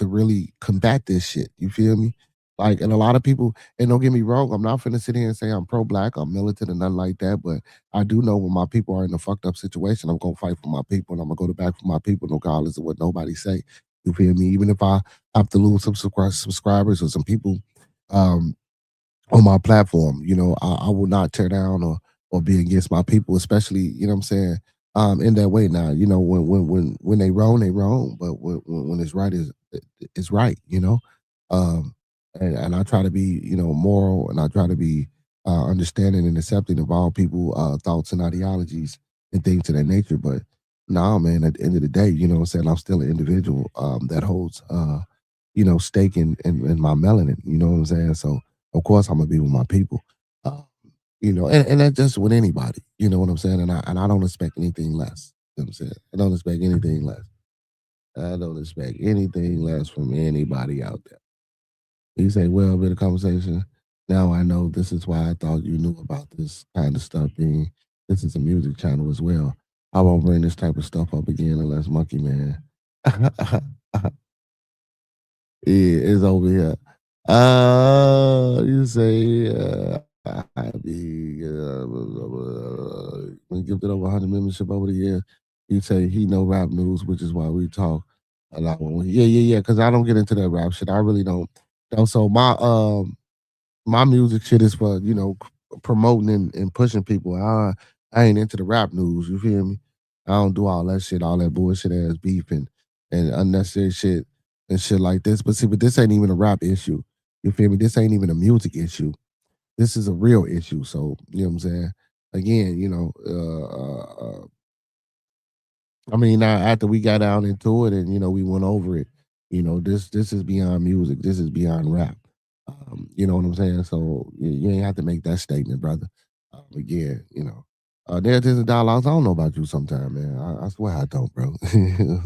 really combat this shit. You feel me? Like, and a lot of people, and don't get me wrong, I'm not finna sit here and say I'm pro-black, I'm militant, and nothing like that. But I do know when my people are in a fucked up situation, I'm gonna fight for my people, and I'm gonna go to back for my people, regardless of what nobody say. You feel me? Even if I have to lose some subscribers or some people on my platform, I will not tear down or be against my people, especially, you know what I'm saying, in that way. Now, when they wrong, they wrong, but when it's right, it's right, and I try to be, moral, and I try to be understanding and accepting of all people thoughts and ideologies and things of that nature. But nah, man, at the end of the day, you know what I'm saying, I'm still an individual that holds stake in my melanin, you know what I'm saying? So of course I'm gonna be with my people. And that's just with anybody, you know what I'm saying? And I don't expect anything less. You know what I'm saying? I don't expect anything less. I don't expect anything less from anybody out there. You say, well, bit of conversation. Now I know this is why I thought you knew about this kind of stuff being, this is a music channel as well. I won't bring this type of stuff up again unless Monkey Man. It's over here. You say, I be when gifted over 100 membership over the years. You say he know rap news, which is why we talk. A lot more. Yeah. Because I don't get into that rap shit. I really don't. So my music shit is for promoting and pushing people. I ain't into the rap news. You feel me? I don't do all that shit, all that bullshit ass beef and unnecessary shit and shit like this. But see, but this ain't even a rap issue. You feel me? This ain't even a music issue. This is a real issue. So you know what I'm saying? Again, I mean, after we got out into it and we went over it, this is beyond music. This is beyond rap. You know what I'm saying? So you ain't have to make that statement, brother. Again, there's a dialogues. I don't know about you sometime, man. I swear I don't, bro.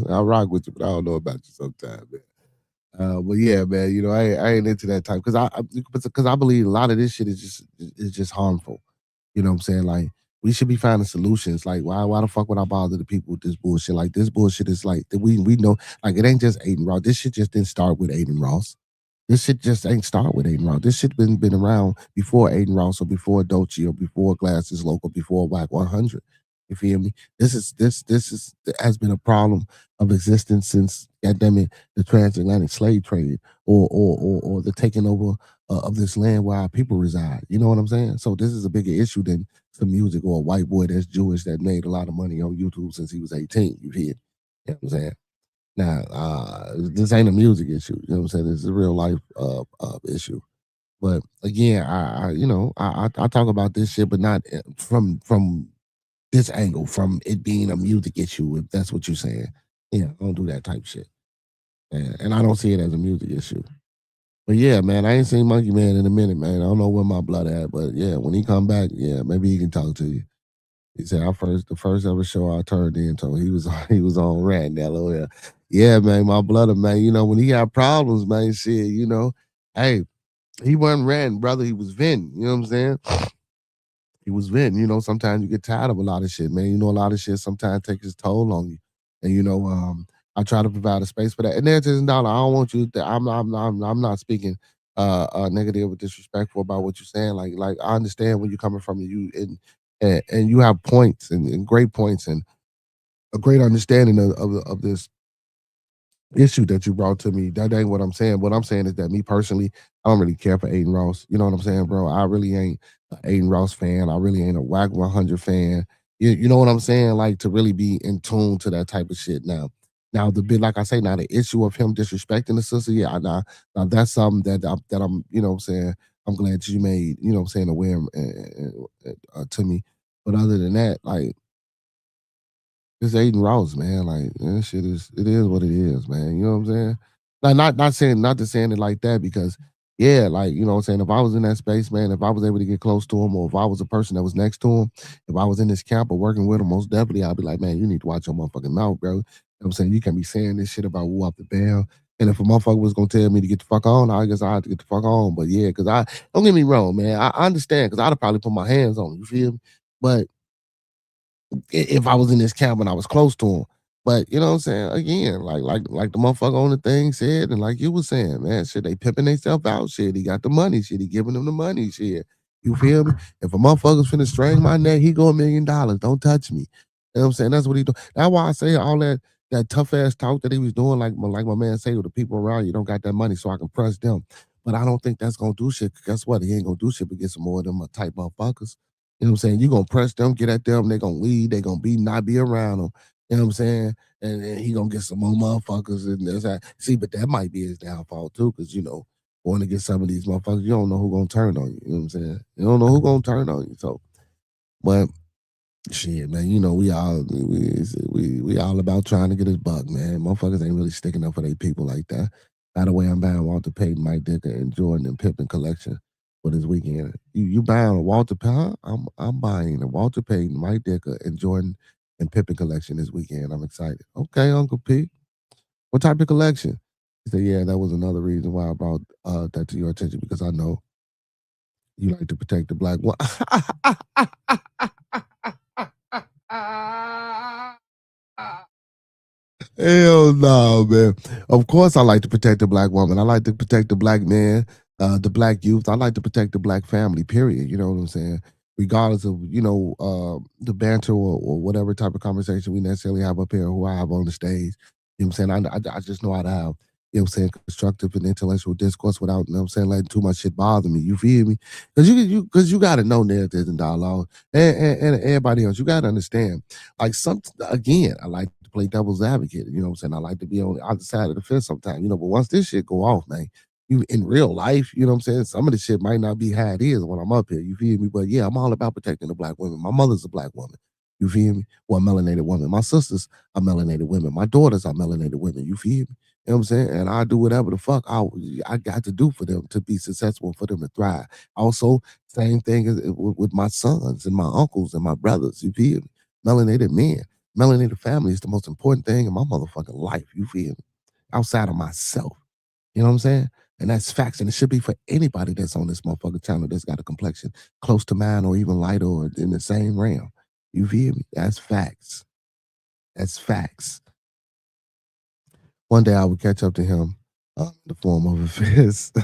I rock with you, but I don't know about you sometime, man. But yeah, man, I ain't into that type because I believe a lot of this shit is just harmful. You know what I'm saying? Like we should be finding solutions. Like why the fuck would I bother the people with this bullshit? Like this bullshit is like we know like it ain't just Aiden Ross. This shit just didn't start with Aiden Ross. This shit just ain't start with Aiden Ross. This shit been around before Aiden Ross or before Dolce or before Glasses Local, before Whack 100. You feel me? This has been a problem of existence since, goddamn it, the transatlantic slave trade or the taking over of this land where our people reside. You know what I'm saying? So this is a bigger issue than some music or a white boy that's Jewish that made a lot of money on YouTube since he was 18. You hear? You know what I'm saying? Now, this ain't a music issue. You know what I'm saying? This is a real life issue. But again, I talk about this shit, but not from this angle, from it being a music issue, if that's what you're saying. Yeah, I don't do that type shit. And I don't see it as a music issue. But yeah, man, I ain't seen Monkey Man in a minute, man. I don't know where my blood at, but yeah, when he come back, yeah, maybe he can talk to you. He said the first ever show I turned into, he was on rant, LOL. Yeah, man, my blood, man. When he got problems, man, shit, hey, he wasn't ranting, brother. He was venting. You know what I'm saying? He was venting. Sometimes you get tired of a lot of shit, man. A lot of shit sometimes takes its toll on you. And I try to provide a space for that. And there's $1. I don't want you to, I'm not speaking negative or disrespectful about what you're saying. Like I understand where you're coming from, and you have points and great points and a great understanding of this issue that you brought to me. That ain't what I'm saying. What I'm saying is that me personally, I don't really care for Aiden Ross. You know what I'm saying, bro? I really ain't an Aiden Ross fan. I really ain't a Whack 100 fan. You know what I'm saying? Like to really be in tune to that type of shit. Now the bit, like I say, now the issue of him disrespecting the sister, yeah, now that's something that I'm, you know what I'm saying, I'm glad you made, you know what I'm saying, aware to me. But other than that, like, it's Aiden Ross, man. Like that shit it is what it is, man. You know what I'm saying? Like not to saying it like that because yeah, like you know what I'm saying. If I was in that space, man, if I was able to get close to him, or if I was a person that was next to him, if I was in this camp or working with him, most definitely I'd be like, man, you need to watch your motherfucking mouth, bro. You know what I'm saying? You can't be saying this shit about woo up the bell. And if a motherfucker was gonna tell me to get the fuck on, I guess I had to get the fuck on. But yeah, because don't get me wrong, man. I understand because I'd have probably put my hands on him. You feel me? But if I was in this camp and I was close to him. But you know what I'm saying? Again, like the motherfucker on the thing said, and like you was saying, man, shit, they pimping themselves out. Shit, he got the money. Shit, he giving them the money. Shit, you feel me? If a motherfucker's finna string my neck, he go $1 million. Don't touch me. You know what I'm saying? That's what he do. That's why I say all that tough ass talk that he was doing, like my man say, with the people around you don't got that money, so I can press them. But I don't think that's gonna do shit. Guess what? He ain't gonna do shit but get some more of them type motherfuckers. You know what I'm saying? You're going to press them, get at them, they're going to leave, they're going to not be around them. You know what I'm saying? And he going to get some more motherfuckers. And that's how, see, but that might be his downfall too, because, going to get some of these motherfuckers, you don't know who's going to turn on you. You know what I'm saying? You don't know who's going to turn on you. So, but shit, man, we all about trying to get his buck, man. Motherfuckers ain't really sticking up for their people like that. By the way, I'm buying Walter Payton, Mike Dicker, and Jordan and Pippen collection for this weekend. You buying a Walter Payton? I'm buying a Walter Payton, Mike Dicker, and Jordan and Pippen collection this weekend. I'm excited. Okay, Uncle P. What type of collection? He said, yeah, that was another reason why I brought that to your attention, because I know you like to protect the black one. Hell no, man. Of course I like to protect the black woman. I like to protect the black man, the black youth. I like to protect the black family, period. You know what I'm saying? Regardless of, the banter or whatever type of conversation we necessarily have up here, who I have on the stage. You know what I'm saying? I just know how to have, you know what I'm saying, constructive and intellectual discourse without, you know what I'm saying, letting too much shit bother me. You feel me? Because you got to know narratives and dialogue. And everybody else, you got to understand. Like, again, I like to play devil's advocate. You know what I'm saying? I like to be on the other side of the fence sometimes, you know, but once this shit go off, man, you in real life, you know what I'm saying? Some of the shit might not be how it is when I'm up here. You feel me? But yeah, I'm all about protecting the black women. My mother's a black woman. You feel me? Well, melanated woman. My sisters are melanated women. My daughters are melanated women. You feel me? You know what I'm saying? And I do whatever the fuck I got to do for them to be successful, for them to thrive. Also, same thing as with my sons and my uncles and my brothers. You feel me? Melanated men. Melanated family is the most important thing in my motherfucking life. You feel me? Outside of myself. You know what I'm saying? And that's facts. And it should be for anybody that's on this motherfucking channel that's got a complexion close to mine or even lighter or in the same realm. You feel me? That's facts. That's facts. One day I would catch up to him in the form of a fist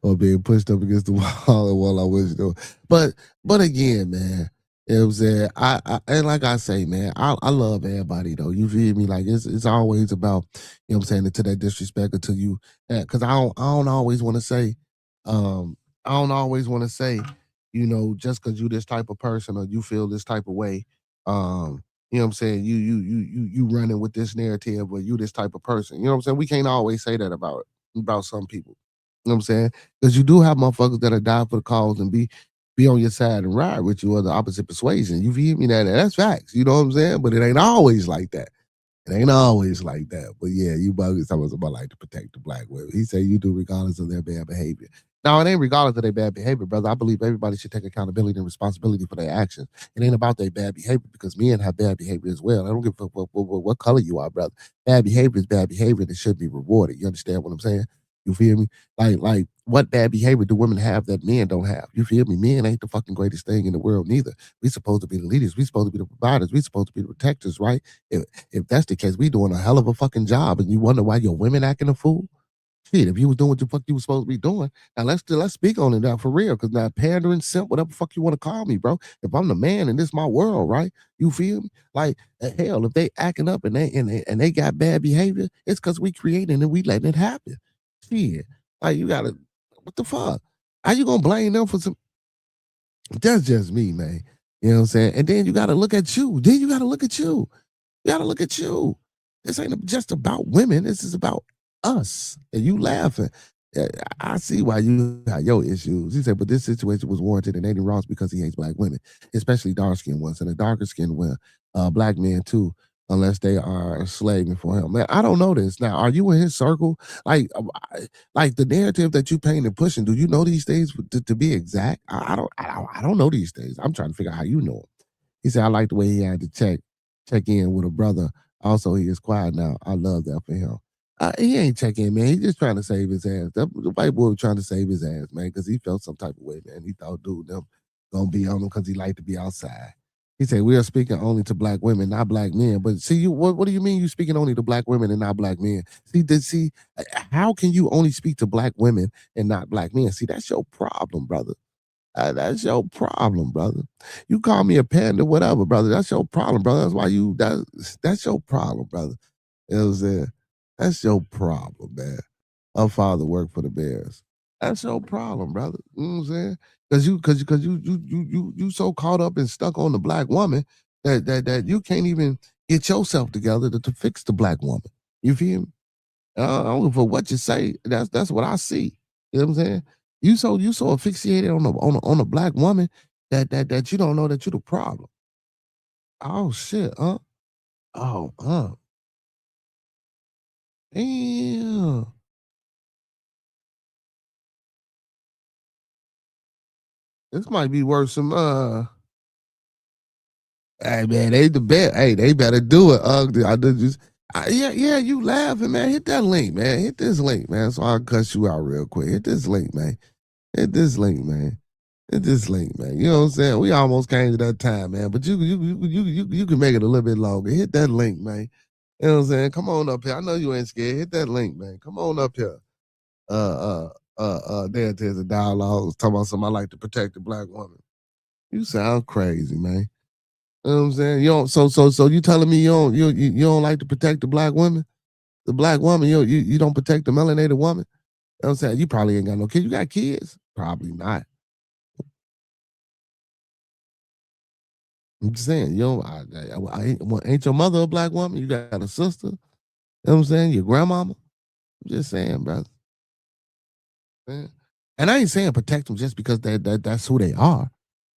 or being pushed up against the wall and while I was doing. But again, man, you know what I'm saying? I and like I say, man, I love everybody though. You feel me? Like it's always about, you know what I'm saying, to that disrespect until you, because I don't always want to say, I don't always want to say, you know, just because you this type of person or you feel this type of way, you know what I'm saying, you running with this narrative or you this type of person. You know what I'm saying? We can't always say that about some people. You know what I'm saying? Because you do have motherfuckers that'll die for the cause and be on your side and ride with you or the opposite persuasion. You feel me? That's facts. You know what I'm saying? But it ain't always like that. It ain't always like that. But yeah, you buggers talking about like to protect the black women. He said you do regardless of their bad behavior. No, it ain't regardless of their bad behavior, brother. I believe everybody should take accountability and responsibility for their actions. It ain't about their bad behavior because men have bad behavior as well. I don't give a fuck what color you are, brother. Bad behavior is bad behavior and it should be rewarded. You understand what I'm saying? You feel me? Like what bad behavior do women have that men don't have? You feel me? Men ain't the fucking greatest thing in the world neither. We supposed to be the leaders. We supposed to be the providers. We supposed to be the protectors, right? If that's the case, we doing a hell of a fucking job and you wonder why your women acting a fool? Shit, if you was doing what the fuck you was supposed to be doing, now let's speak on it now for real, because now pandering, simp, whatever the fuck you want to call me, bro. If I'm the man and this my world, right? You feel me? Like hell, if they acting up and they got bad behavior, it's because we creating and we letting it happen. Shit, like you gotta, what the fuck? How you gonna blame them for some? That's just me, man. You know what I'm saying? And then you gotta look at you. Then you gotta look at you. You gotta look at you. This ain't just about women. This is about us. And you laughing. I see why you got your issues. He said, but this situation was warranted in Aiden Ross because he hates black women, especially dark-skinned ones, and the darker skinned women, black men too, unless they are enslaving for him. Man, I don't know this. Now, are you in his circle? Like the narrative that you paint and pushing, do you know these things to be exact? I don't know these things. I'm trying to figure out how you know them. He said, I like the way he had to check in with a brother. Also, he is quiet now. I love that for him. He ain't checking, man. He just trying to save his ass. The white boy was trying to save his ass, man, because he felt some type of way, man. He thought, dude, them gonna be on him because he liked to be outside. He said, we are speaking only to black women, not black men. But see, what do you mean you speaking only to black women and not black men? See, how can you only speak to black women and not black men? See, that's your problem, brother. That's your problem, brother. You call me a panda, whatever, brother. That's your problem, brother. That's why that's your problem, brother. You know what I'm saying? That's your problem, man. Our father worked for the Bears. That's your problem, brother. You know what I'm saying? Because you so caught up and stuck on the black woman that you can't even get yourself together to fix the black woman. You feel me? I don't know for what you say. That's what I see. You know what I'm saying? You so asphyxiated on a black woman that you don't know that you're the problem. Oh shit, huh? Oh, damn. This might be worth some hey man, they the best. Hey, they better do it. Yeah, you laughing, man. Hit that link, man. Hit this link, man. So I'll cut you out real quick. Hit this link, man. Hit this link, man. Hit this link, man. You know what I'm saying? We almost came to that time, man. But you can make it a little bit longer. Hit that link, man. You know what I'm saying? Come on up here. I know you ain't scared. Hit that link, man. Come on up here. There's a dialogue talking about something I like to protect the black woman. You sound crazy, man. You know what I'm saying? You don't so you telling me you don't like to protect the black women? the black woman, you don't protect the melanated woman. You know what I'm saying? You probably ain't got no kids. You got kids? Probably not. I'm just saying, ain't your mother a black woman? You got a sister? You know what I'm saying? Your grandmama? I'm just saying, brother. Man. And I ain't saying protect them just because that's who they are.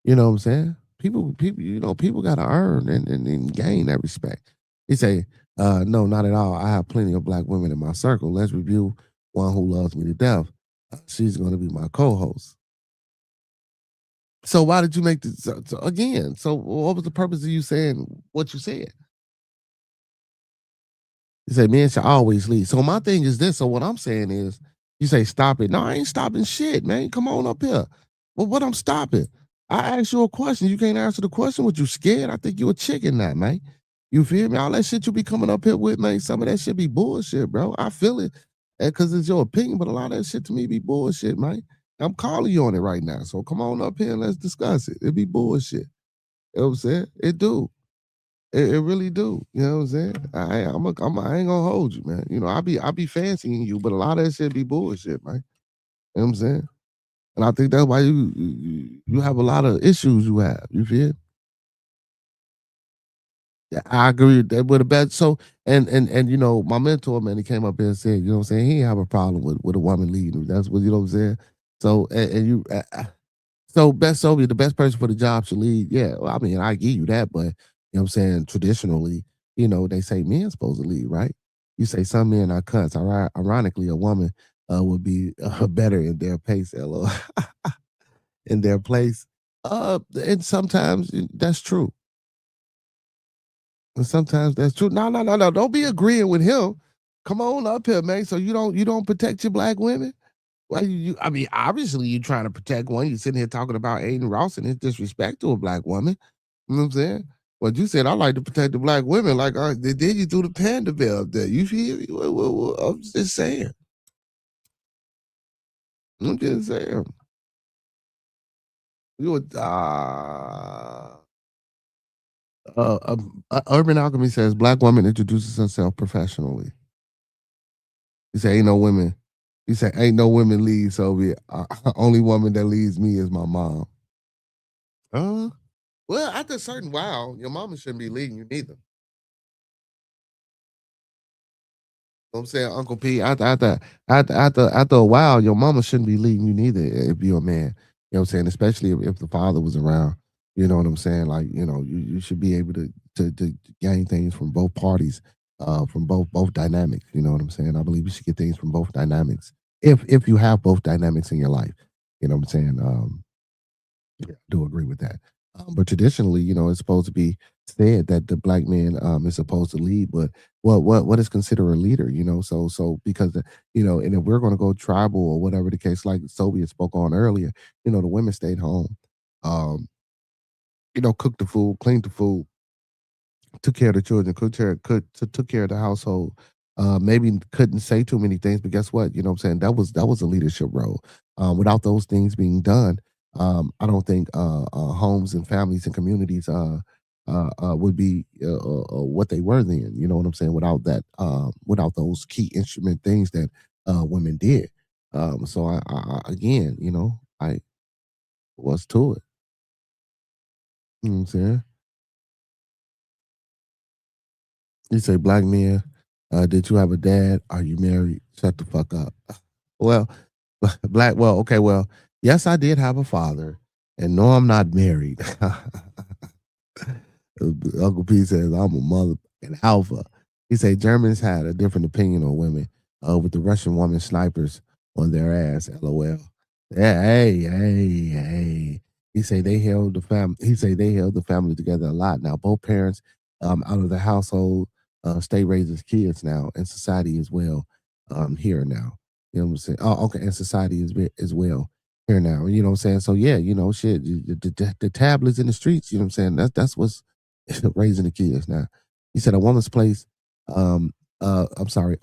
You know what I'm saying? People, people gotta earn and gain that respect. He say, no, not at all. I have plenty of black women in my circle. Let's review one who loves me to death. She's gonna be my co-host. So why did you make this again? So what was the purpose of you saying what you said? You say men should always lead. So my thing is this. So what I'm saying is, you say stop it. No, I ain't stopping shit, man. Come on up here. Well, what I'm stopping? I asked you a question. You can't answer the question. What you scared? I think you a chicken now, man. You feel me? All that shit you be coming up here with, man. Some of that shit be bullshit, bro. I feel it because it's your opinion, but a lot of that shit to me be bullshit, man. I'm calling you on it right now. So come on up here and let's discuss it. It be bullshit. You know what I'm saying? It do. It really do. You know what I'm saying? I ain't gonna hold you, man. You know, I be fancying you, but a lot of that shit be bullshit, man. You know what I'm saying? And I think that's why you have a lot of issues you have. You feel? Yeah, I agree with that with a bad. So and you know, my mentor, man, he came up here and said, you know what I'm saying, he ain't have a problem with a woman leading. That's what, you know what I'm saying? So and you so the best person for the job should lead. Yeah, well, I mean, I give you that, but you know what I'm saying, traditionally, you know, they say men's supposed to lead, right? You say some men are cunts. Ironically, a woman would be better in their pace, in their place. And sometimes that's true. And sometimes that's true. No. Don't be agreeing with him. Come on up here, man. So you don't protect your black women? Well, I mean, obviously you're trying to protect one. You're sitting here talking about Aiden Ross and his disrespect to a black woman. You know what I'm saying? But you said I like to protect the black women. Like, then you threw the panda bear up there. You feel me? Well, I'm just saying. I'm just saying. Urban Alchemy says black woman introduces herself professionally. You say ain't no women. You say ain't no women lead Soviet. Only woman that leads me is my mom. Well, after a certain while, your mama shouldn't be leading you neither. You know what I'm saying, Uncle P, after a while, your mama shouldn't be leading you neither if you're a man. You know what I'm saying? Especially if the father was around. You know what I'm saying? Like, you know, you should be able to gain things from both parties, from both dynamics. You know what I'm saying? I believe you should get things from both dynamics. If you have both dynamics in your life. You know what I'm saying? Yeah, I do agree with that. But traditionally, you know, it's supposed to be said that the black man is supposed to lead, but what is considered a leader, you know? So because you know, and if we're going to go tribal or whatever the case, like Soviet spoke on earlier, you know, the women stayed home, you know, cooked the food, cleaned the food, took care of the children, took care of the household. Maybe couldn't say too many things, but guess what? You know what I'm saying? That was a leadership role. Without those things being done, I don't think homes and families and communities would be what they were then. You know what I'm saying? Without that, without those key instrument things that women did. So I again, you know, what's to it? You know what I'm saying? You say, black men, did you have a dad? Are you married? Shut the fuck up. Well, well, yes, I did have a father, and no, I'm not married. Uncle P says, I'm a mother and alpha. He said Germans had a different opinion on women, with the Russian woman snipers on their ass, LOL. Yeah, hey. He say they held the family together a lot. Now both parents out of the household stay raising kids now, and society as well here now. You know what I'm saying? Oh, okay, and society as well here now. You know what I'm saying? So yeah, you know, shit, the tablets in the streets. You know what I'm saying? That's what's raising the kids now. He said a woman's place. A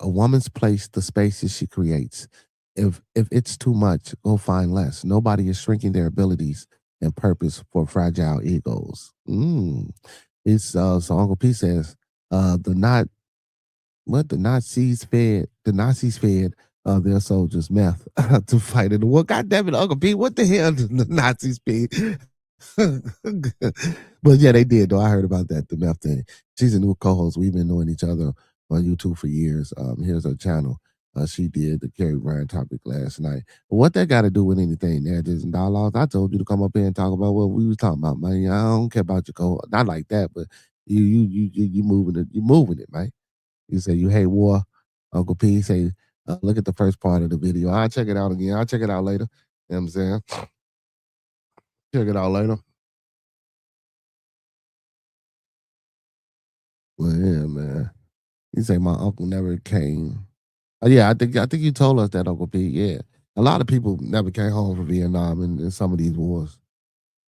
woman's place, the spaces she creates. If it's too much, go find less. Nobody is shrinking their abilities and purpose for fragile egos. It's so Uncle P says the not what the Nazis fed their soldiers meth to fight in the war. God damn it, Uncle P, what the hell did the Nazis feed? But yeah, they did though. I heard about that, the meth thing. She's a new co-host. We've been knowing each other on YouTube for years. Here's her channel. She did the Carrie Bryant topic last night. But what that got to do with anything, narratives and dialogues? I told you to come up here and talk about what we was talking about, man. I don't care about your co, not like that, but you moving it, man. You say you hate war. Uncle P say, look at the first part of the video. I'll check it out again. I'll check it out later. You know what I'm saying? Check it out later. Well, yeah, man. You say my uncle never came. Yeah, I think you told us that, Uncle P. Yeah. A lot of people never came home from Vietnam in some of these wars.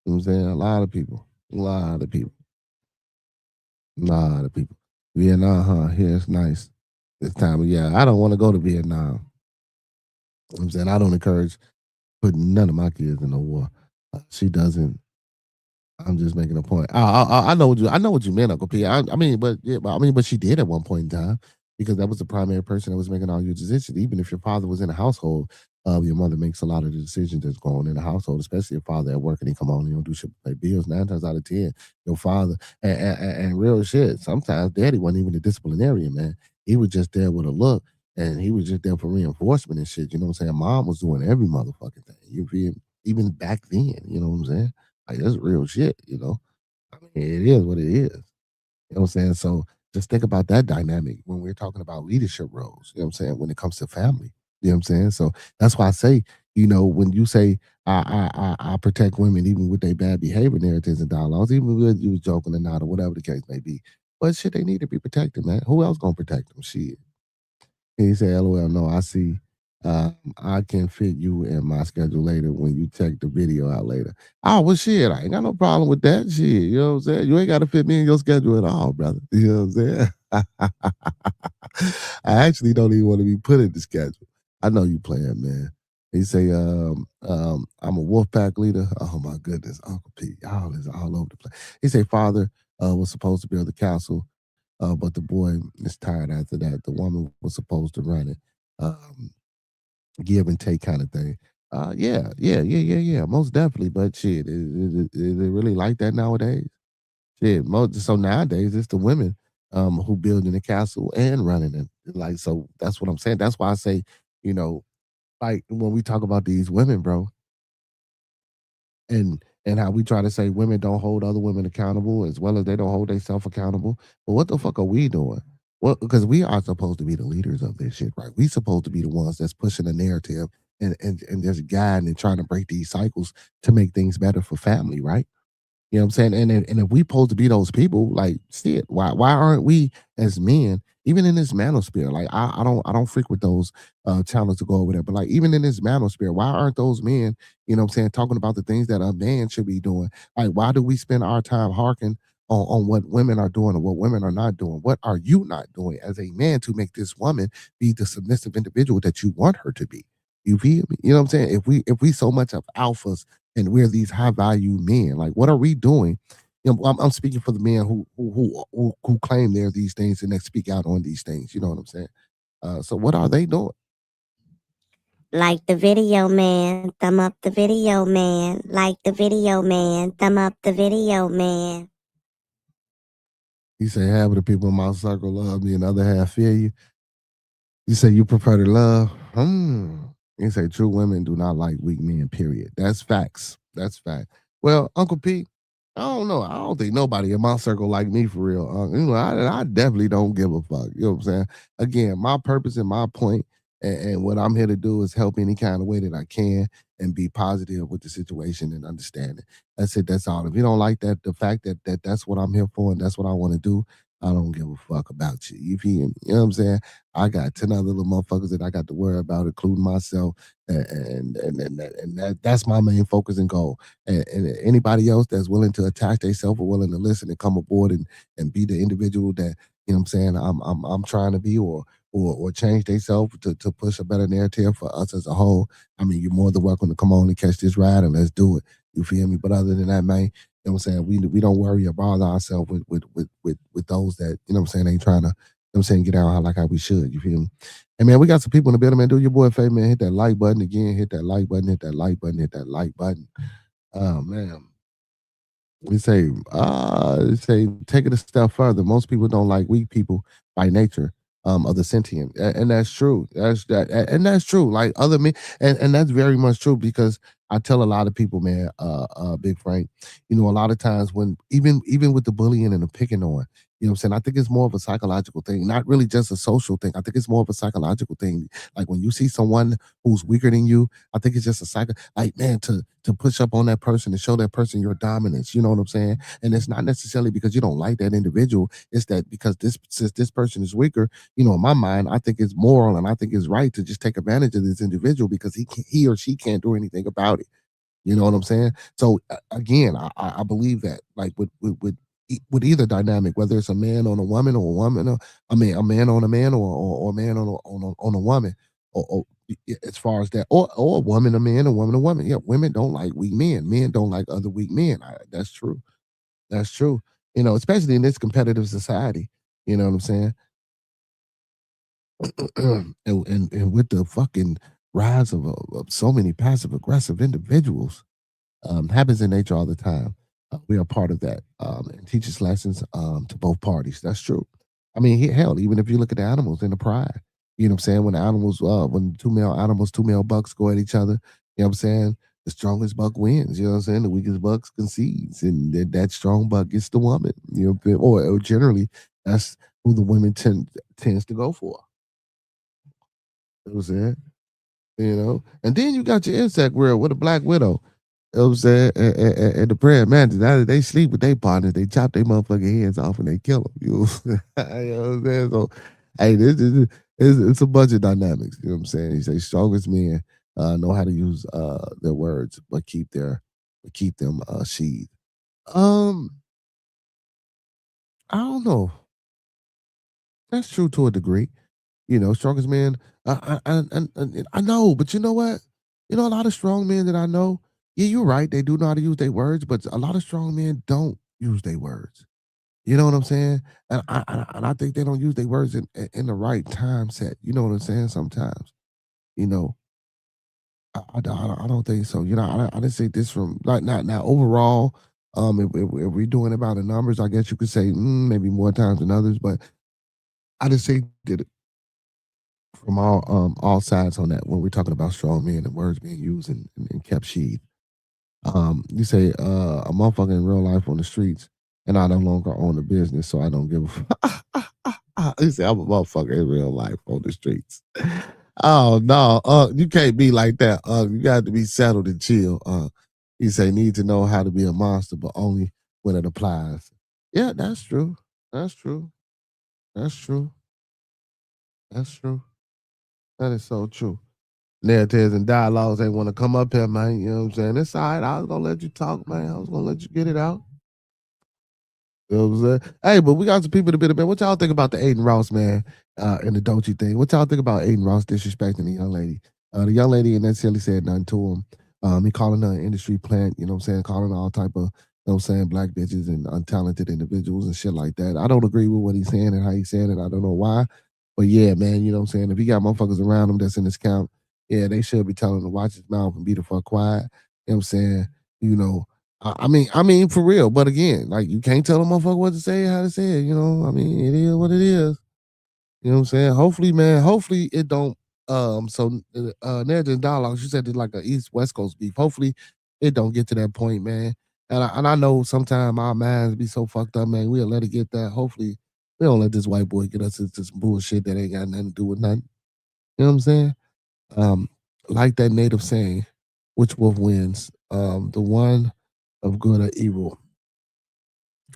You know what I'm saying? A lot of people. Vietnam, huh? Here it's nice this time. Yeah, I don't want to go to Vietnam. You know what I'm saying? I don't encourage putting none of my kids in the war. She doesn't. I'm just making a point. I know what you meant, Uncle P. But she did at one point in time, because that was the primary person that was making all your decisions. Even if your father was in a household, your mother makes a lot of the decisions that's going on in the household, especially your father at work and he come on and he don't do shit but pay bills. 9 times out of 10, your father and real shit. Sometimes daddy wasn't even a disciplinarian, man. He was just there with a look, and he was just there for reinforcement and shit. You know what I'm saying? Mom was doing every motherfucking thing. You feel? Even back then, you know what I'm saying? Like, that's real shit, you know? I mean, it is what it is. You know what I'm saying? So just think about that dynamic when we're talking about leadership roles, you know what I'm saying, when it comes to family. You know what I'm saying? So that's why I say, when you say I protect women even with their bad behavior narratives and dialogues, even if you was joking or not, or whatever the case may be. But shit, they need to be protected, man. Who else gonna protect them? Shit. And he said, LOL, no, I see. I can fit you in my schedule later when you check the video out later. Oh, well, shit, I ain't got no problem with that shit. You know what I'm saying? You ain't got to fit me in your schedule at all, brother. You know what I'm saying? I actually don't even want to be put in the schedule. I know you playing, man. He say, I'm a wolf pack leader. Oh, my goodness, Uncle P. Y'all is all over the place. He say, father was supposed to build the castle, but the boy is tired after that. The woman was supposed to run it. Give and take kind of thing. Yeah, most definitely. But shit, is it really like that nowadays? Shit, so nowadays it's the women who building the castle and running it. Like, so that's what I'm saying. That's why I say, like when we talk about these women, bro, and how we try to say women don't hold other women accountable as well as they don't hold themselves accountable. But what the fuck are we doing? Well, because we are supposed to be the leaders of this shit, right? We supposed to be the ones that's pushing the narrative and just guiding and trying to break these cycles to make things better for family, right? You know what I'm saying? And if we supposed to be those people, like, shit, why aren't we as men, even in this manosphere? Like, I don't frequent those channels to go over there, but like even in this manosphere, why aren't those men, you know what I'm saying, talking about the things that a man should be doing? Like, why do we spend our time harking on what women are doing and what women are not doing? What are you not doing as a man to make this woman be the submissive individual that you want her to be? You feel me? You know what I'm saying? If we so much of alphas and we're these high value men, like what are we doing? I'm speaking for the men who claim they're these things and they speak out on these things. You know what I'm saying? So what are they doing? Like the video, man. Thumb up the video, man. Like the video, man. Thumb up the video, man. You say half of the people in my circle love me and the other half fear you. You say you prefer to love. You say true women do not like weak men, period. That's facts. That's fact. Well, Uncle P, I don't know. I don't think nobody in my circle like me for real. I definitely don't give a fuck. You know what I'm saying? Again, my purpose and my point and what I'm here to do is help any kind of way that I can and be positive with the situation and understand it. That's it. That's all. If you don't like that, the fact that that's what I'm here for and that's what I want to do, I don't give a fuck about you. You feel me? You know what I'm saying? I got 10 other little motherfuckers that I got to worry about, including myself, and that's my main focus and goal. And anybody else that's willing to attach themselves or willing to listen and come aboard and be the individual that, you know what I'm saying, I'm trying to be or change themselves to push a better narrative for us as a whole. I mean, you're more than welcome to come on and catch this ride and let's do it. You feel me? But other than that, man, you know what I'm saying, we don't worry or bother ourselves with those that, you know what I'm saying, ain't trying to I'm saying get out like how we should. You feel me? And man, we got some people in the building, man. Do your boy a favor, man. Hit that like button again. Hit that like button. Hit that like button. Hit that like button. Oh man. We say take it a step further. Most people don't like weak people by nature of the sentient. And that's true. That's true. Like other men, and that's very much true because I tell a lot of people, man, Big Frank, a lot of times when even with the bullying and the picking on, what I'm saying? I think it's more of a psychological thing, not really just a social thing. I think it's more of a psychological thing. Like when you see someone who's weaker than you, I think it's just a like, man, to push up on that person and show that person your dominance. You know what I'm saying? And it's not necessarily because you don't like that individual. It's that because since this person is weaker, in my mind, I think it's moral and I think it's right to just take advantage of this individual because he or she can't do anything about it. You know what I'm saying? So again, I believe that like with either dynamic, whether it's a man on a woman or a woman, a man on a man or a man on a woman, or as far as that, or a woman a man, a woman a woman. Yeah, women don't like weak men. Men don't like other weak men. That's true. That's true. Especially in this competitive society. You know what I'm saying? and with the fucking rise of so many passive aggressive individuals, happens in nature all the time. We are part of that and teaches lessons to both parties. That's true. I mean, hell, even if you look at the animals in the pride, you know what I'm saying? When the animals, when two male bucks go at each other, you know what I'm saying? The strongest buck wins. You know what I'm saying? The weakest buck concedes, and that strong buck gets the woman. Or generally, that's who the women tends to go for. You know what I'm saying? And then you got your insect world with a black widow. You know what I'm saying? And the prayer man, now that they sleep with their partners, they chop their motherfucking heads off and they kill them. You know what I'm saying? So, hey, it's a bunch of dynamics. You know what I'm saying? He say strongest men know how to use their words, but keep them sheathed. I don't know. That's true to a degree. Strongest man. I know, but you know what? A lot of strong men that I know. Yeah, you're right. They do know how to use their words, but a lot of strong men don't use their words. You know what I'm saying? And I think they don't use their words in the right time set. You know what I'm saying? Sometimes, I don't think so. I didn't say this from like not now overall. If we're doing about the numbers, I guess you could say maybe more times than others, but I just say that from all sides on that when we're talking about strong men and words being used and kept sheathed. You say a motherfucker in real life on the streets, and I no longer own a business, so I don't give a fuck. You say I'm a motherfucker in real life on the streets. Oh no, you can't be like that. You got to be settled and chill. You say need to know how to be a monster, but only when it applies. Yeah, that's true. That's true. That's true. That's true. That is so true. Narratives and dialogues ain't want to come up here, man. You know what I'm saying? It's all right. I was gonna let you talk, man. I was gonna let you get it out. You know what I'm saying? Hey, but we got some people to bit man. What y'all think about the Aiden Ross, man, and the Doechii thing? What y'all think about Aiden Ross disrespecting the young lady? The young lady ain't necessarily said nothing to him. He calling her an industry plant, you know what I'm saying? Calling her all type of, you know what I'm saying, black bitches and untalented individuals and shit like that. I don't agree with what he's saying and how he's saying it. I don't know why. But yeah, man, you know what I'm saying? If he got motherfuckers around him that's in his camp, yeah, they should be telling him to watch his mouth and be the fuck quiet. You know what I'm saying? I mean, for real. But again, like you can't tell a motherfucker what to say, how to say it. I mean, it is what it is. You know what I'm saying? Hopefully, man. Hopefully it don't. So narrative dialogue. You said it's like a East-West Coast beef. Hopefully it don't get to that point, man. And I know sometimes our minds be so fucked up, man. We'll let it get that. Hopefully we don't let this white boy get us into some bullshit that ain't got nothing to do with nothing. You know what I'm saying? Like that native saying, which wolf wins? The one of good or evil,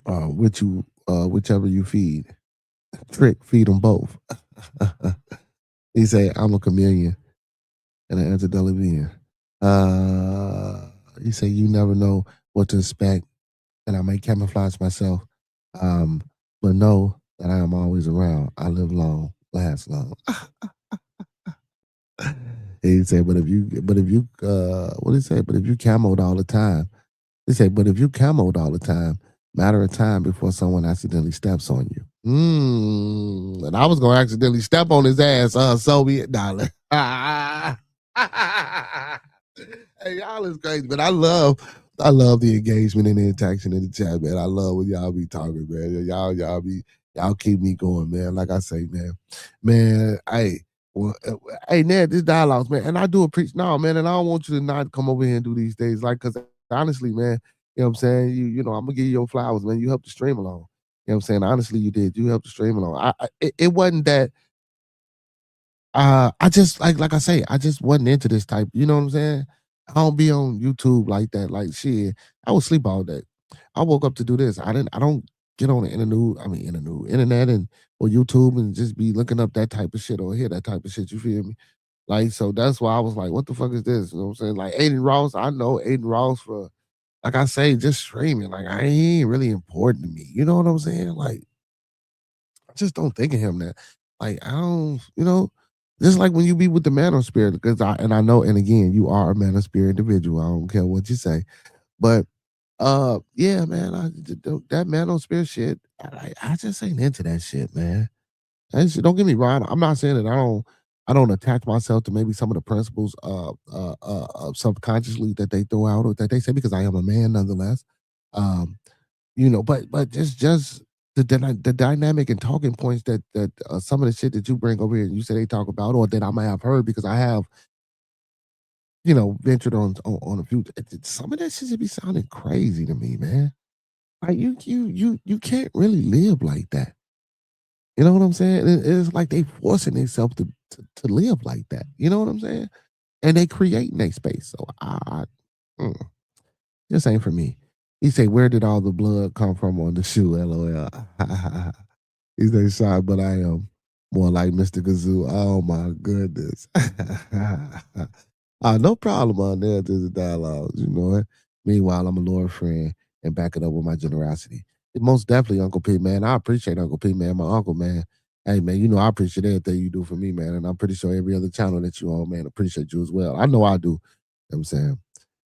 whichever you feed. Trick, feed them both. He say, I'm a chameleon and an antediluvian. He say, you never know what to expect, and I may camouflage myself, but know that I am always around. I live long, last long. He say, but if you what did he say? But if you camoed all the time, he say, but if you camoed all the time, matter of time before someone accidentally steps on you. And I was gonna accidentally step on his ass, Soviet dollar. Hey, y'all is crazy, but I love the engagement and the interaction in the chat, man. I love when y'all be talking, man. Y'all keep me going, man. Like I say, man. Hey, Ned, this dialogues, man, and I do appreciate. No, man, and I don't want you to not come over here and do these things, like, because honestly, man, you know what I'm saying. You know, I'm gonna give you your flowers, man. You helped the stream along. You know what I'm saying? Honestly, you did. You helped the stream along. It wasn't that. I just like I say, I just wasn't into this type. You know what I'm saying? I don't be on YouTube like that. Like shit, I would sleep all day. I woke up to do this. I don't get on the internet and or YouTube and just be looking up that type of shit or hear that type of shit. You feel me? Like so that's why I was like, what the fuck is this? You know what I'm saying? Like Aiden Ross, I know Aiden Ross for like I say, just streaming. Like I ain't really important to me. You know what I'm saying? Like I just don't think of him that. Like I don't, just like when you be with the man of spirit, because I know, and again, you are a man of spirit individual. I don't care what you say, but yeah, man, that man of spirit shit, I just ain't into that shit, man. Don't get me wrong. I'm not saying that I don't attach myself to maybe some of the principles subconsciously that they throw out or that they say because I am a man nonetheless. But just the dynamic and talking points that some of the shit that you bring over here and you say they talk about or that I might have heard because I have ventured on a few. Some of that shit should be sounding crazy to me, man. Like you can't really live like that. You know what I'm saying? It's like they forcing themselves to live like that. You know what I'm saying? And they creating their space. So this ain't for me. He say, where did all the blood come from on the shoe? LOL. He say, sorry, but I am more like Mr. Kazoo. Oh my goodness. No problem on there. There's a dialogue, you know it. Meanwhile, I'm a Lord friend and back it up with my generosity. Most definitely, Uncle P, man. I appreciate Uncle P, man. My uncle, man. Hey, man, I appreciate everything you do for me, man. And I'm pretty sure every other channel that you on, man, appreciate you as well. I know I do. You know what I'm saying?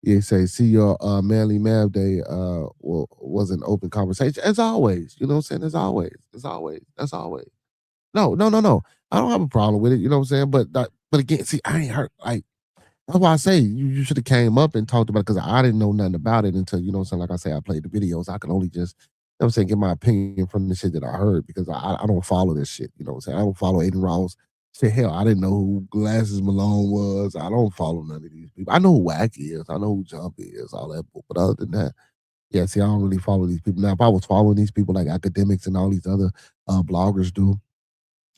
You say, see your manly Mav Day was an open conversation. As always. You know what I'm saying? As always. That's always. No. I don't have a problem with it. You know what I'm saying? But again, see, I ain't hurt. Like, that's why I say you should have came up and talked about it because I didn't know nothing about it until, you know what I'm saying? Like I say, I played the videos. I can only just, you know what I'm saying, get my opinion from the shit that I heard because I don't follow this shit. You know what I'm saying? I don't follow Aiden Ross. Shit, hell, I didn't know who Glasses Malone was. I don't follow none of these people. I know who Wack is. I know who Jump is, all that. But other than that, yeah, see, I don't really follow these people. Now, if I was following these people like academics and all these other bloggers do,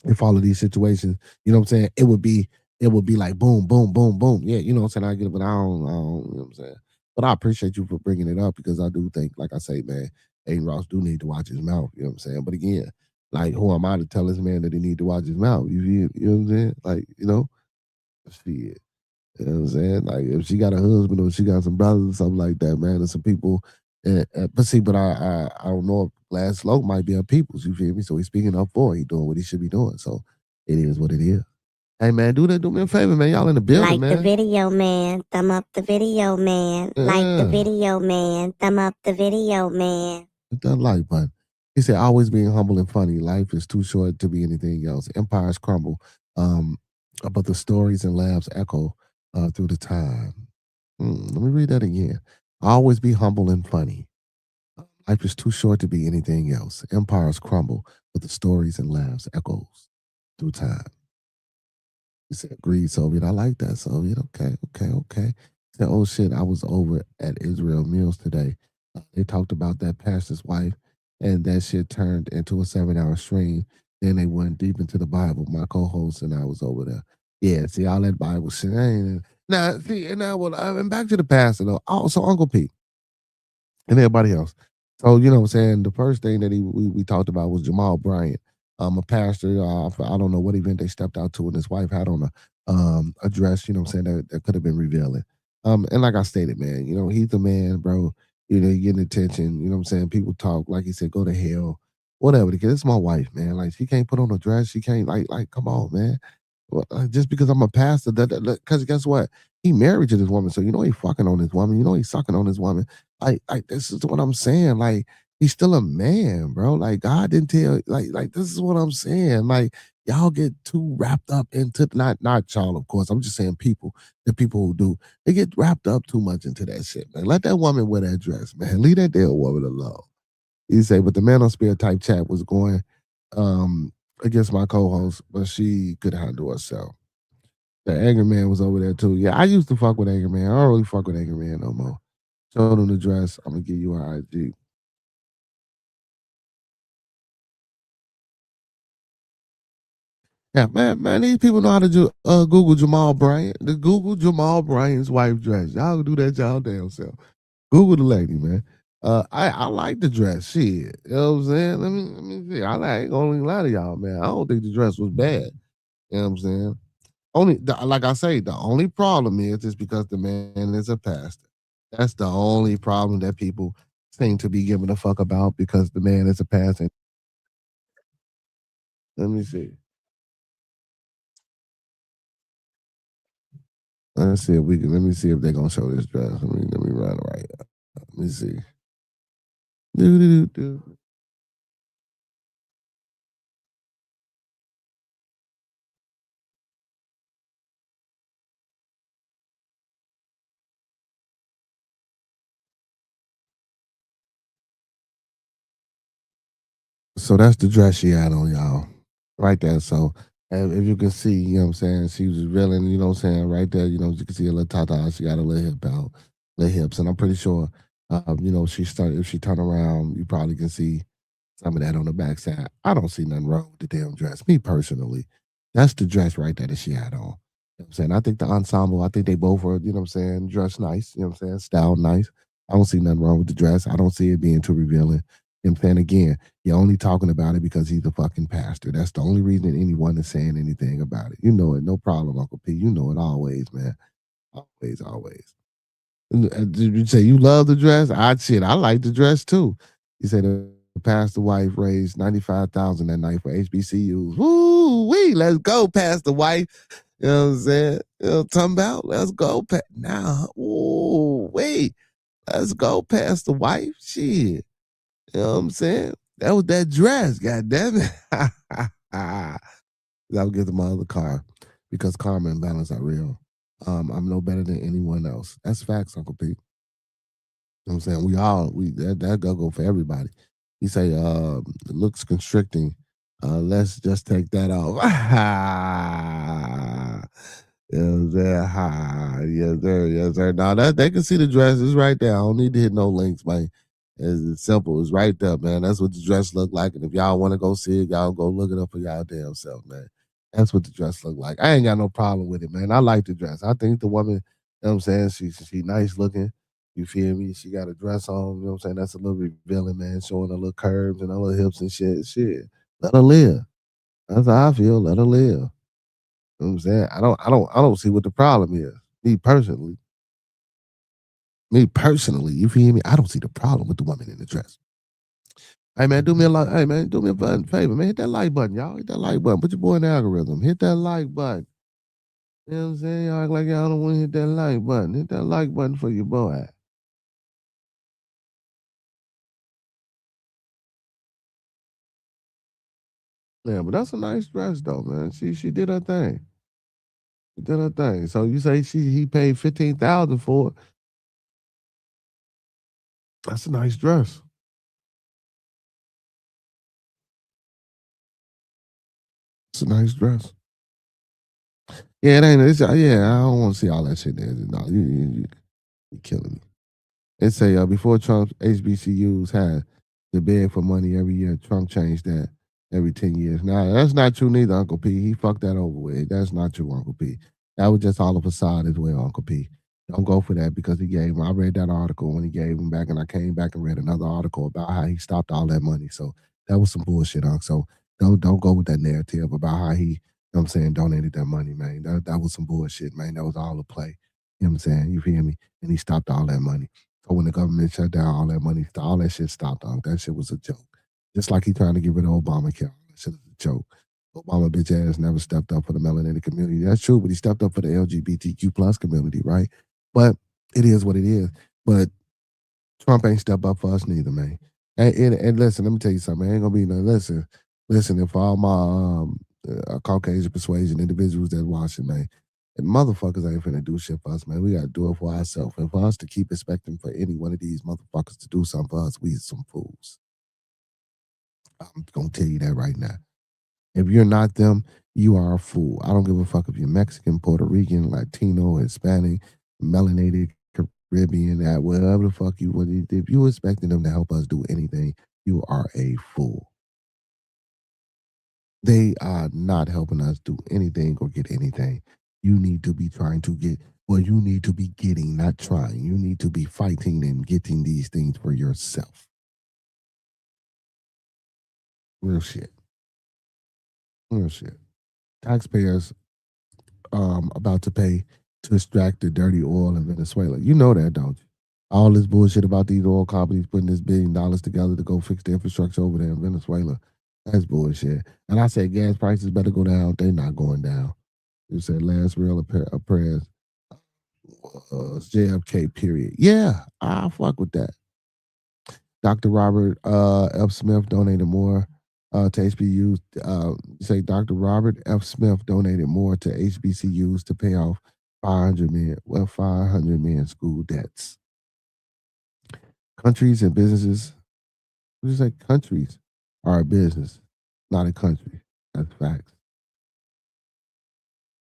and follow these situations, you know what I'm saying? It would be like boom, boom, boom, boom. Yeah, you know what I'm saying? I get it, but I don't, you know what I'm saying? But I appreciate you for bringing it up because I do think, like I say, man, Aiden Ross do need to watch his mouth. You know what I'm saying? But again, like, who am I to tell this man that he need to watch his mouth? You know what I'm saying? Like, shit. You know what I'm saying? Like, if she got a husband or she got some brothers or something like that, man, and some people. But I don't know if Glass Slow might be a people's. You feel me? So he's speaking up for it. He doing what he should be doing. So it is what it is. Hey man, do me a favor, man. Y'all in the building, Like man. the video, man. Thumb up the video, man. Like the video, man. Thumb up the video, man. Hit that like button. He said, always being humble and funny. Life is too short to be anything else. Empires crumble, but the stories and laughs echo through the time. Let me read that again. Always be humble and funny. Life is too short to be anything else. Empires crumble, but the stories and laughs echoes through time. He said, agreed, Soviet. I like that, Soviet. Okay. He said, oh shit, I was over at Israel Mills today. They talked about that pastor's wife, and that shit turned into a 7-hour stream. Then they went deep into the Bible. My co-host and I was over there. Yeah, see, all that Bible shit. Now, see, and back to the pastor, though. Also, Uncle Pete and everybody else. So, you know what I'm saying? The first thing that we talked about was Jamal Bryant. A pastor, I don't know what event they stepped out to, and his wife had on a dress, you know what I'm saying, that could have been revealing. And like I stated, man, he's the man, bro. You getting attention, you know what I'm saying? People talk, like he said, go to hell, whatever. Because it's my wife, man. Like, she can't put on a dress. She can't, like, come on, man. Well, just because I'm a pastor, because guess what? He married to this woman, so he fucking on this woman. He sucking on this woman. Like this is what I'm saying. Like, He's still a man, bro. Like God didn't tell. Like this is what I'm saying. Like y'all get too wrapped up into not y'all, of course. I'm just saying the people who do, they get wrapped up too much into that shit, man. Let that woman wear that dress, man. Leave that damn woman alone. You say, but the man on Spirit type chat was going against my co-host, but she could handle herself. The Angry Man was over there too. Yeah, I used to fuck with Angry Man. I don't really fuck with Angry Man no more. Show them the dress. I'm gonna give you her IG. Yeah, man, these people know how to do Google Jamal Bryant. The Google Jamal Bryant's wife dress. Y'all can do that y'all damn self. Google the lady, man. I like the dress. Shit. You know what I'm saying? Let me see. I ain't gonna lie to y'all, man. I don't think the dress was bad. You know what I'm saying? Like I say, the only problem is because the man is a pastor. That's the only problem that people seem to be giving a fuck about because the man is a pastor. Let me see. Let's see if we can. Let me see if they're gonna show this dress. Let me run it right up. Let me see. Do. So that's the dress she had on, y'all. Right there. So if you can see, you know what I'm saying, she was revealing, you know what I'm saying, right there, you know, you can see a little tata, she got a little hip out, little hips. And I'm pretty sure, you know, if she turn around, you probably can see some of that on the backside. I don't see nothing wrong with the damn dress. Me personally, that's the dress right there that she had on. You know what I'm saying? I think the ensemble, I think they both were, you know what I'm saying, dressed nice, you know what I'm saying, style nice. I don't see nothing wrong with the dress. I don't see it being too revealing. You know what I'm saying? Again, you're only talking about it because he's a fucking pastor. That's the only reason anyone is saying anything about it. You know it. No problem, Uncle P. You know it always, man. Always, always. You say you love the dress? I like the dress too. You said the pastor wife raised $95,000 that night for HBCUs. Woo wee, let's go, pastor wife. You know what I'm saying? You know what I'm talking about? Let's go, now. Ooh wait, let's go, pastor wife. Shit. You know what I'm saying? That was that dress, god damn it. I'll get to my other car because karma and balance are real. I'm no better than anyone else. That's facts, Uncle Pete. You know what I'm saying? That go for everybody. You say it looks constricting. Let's just take that off. You know what I'm saying? Yes, sir. Yes, sir. Now that they can see the dress. It's right there. I don't need to hit no links, man. It's simple. It's right there, man. That's what the dress look like. And if y'all want to go see it, y'all go look it up for y'all damn self, man. That's what the dress look like. I ain't got no problem with it, man. I like the dress. I think the woman, you know what I'm saying, she nice looking. You feel me? She got a dress on, you know what I'm saying? That's a little revealing, man, showing her little curves and her little hips and shit. Shit. Let her live. That's how I feel. Let her live. You know what I'm saying? I don't see what the problem is. Me personally, you feel me? I don't see the problem with the woman in the dress. Hey man, do me a button favor, man. Hit that like button, y'all. Hit that like button. Put your boy in the algorithm. Hit that like button. You know what I'm saying? Y'all act like y'all don't want to hit that like button. Hit that like button for your boy. Yeah, but that's a nice dress though, man. She did her thing. She did her thing. So you say he paid $15,000 for it. That's a nice dress. It's a nice dress. Yeah, it ain't. Yeah, I don't want to see all that shit there. No, you killing me. It say before Trump's HBCUs had to beg for money every year. Trump changed that every 10 years. Now that's not true neither, Uncle P. He fucked that over with. That's not true, Uncle P. That was just all a facade as well, Uncle P. Don't go for that because he gave him. I read that article when he gave him back, and I came back and read another article about how he stopped all that money. So that was some bullshit, Uncle. So don't go with that narrative about how he, you know what I'm saying, donated that money, man. That was some bullshit, man. That was all a play. You know what I'm saying? You feel me? And he stopped all that money. So when the government shut down, all that money, all that shit stopped. That shit was a joke. Just like he trying to get rid of Obamacare. That shit was a joke. Obama bitch ass never stepped up for the melanated community. That's true, but he stepped up for the LGBTQ plus community, right? But it is what it is. But Trump ain't stepped up for us neither, man. And listen, let me tell you something. Ain't gonna be no listen. If all my Caucasian persuasion individuals that watching, man, and motherfuckers ain't finna do shit for us, man. We gotta do it for ourselves. And for us to keep expecting for any one of these motherfuckers to do something for us, we some fools. I'm gonna tell you that right now. If you're not them, you are a fool. I don't give a fuck if you're Mexican, Puerto Rican, Latino, Hispanic, melanated, Caribbean, that whatever the fuck you would. If you expecting them to help us do anything, you are a fool. They are not helping us do anything or get anything. You need to be trying to get, well, you need to be getting, not trying. You need to be fighting and getting these things for yourself. Real shit. Real shit. Taxpayers about to pay to extract the dirty oil in Venezuela. You know that, don't you? All this bullshit about these oil companies putting this $1 billion together to go fix the infrastructure over there in Venezuela. That's bullshit. And I said gas prices better go down. They're not going down. You said last real appraised JFK period. Yeah, I fuck with that. Dr. Robert F. Smith donated more to HBCUs. Say Dr. Robert F. Smith donated more to HBCUs to pay off 500 million school debts. Countries and businesses. What do you say? Countries are a business, not a country. That's facts.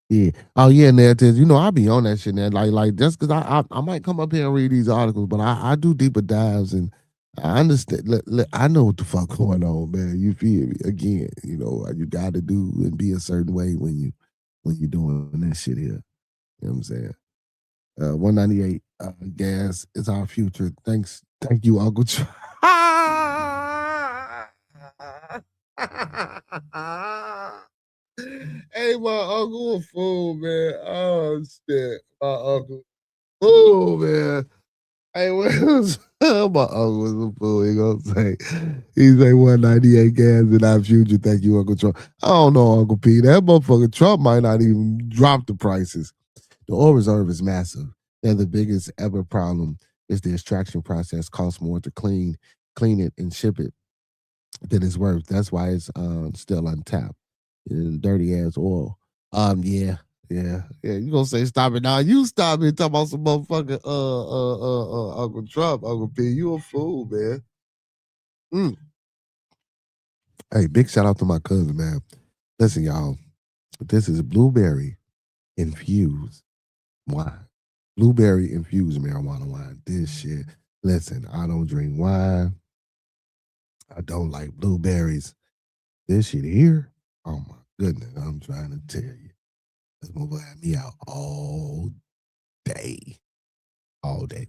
Yeah. Oh yeah, narratives. You know, I be on that shit, man. Like just because I might come up here and read these articles, but I do deeper dives and I understand. I know what the fuck going on, man. You feel me? Again, you know, you got to do and be a certain way when you're doing that shit here. You know what I'm saying? 198 gas is our future. Thank you, Uncle. Hey, my uncle a fool, man. Oh shit, my uncle. Oh man. Hey, my uncle was a fool. He gonna say, he's like 198 gas in our future. Thank you, Uncle Trump. I don't know, Uncle P. That motherfucker Trump might not even drop the prices. The oil reserve is massive. And the biggest ever problem is the extraction process costs more to clean it and ship it than it's worth. That's why it's still untapped. Dirty ass oil. Yeah. You gonna say stop it now? You stop it talking about some motherfucking Uncle Trump, Uncle P. You a fool, man. Hey, big shout out to my cousin, man. Listen, y'all. This is blueberry infused wine. Blueberry infused marijuana wine. This shit. Listen, I don't drink wine. I don't like blueberries. This shit here. Oh my goodness, I'm trying to tell you. This mother had me out all day. All day.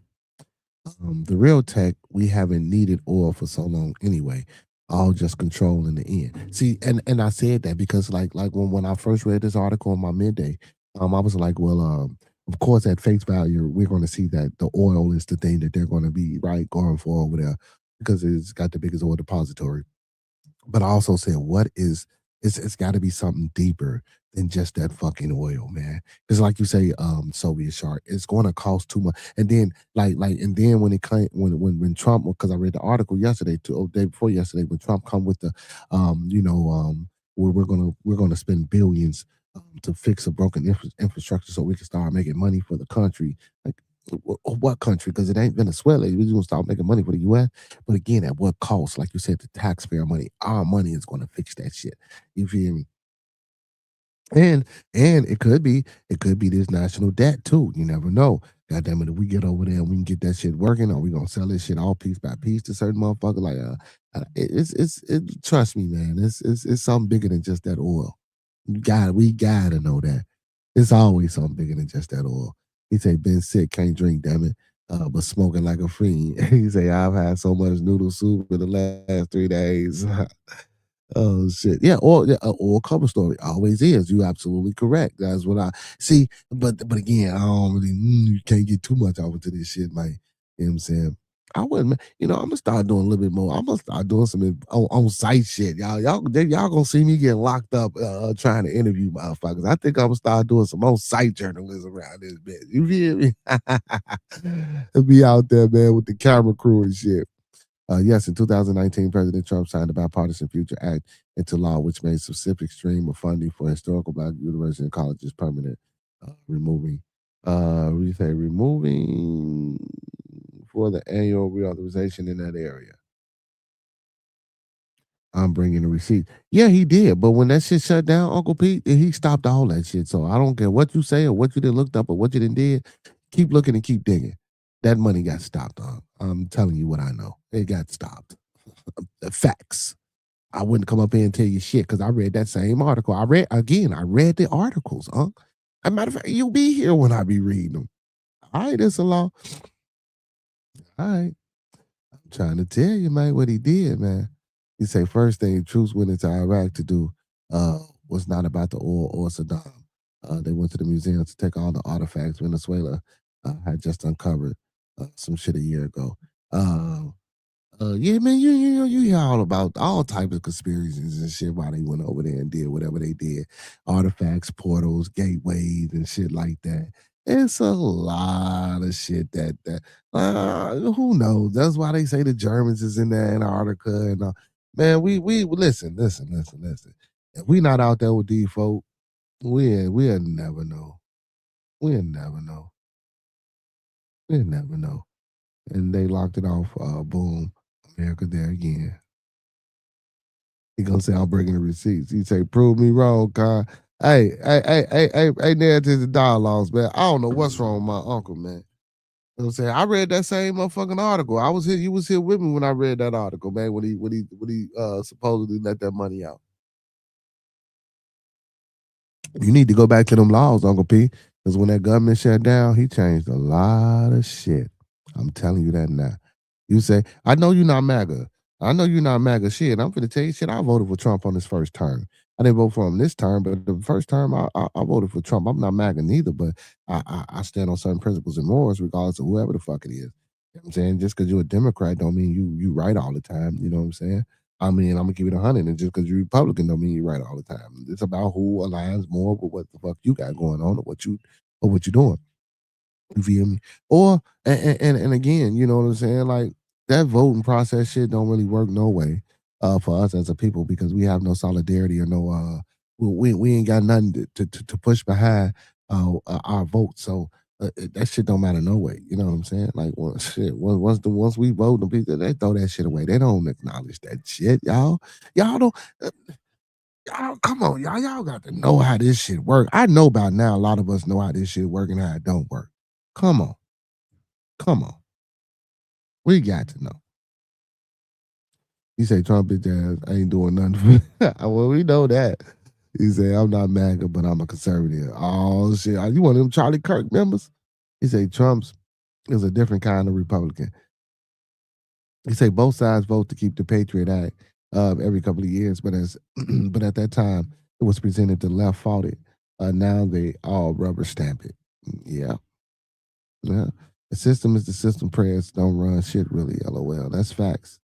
The real tech, we haven't needed oil for so long anyway. All just control in the end. See, and I said that because like when I first read this article on my midday, I was like, well, of course, at face value, we're going to see that the oil is the thing that they're going to be right going for over there because it's got the biggest oil depository. But I also said, it's got to be something deeper than just that fucking oil, man. Because like you say, Soviet Shark, it's going to cost too much. And then and then when it came, when Trump, because I read the article yesterday, day before yesterday, when Trump come with the, we're gonna spend billions to fix a broken infrastructure so we can start making money for the country. Like, what country? Because it ain't Venezuela. We're going to start making money for the U.S. But again, at what cost? Like you said, the taxpayer money. Our money is going to fix that shit. You feel me? And it could be this national debt too. You never know. God damn it, if we get over there and we can get that shit working, or we gonna sell this shit all piece by piece to certain motherfuckers. Like it's trust me, man. It's something bigger than just that oil. We gotta know that. It's always something bigger than just that oil. He say, been sick, can't drink, damn it, but smoking like a fiend. He say, I've had so much noodle soup in the last 3 days. Oh shit! Yeah, or cover story always is. You absolutely correct. That's what I see. But again, I don't really. You can't get too much off into this shit, man. You know what I'm saying? I wouldn't. I'm gonna start doing a little bit more. I'm gonna start doing some on site shit. Y'all gonna see me get locked up trying to interview motherfuckers. I think I'm gonna start doing some on site journalism around this bitch. You feel me? Be out there, man, with the camera crew and shit. Yes, in 2019, President Trump signed the Bipartisan Future Act into law, which made specific stream of funding for historical Black universities and colleges permanent, removing for the annual reauthorization in that area. I'm bringing the receipt. Yeah, he did. But when that shit shut down, Uncle Pete, he stopped all that shit. So I don't care what you say or what you did looked up or what you didn't did. Keep looking and keep digging. That money got stopped. I'm telling you what I know. It got stopped. Facts. I wouldn't come up here and tell you shit because I read that same article. I read the articles. As a matter of fact, you'll be here when I be reading them. All right, it's a law. All right. I'm trying to tell you, man, what he did, man. He say first thing troops went into Iraq to do was not about the oil or Saddam. They went to the museum to take all the artifacts Venezuela had just uncovered some shit a year ago. Yeah, man, you hear all about all types of conspiracies and shit while they went over there and did whatever they did. Artifacts, portals, gateways, and shit like that. It's a lot of shit that who knows? That's why they say the Germans is in there Antarctica and man, we listen. If we not out there with these folk, we'll never know. We'll never know. We'll never know. And they locked it off. Boom. America there again. He gonna say, I'm bringing the receipts. He say, prove me wrong, Con. Hey, narratives and dialogues, man. I don't know what's wrong with my uncle, man. You know what I'm saying? I read that same motherfucking article. I was here, you was here with me when I read that article, man, when he supposedly let that money out. You need to go back to them laws, Uncle P, because when that government shut down, he changed a lot of shit. I'm telling you that now. You say, I know you're not MAGA. I know you're not MAGA shit. I'm finna tell you shit. I voted for Trump on his first term. I didn't vote for him this term, but the first term I voted for Trump. I'm not MAGA neither, but I stand on certain principles and morals regardless of whoever the fuck it is. You know what I'm saying? Just because you're a Democrat don't mean you right all the time. You know what I'm saying? I mean, I'm gonna give it 100, and just because you're Republican don't mean you're right all the time. It's about who aligns more with what the fuck you got going on or what you're doing. You feel me? Or and again, you know what I'm saying? Like that voting process shit don't really work no way for us as a people because we have no solidarity or no we ain't got nothing to push behind our vote. So that shit don't matter no way. You know what I'm saying? Like once we vote, the people they throw that shit away. They don't acknowledge that shit, y'all. Y'all don't. Y'all, come on, y'all got to know how this shit work. I know by now a lot of us know how this shit work and how it don't work. Come on. We got to know. You say Trump bitch ass ain't doing nothing. Well, we know that. He say I'm not MAGA, but I'm a conservative. Oh shit! You one of them Charlie Kirk members? He say Trump's is a different kind of Republican. He say both sides vote to keep the Patriot Act every couple of years, but at that time it was presented the left fought it. Now they all rubber stamp it. Yeah. The system is the system. Prayers don't run shit really. LOL. That's facts.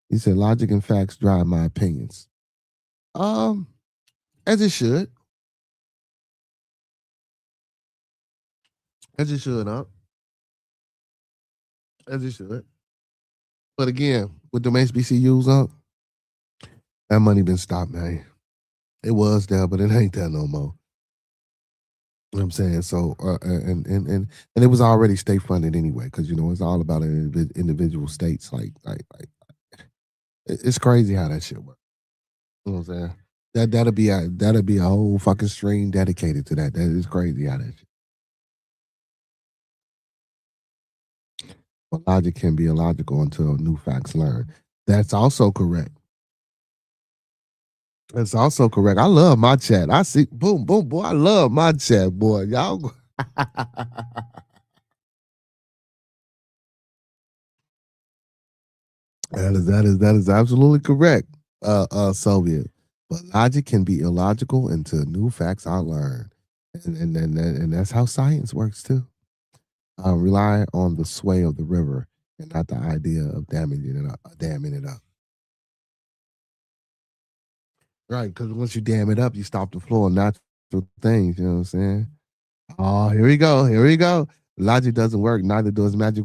He said logic and facts drive my opinions. As it should. As it should, huh? As it should. But again, with them HBCUs up, that money been stopped, man. It was there, but it ain't there no more. You know what I'm saying? So, and it was already state funded anyway, because you know it's all about individual states. Like, it's crazy how that shit works. You know what I'm saying? That'll be a whole fucking stream dedicated to that. That is crazy how that shit. Well, logic can be illogical until new facts learned. That's also correct. That's also correct. I love my chat. I see, boom, boy. I love my chat, boy. Y'all. That is absolutely correct, Soviet. But logic can be illogical until new facts are learned, and that's how science works too. Rely on the sway of the river and not the idea of damming it up. Right, because once you dam it up, you stop the flow of natural things. You know what I'm saying? Oh, here we go. Logic doesn't work. Neither does magic.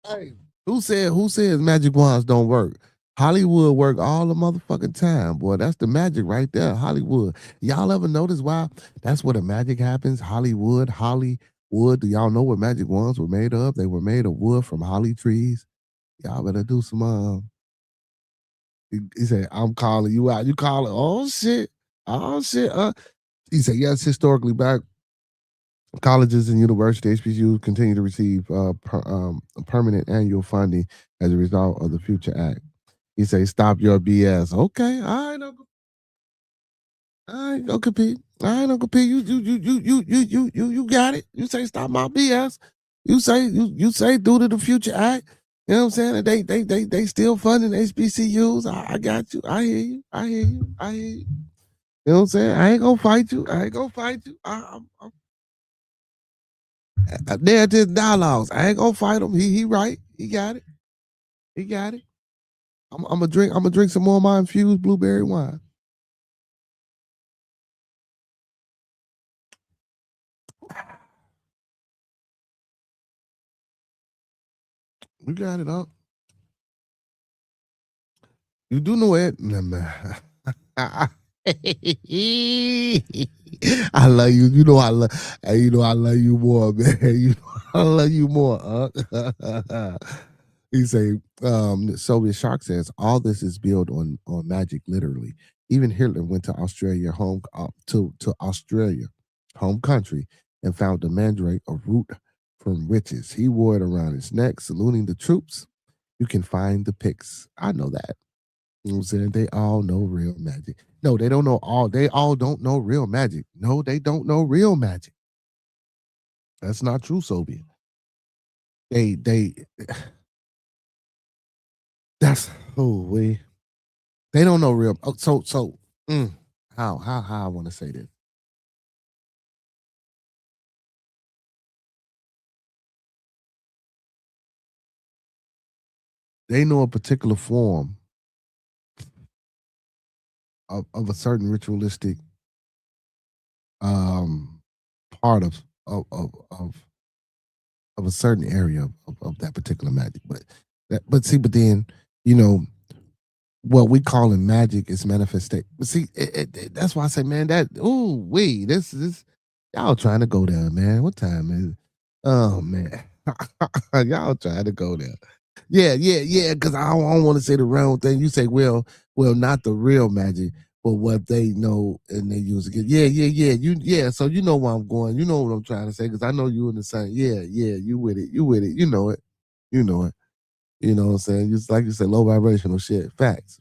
Hey, who says magic wands don't work? Hollywood work all the motherfucking time, boy. That's the magic right there. Hollywood. Y'all ever notice why that's where the magic happens? Hollywood. Do y'all know what magic wands were made of? They were made of wood from holly trees. Y'all better do some he said, I'm calling you out. You calling, oh shit. Oh shit. He said, yes, historically black colleges and university HBCUs continue to receive permanent annual funding as a result of the Future Act. He say, stop your BS. Okay, I ain't gonna compete. I ain't gonna compete. You got it. You say stop my BS. You say due to the Future Act. You know what I'm saying? They still funding HBCUs. I got you. I hear you. You know what I'm saying? I ain't gonna fight you. There it is, dialogues. I ain't gonna fight him. He right. He got it. I'm gonna drink some more of my infused blueberry wine. You got it, up. You do know it. I love you. You know I love. You know I love you more, man. You know I love you more. He say, Soviet Shark says all this is built on magic, literally. Even Hitler went to Australia, to Australia, home country, and found the mandrake, a root from riches. He wore it around his neck, saluting the troops. You can find the pics. I know that. You know what I'm saying? They all know real magic. No, they don't know all. They all don't know real magic. No, they don't know real magic. That's not true, Soviet. They that's we. They don't know real. How I want to say this. They know a particular form of a certain ritualistic part of a certain area of that particular magic. But then, you know, what we call in magic is manifestation. But see, that's why I say, man, this y'all trying to go there, man. What time is it? Oh man. Y'all trying to go there. Yeah, because I don't want to say the wrong thing. You say, well, not the real magic, but what they know and they use again. Yeah. So you know where I'm going. You know what I'm trying to say, because I know you in the same. Yeah, you with it. You know it. You know it. You know what I'm saying? Just like you said, low vibrational shit. Facts.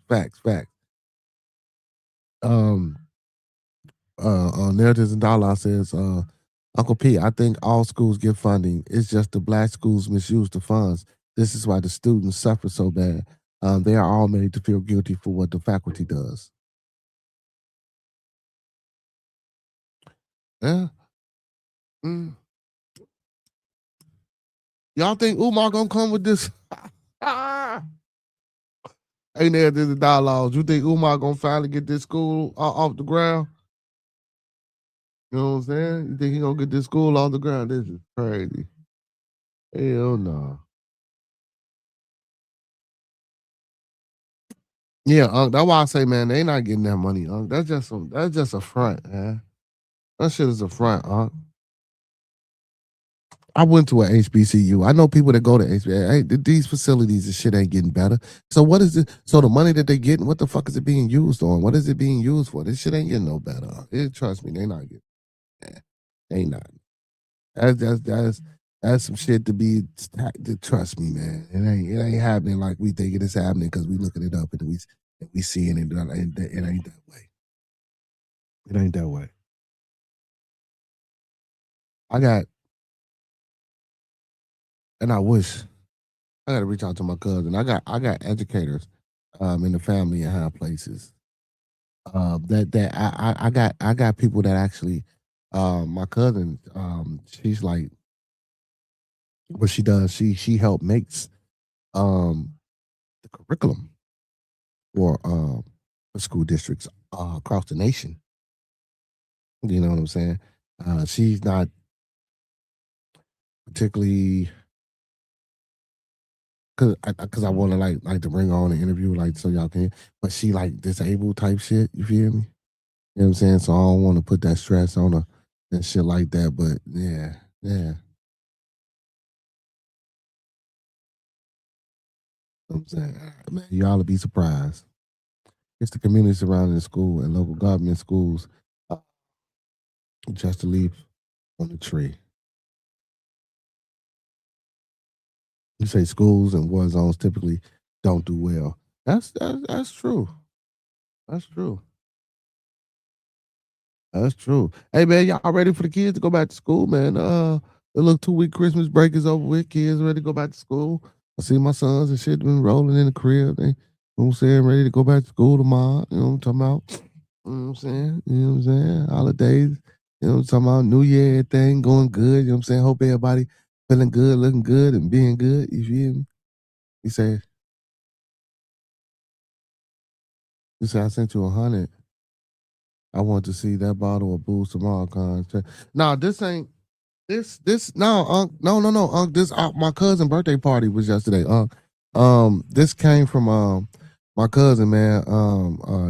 Narratives and Dollar says, Uncle P, I think all schools get funding. It's just the black schools misuse the funds. This is why the students suffer so bad. They are all made to feel guilty for what the faculty does. Yeah. Y'all think Umar gonna come with this? Hey, Narratives and Dialogues. You think Umar gonna finally get this school off the ground? You know what I'm saying? You think he gonna get this school off the ground? This is crazy. Hell no. Yeah, that's why I say, man, they not getting that money. That's just a front, man. That shit is a front, I went to a HBCU. I know people that go to HBCU. Hey, these facilities, this shit ain't getting better. So what is it? So the money that they getting, what the fuck is it being used on? What is it being used for? This shit ain't getting no better. Trust me, they not getting. They not. That's some shit to be. Trust me, man. It ain't happening like we think it is happening because we looking it up and we seeing it. It ain't that way. It ain't that way. And I wish I got to reach out to my cousin. I got educators in the family in high places. I got people that actually my cousin she's like what she does, she helped makes the curriculum for school districts across the nation. You know what I'm saying? She's not particularly because I want to like to bring her on an interview, like so y'all can. But she like disabled type shit. You feel me? You know what I'm saying? So I don't want to put that stress on her and shit like that. But yeah. You know what I'm saying, man, y'all will be surprised. It's the community surrounding the school and local government schools. Just a leaf on the tree. You say schools and war zones typically don't do well. That's true. That's true. That's true. Hey man, y'all ready for the kids to go back to school, man? The little 2-week Christmas break is over with. Kids ready to go back to school. I see my sons and shit been rolling in the crib. They, you know what I'm saying, ready to go back to school tomorrow. You know what I'm talking about? You know what I'm saying? You know what I'm saying? Holidays. You know what I'm talking about? New Year, everything going good. You know what I'm saying? Hope everybody feeling good, looking good, and being good. You feel me? You say I sent you 100. I want to see that bottle of booze tomorrow, contract. No, this ain't this no, no, this my cousin birthday party was yesterday. This came from my cousin, man.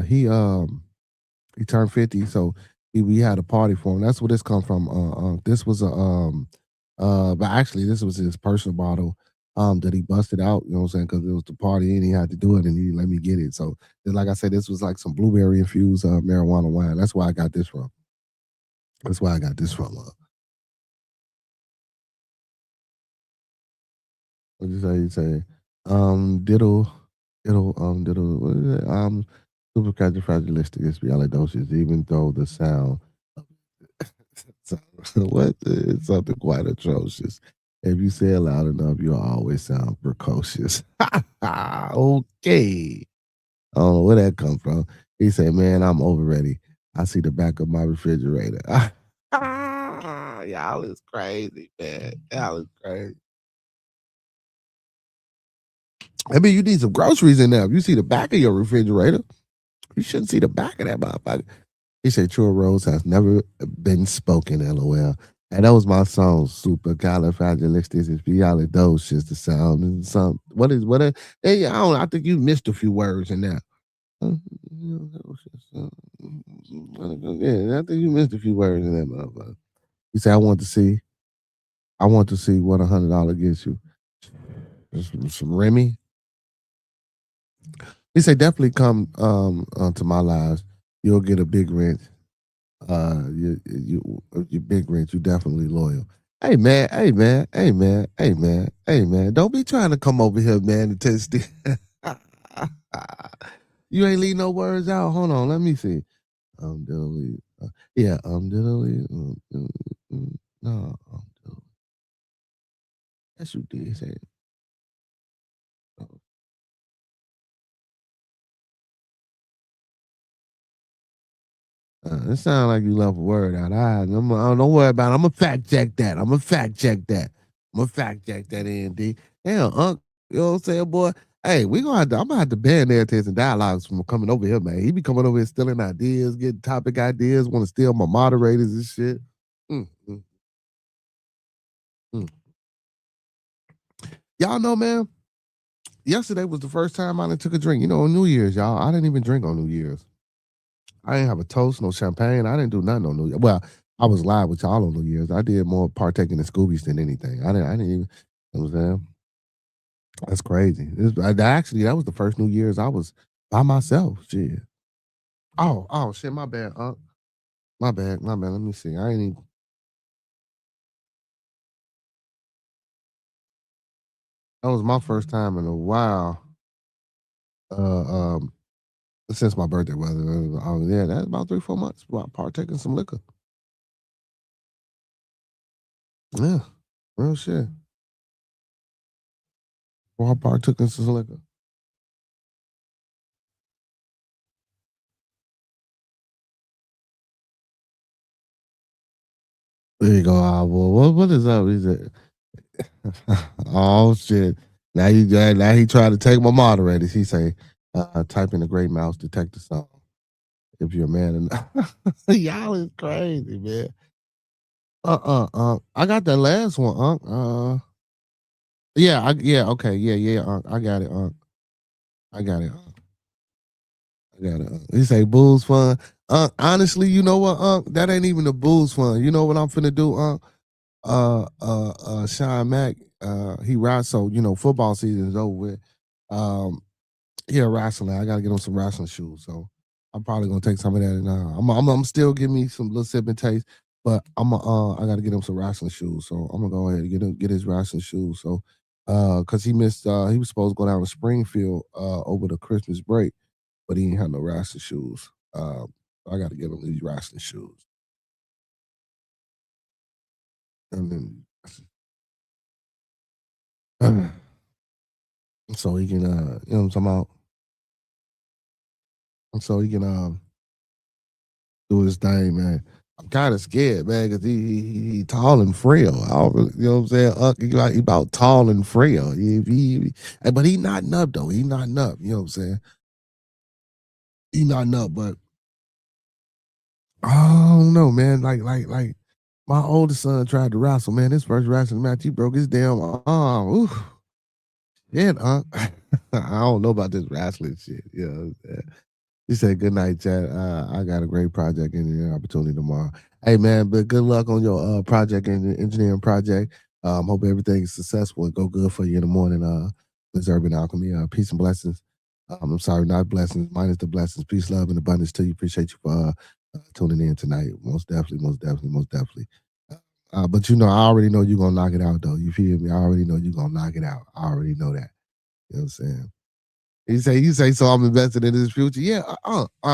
He turned 50, so we had a party for him. That's where this come from. This was but actually this was his personal bottle that he busted out, you know what I'm saying, because it was the party and he had to do it and he let me get it. So like I said, this was like some blueberry infused marijuana wine. That's where I got this from. That's why I got this from. What you say? You say, diddle, what is it? Supercalifragilisticexpialidocious, even though the sound what is something quite atrocious. If you say it loud enough, you'll always sound precocious. Okay. I don't know where that come from. He said, man, I'm over ready. I see the back of my refrigerator. Y'all is crazy, man. Y'all is crazy. I mean, you need some groceries in there. If you see the back of your refrigerator, you shouldn't see the back of that motherfucker. He said, True Rose has never been spoken, LOL. And that was my song, Supercalifragilisticexpialidocious, the sound. And some, hey, I think you missed a few words in there. Yeah, I think you missed a few words in that motherfucker. He said, I want to see what $100 gets you. Some Remy. He said, definitely come to my lives. You'll get a big rent. You big rent. You definitely loyal. Hey man. Don't be trying to come over here, man, and test it. You ain't leave no words out. Hold on, let me see. Diddly. Yeah, diddly. No, diddly. Yes, you did say it. It sounds like you left a word out. Don't worry about it. I'm gonna fact check that. I'm gonna fact check that, ND. Damn, Unc, you know what I'm saying, boy? Hey, I'm gonna have to ban narratives and dialogues from coming over here, man. He be coming over here stealing ideas, getting topic ideas, want to steal my moderators and shit. Y'all know, man, yesterday was the first time I took a drink. You know, on New Year's, y'all, I didn't even drink on New Year's. I didn't have a toast, no champagne. I didn't do nothing on New Year's. Well, I was live with y'all on New Year's. I did more partaking in Scoobies than anything. I didn't even, you know what I'm saying? That's crazy. Actually, that was the first New Year's I was by myself. Shit. Oh, shit, my bad, My bad. Let me see. I ain't even. That was my first time in a while. Since my birthday, yeah, that's about 3-4 months. Partaking some liquor. Yeah, real shit. I partook in some liquor. There you go, Boy. What is up? He said, oh shit. Now he tried to take my moderators. He say, type in the Great Mouse, detect the song. If you're a man enough. Y'all is crazy, man. I got that last one, okay, yeah, I got it, I got it, I got it. He say booze fun. Honestly, you know what, that ain't even the booze fun. You know what I'm finna do, Sean Mack, he rides, so you know, football season is over with. Yeah, wrestling. I gotta get him some wrestling shoes. So I'm probably gonna take some of that. And I'm still giving me some little sip and taste, but I gotta get him some wrestling shoes. So I'm gonna go ahead and get his wrestling shoes. So cause he missed he was supposed to go down to Springfield over the Christmas break, but he ain't had no wrestling shoes. I gotta get him these wrestling shoes. And then so he can you know what I'm talking about? So he can do his thing, man. I'm kind of scared, man, because he tall and frail. I don't really, you know what I'm saying? He about tall and frail. But he not up though. He not up. You know what I'm saying? He not up, but I don't know, man. Like my oldest son tried to wrestle, man. His first wrestling match, he broke his damn arm. Ooh. Yeah, I don't know about this wrestling shit. You know what I'm saying? He said, "Good night, Chad. I got a great project engineering opportunity tomorrow. Hey, man, but good luck on your project engineering project. Hope everything is successful and go good for you in the morning. This Urban Alchemy. Peace and blessings. I'm sorry, not blessings, minus the blessings. Peace, love, and abundance to you. Appreciate you for tuning in tonight. Most definitely, most definitely, most definitely. But you know, I already know you're gonna knock it out, though. You feel me? I already know you're gonna knock it out. I already know that. You know what I'm saying? You say, so I'm invested in his future. Yeah,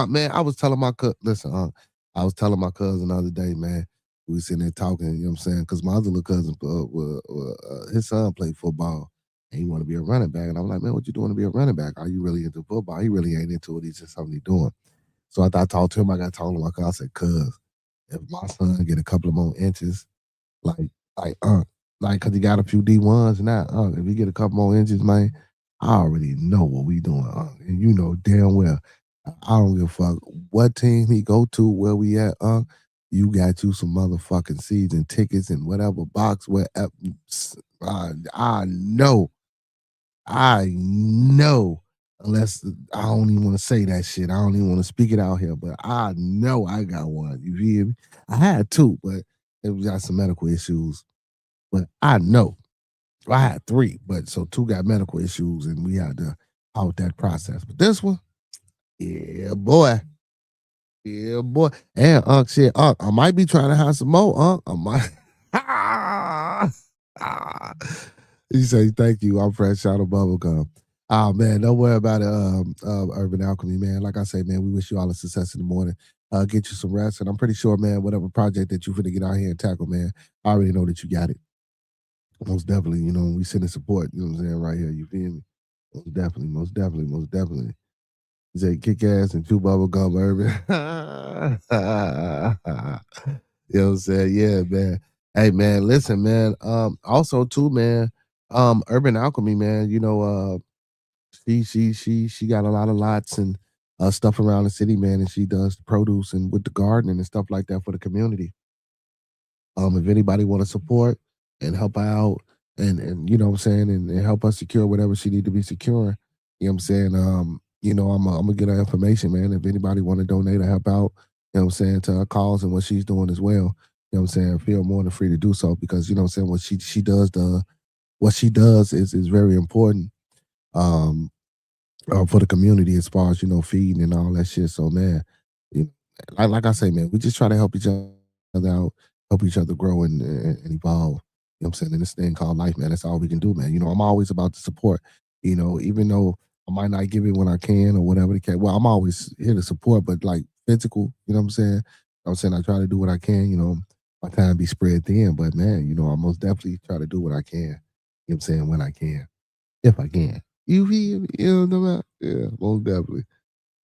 man, I was telling my listen, I was telling my cousin the other day, man, we was sitting there talking, you know what I'm saying? Because my other little cousin, his son played football and he want to be a running back. And I'm like, man, what you doing to be a running back? Are you really into football? He really ain't into it. He's just something he's doing. So I talked to him, I got talking to my cousin. I said, cuz, if my son get a couple of more inches, like, cause he got a few D1s now, if he get a couple more inches, man, I already know what we doing, and you know damn well. I don't give a fuck what team he go to, where we at, you got you some motherfucking season tickets and whatever box, wherever. I know, unless I don't even want to say that shit. I don't even want to speak it out here, but I know I got one. You feel me? I had two, but it was got some medical issues. But I know. I had three, but so two got medical issues and we had to out that process. But this one, yeah, boy. Yeah, boy. And shit, I might be trying to have some more, I might. He say, thank you. I'm fresh out of bubblegum. Oh man, don't worry about it, Urban Alchemy, man. Like I say, man, we wish you all a success in the morning. Get you some rest. And I'm pretty sure, man, whatever project that you're finna get out here and tackle, man, I already know that you got it. Most definitely, you know, we sending support, you know what I'm saying, right here. You feel me? Most definitely, most definitely, most definitely. He said, kick ass and chew bubble gum, Urban. You know what I'm saying? Yeah, man. Hey, man, listen, man. Also, too, man, Urban Alchemy, man, you know, she got a lot of lots and stuff around the city, man, and she does the produce and with the gardening and stuff like that for the community. If anybody want to support and help out and you know what I'm saying, and help us secure whatever she need to be securing, you know what I'm saying? You know, I'm gonna get her information, man. If anybody want to donate or help out, you know what I'm saying, to her cause and what she's doing as well, you know what I'm saying, feel more than free to do so because you know what I'm saying, what she does is very important for the community as far as, you know, feeding and all that shit. So man, you know, like I say, man, we just try to help each other out, help each other grow and evolve. You know what I'm saying? In this thing called life, man, that's all we can do, man. You know, I'm always about the support, you know, even though I might not give it when I can or whatever the case. Well, I'm always here to support, but like physical, you know what I'm saying? You know what I'm saying? I try to do what I can, you know, my time be spread thin, but man, you know, I most definitely try to do what I can, you know what I'm saying, when I can, if I can. You feel me? You know what I'm about? Yeah, most definitely.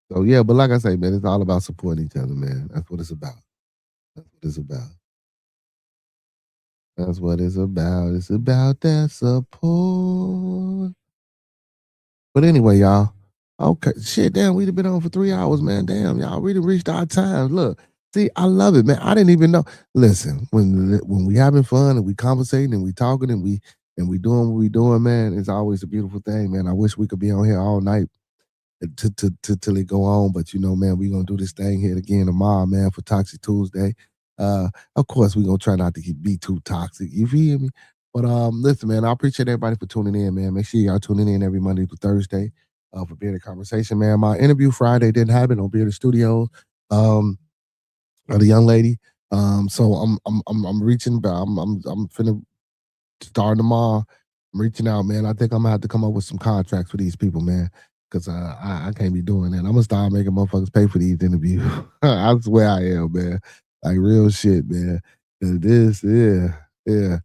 So yeah, but like I say, man, it's all about supporting each other, man. That's what it's about. That's what it's about. That's what it's about. It's about that support. But anyway, y'all. Okay, shit, damn, we'd have been on for 3 hours, man. Damn, y'all, we done reached our time. Look, See, I love it, man. I didn't even know. Listen, when we having fun and we conversating and we talking and we doing what we doing, man, it's always a beautiful thing, man. I wish we could be on here all night till it go on, but you know, man, we gonna do this thing here again tomorrow, man, for Toxic Tuesday. Of course, we gonna try not to be too toxic. You feel me? But listen, man, I appreciate everybody for tuning in, man. Make sure y'all tuning in every Monday through Thursday for Bearded Conversation, man. My interview Friday didn't happen on Bearded Studios. The young lady. So I'm reaching, but I'm finna start tomorrow. I'm reaching out, man. I think I'm gonna have to come up with some contracts for these people, man. Cause I can't be doing that. I'm gonna start making motherfuckers pay for these interviews. I swear I am, man. Like real shit, man. This, yeah.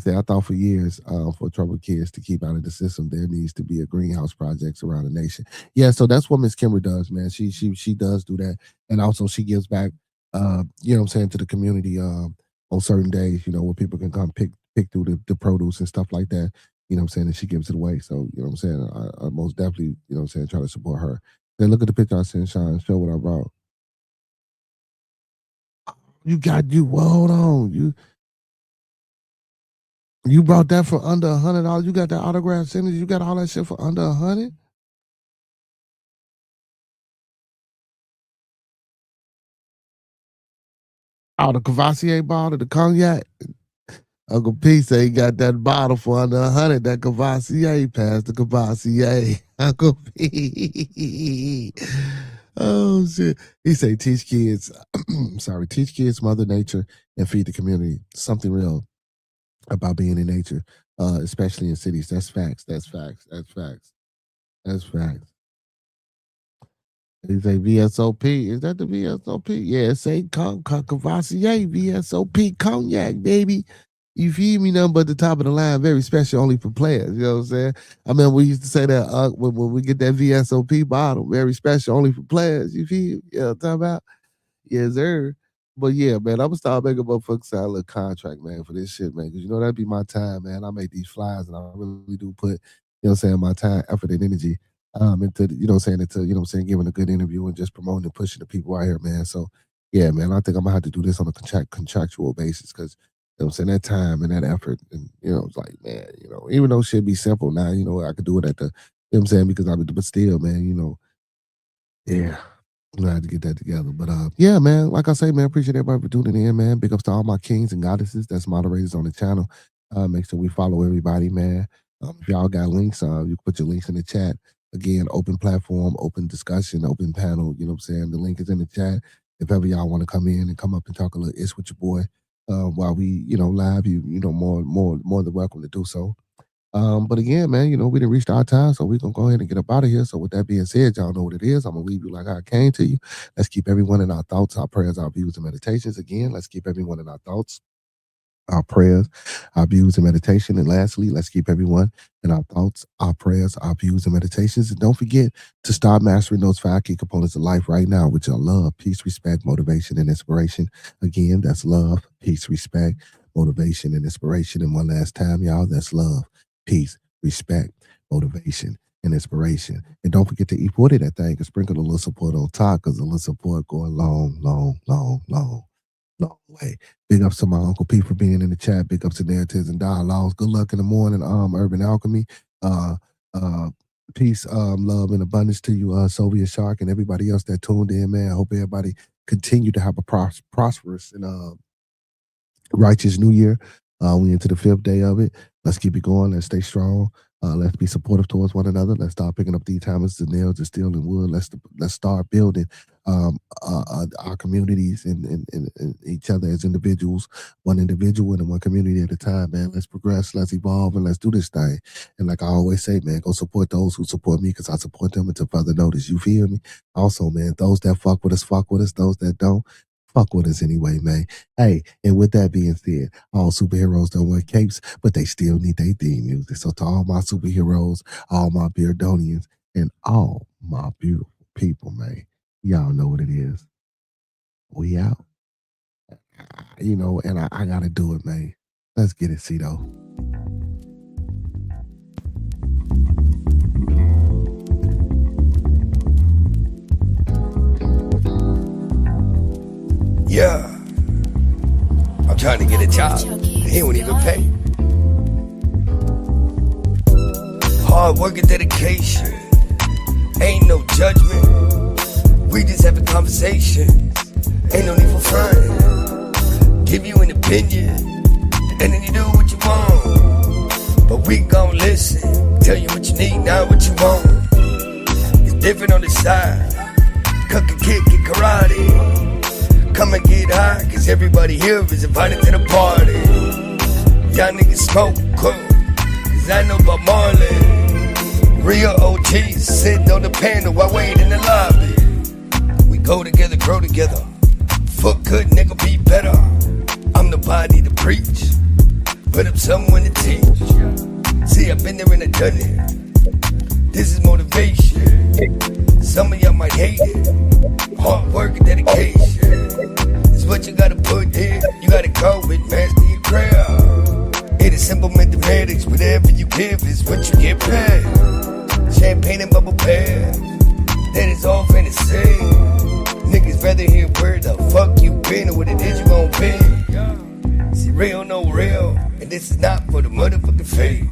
I thought for years, for troubled kids to keep out of the system, there needs to be a greenhouse projects around the nation. Yeah, so that's what Miss Kimber does, man. She does do that, and also she gives back, you know what I'm saying, to the community on certain days, you know, where people can come pick through the produce and stuff like that. You know what I'm saying? And she gives it away. So, you know what I'm saying? I most definitely, you know what I'm saying, try to support her. Then look at the picture I sent Sean. Show what I brought. Hold on. You brought that for under $100. You got that autograph signature. You got all that shit for under $100? Oh, the Cavassier bottle, the cognac. Uncle P say he got that bottle for under $100. That Cavassier passed the Cavassier. Uncle P. Oh shit. He say teach kids, teach kids Mother Nature and feed the community. Something real about being in nature, especially in cities. That's facts. That's facts. That's facts. That's facts. They say VSOP. Is that the VSOP? Yeah, it say Cavassier, VSOP cognac, baby. You feel me? Nothing but the top of the line, very special, only for players. You know what I'm saying? I mean, we used to say that when we get that VSOP bottle, very special, only for players. You feel? You know what I'm talking about? Yes, sir. But yeah, man, I'm gonna start making motherfuckers sign a little contract, man, for this shit, man. Because you know that'd be my time, man. I make these flyers, and I really do put, you know what I'm saying, my time, effort, and energy into, you know what I'm saying, giving a good interview and just promoting and pushing the people out here, man. So yeah, man, I think I'm gonna have to do this on a contractual basis because, you know what I'm saying, that time and that effort, and you know, it's like, man, you know, even though shit be simple now, you know, I could do it at the, you know what I'm saying, because but still, man, you know, yeah. I'm gonna have to get that together. But yeah, man, like I say, man, appreciate everybody for tuning in, man. Big ups to all my kings and goddesses that's moderators on the channel. Make sure we follow everybody, man. If y'all got links, you can put your links in the chat. Again, open platform, open discussion, open panel, you know what I'm saying? The link is in the chat. If ever y'all want to come in and come up and talk a little ish with your boy while we, you know, live, you know, more than welcome to do so. But again, man, you know, we didn't reach our time, so we're gonna go ahead and get up out of here. So with that being said, y'all know what it is. I'm gonna leave you like I came to you. Let's keep everyone in our thoughts, our prayers, our views, and meditations. Again, let's keep everyone in our thoughts, our prayers, our views, and meditation. And lastly, let's keep everyone in our thoughts, our prayers, our views, and meditations. And don't forget to start mastering those 5 key components of life right now, which are love, peace, respect, motivation, and inspiration. Again, that's love, peace, respect, motivation, and inspiration. And one last time, y'all, that's love, peace, respect, motivation, and inspiration. And don't forget to E40 that thing and sprinkle a little support on top, because a little support go a long way. Big ups to my Uncle P for being in the chat. Big ups to Narratives and Dialogues. Good luck in the morning, Urban Alchemy. Peace, love, and abundance to you, Soviet Shark, and everybody else that tuned in, man. I hope everybody continue to have a prosperous and righteous new year. We into the 5th day of it. Let's keep it going. Let's stay strong. Let's be supportive towards one another. Let's start picking up these diamonds, the nails, the steel, and wood. Let's start building our communities and each other as individuals, one individual and one community at a time, man. Let's progress, let's evolve, and let's do this thing. And like I always say, man, go support those who support me, because I support them until further notice. You feel me? Also, man, those that fuck with us, fuck with us. Those that don't, fuck with us anyway, man. Hey, and with that being said, all superheroes don't wear capes, but they still need their theme music. So to all my superheroes, all my Beardonians, and all my beautiful people, man, y'all know what it is. We out. You know, and I gotta do it, man. Let's get it, Cito. Yeah. I'm trying to get a job. He won't even pay. Hard work and dedication. Ain't no judgment. We just having conversations. Ain't no need for fun. Give you an opinion, and then you do what you want. But we gon' listen. Tell you what you need, not what you want. It's different on the side. Cook and kick and karate. Come and get high, cause everybody here is invited to the party. Y'all niggas smoke, cool, cause I know about Marley. Real OGs sitting on the panel while waiting in the lobby. We go together, grow together. Fuck good, nigga, be better. I'm the body to preach, but I'm someone to teach. See, I've been there and I done it. This is motivation. Some of y'all might hate it. Hard work and dedication is what you gotta put in. You gotta go with master your craft. It is simple mathematics. Whatever you give is what you get paid. Champagne and bubble bath, that is all fantasy. Niggas rather hear where the fuck you been or what it is you gon' be. See, real, no real, and this is not for the motherfucking fake.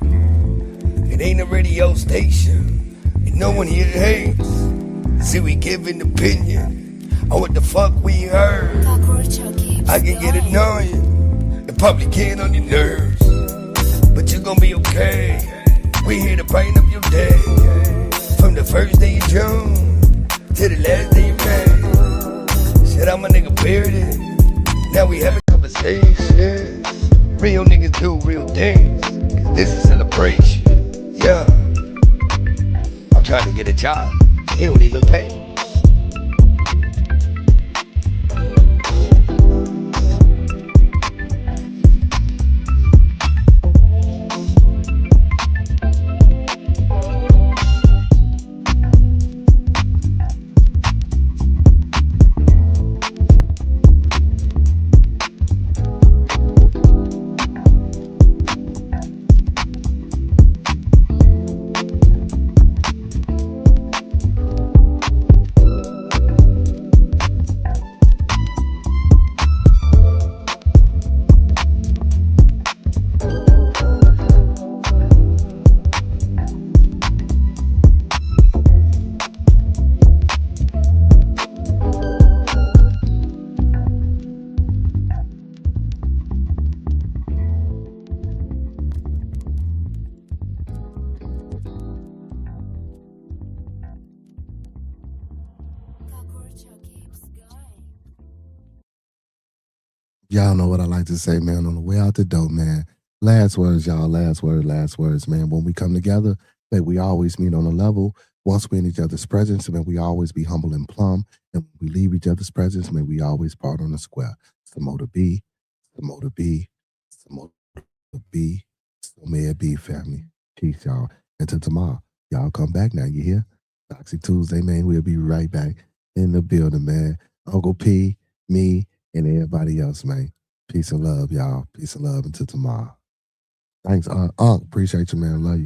It ain't a radio station, and no one here hates. See, we give an opinion on what the fuck we heard. I can get annoying and probably get on your nerves, but you're gonna be okay. We here to brighten up your day. From the first day of June to the last day of May. Shit, I'm a nigga bearded. Now we having conversations. Real niggas do real things, cause this is celebration. Yeah. I'm trying to get a job. He don't even pay. Y'all know what I like to say, man, on the way out the door, man. Last words, y'all. Last words, man. When we come together, may we always meet on a level. Once we're in each other's presence, may we always be humble and plumb. And when we leave each other's presence, may we always part on the square. It's the motor B. It's the motor B. It's the motor B. So may it be, family. Peace, y'all. Until tomorrow, y'all come back now. You hear? Toxic Tuesday, man. We'll be right back in the building, man. Uncle P, me, and everybody else, man. Peace and love, y'all. Peace and love until tomorrow. Thanks, Unc. Appreciate you, man. Love you.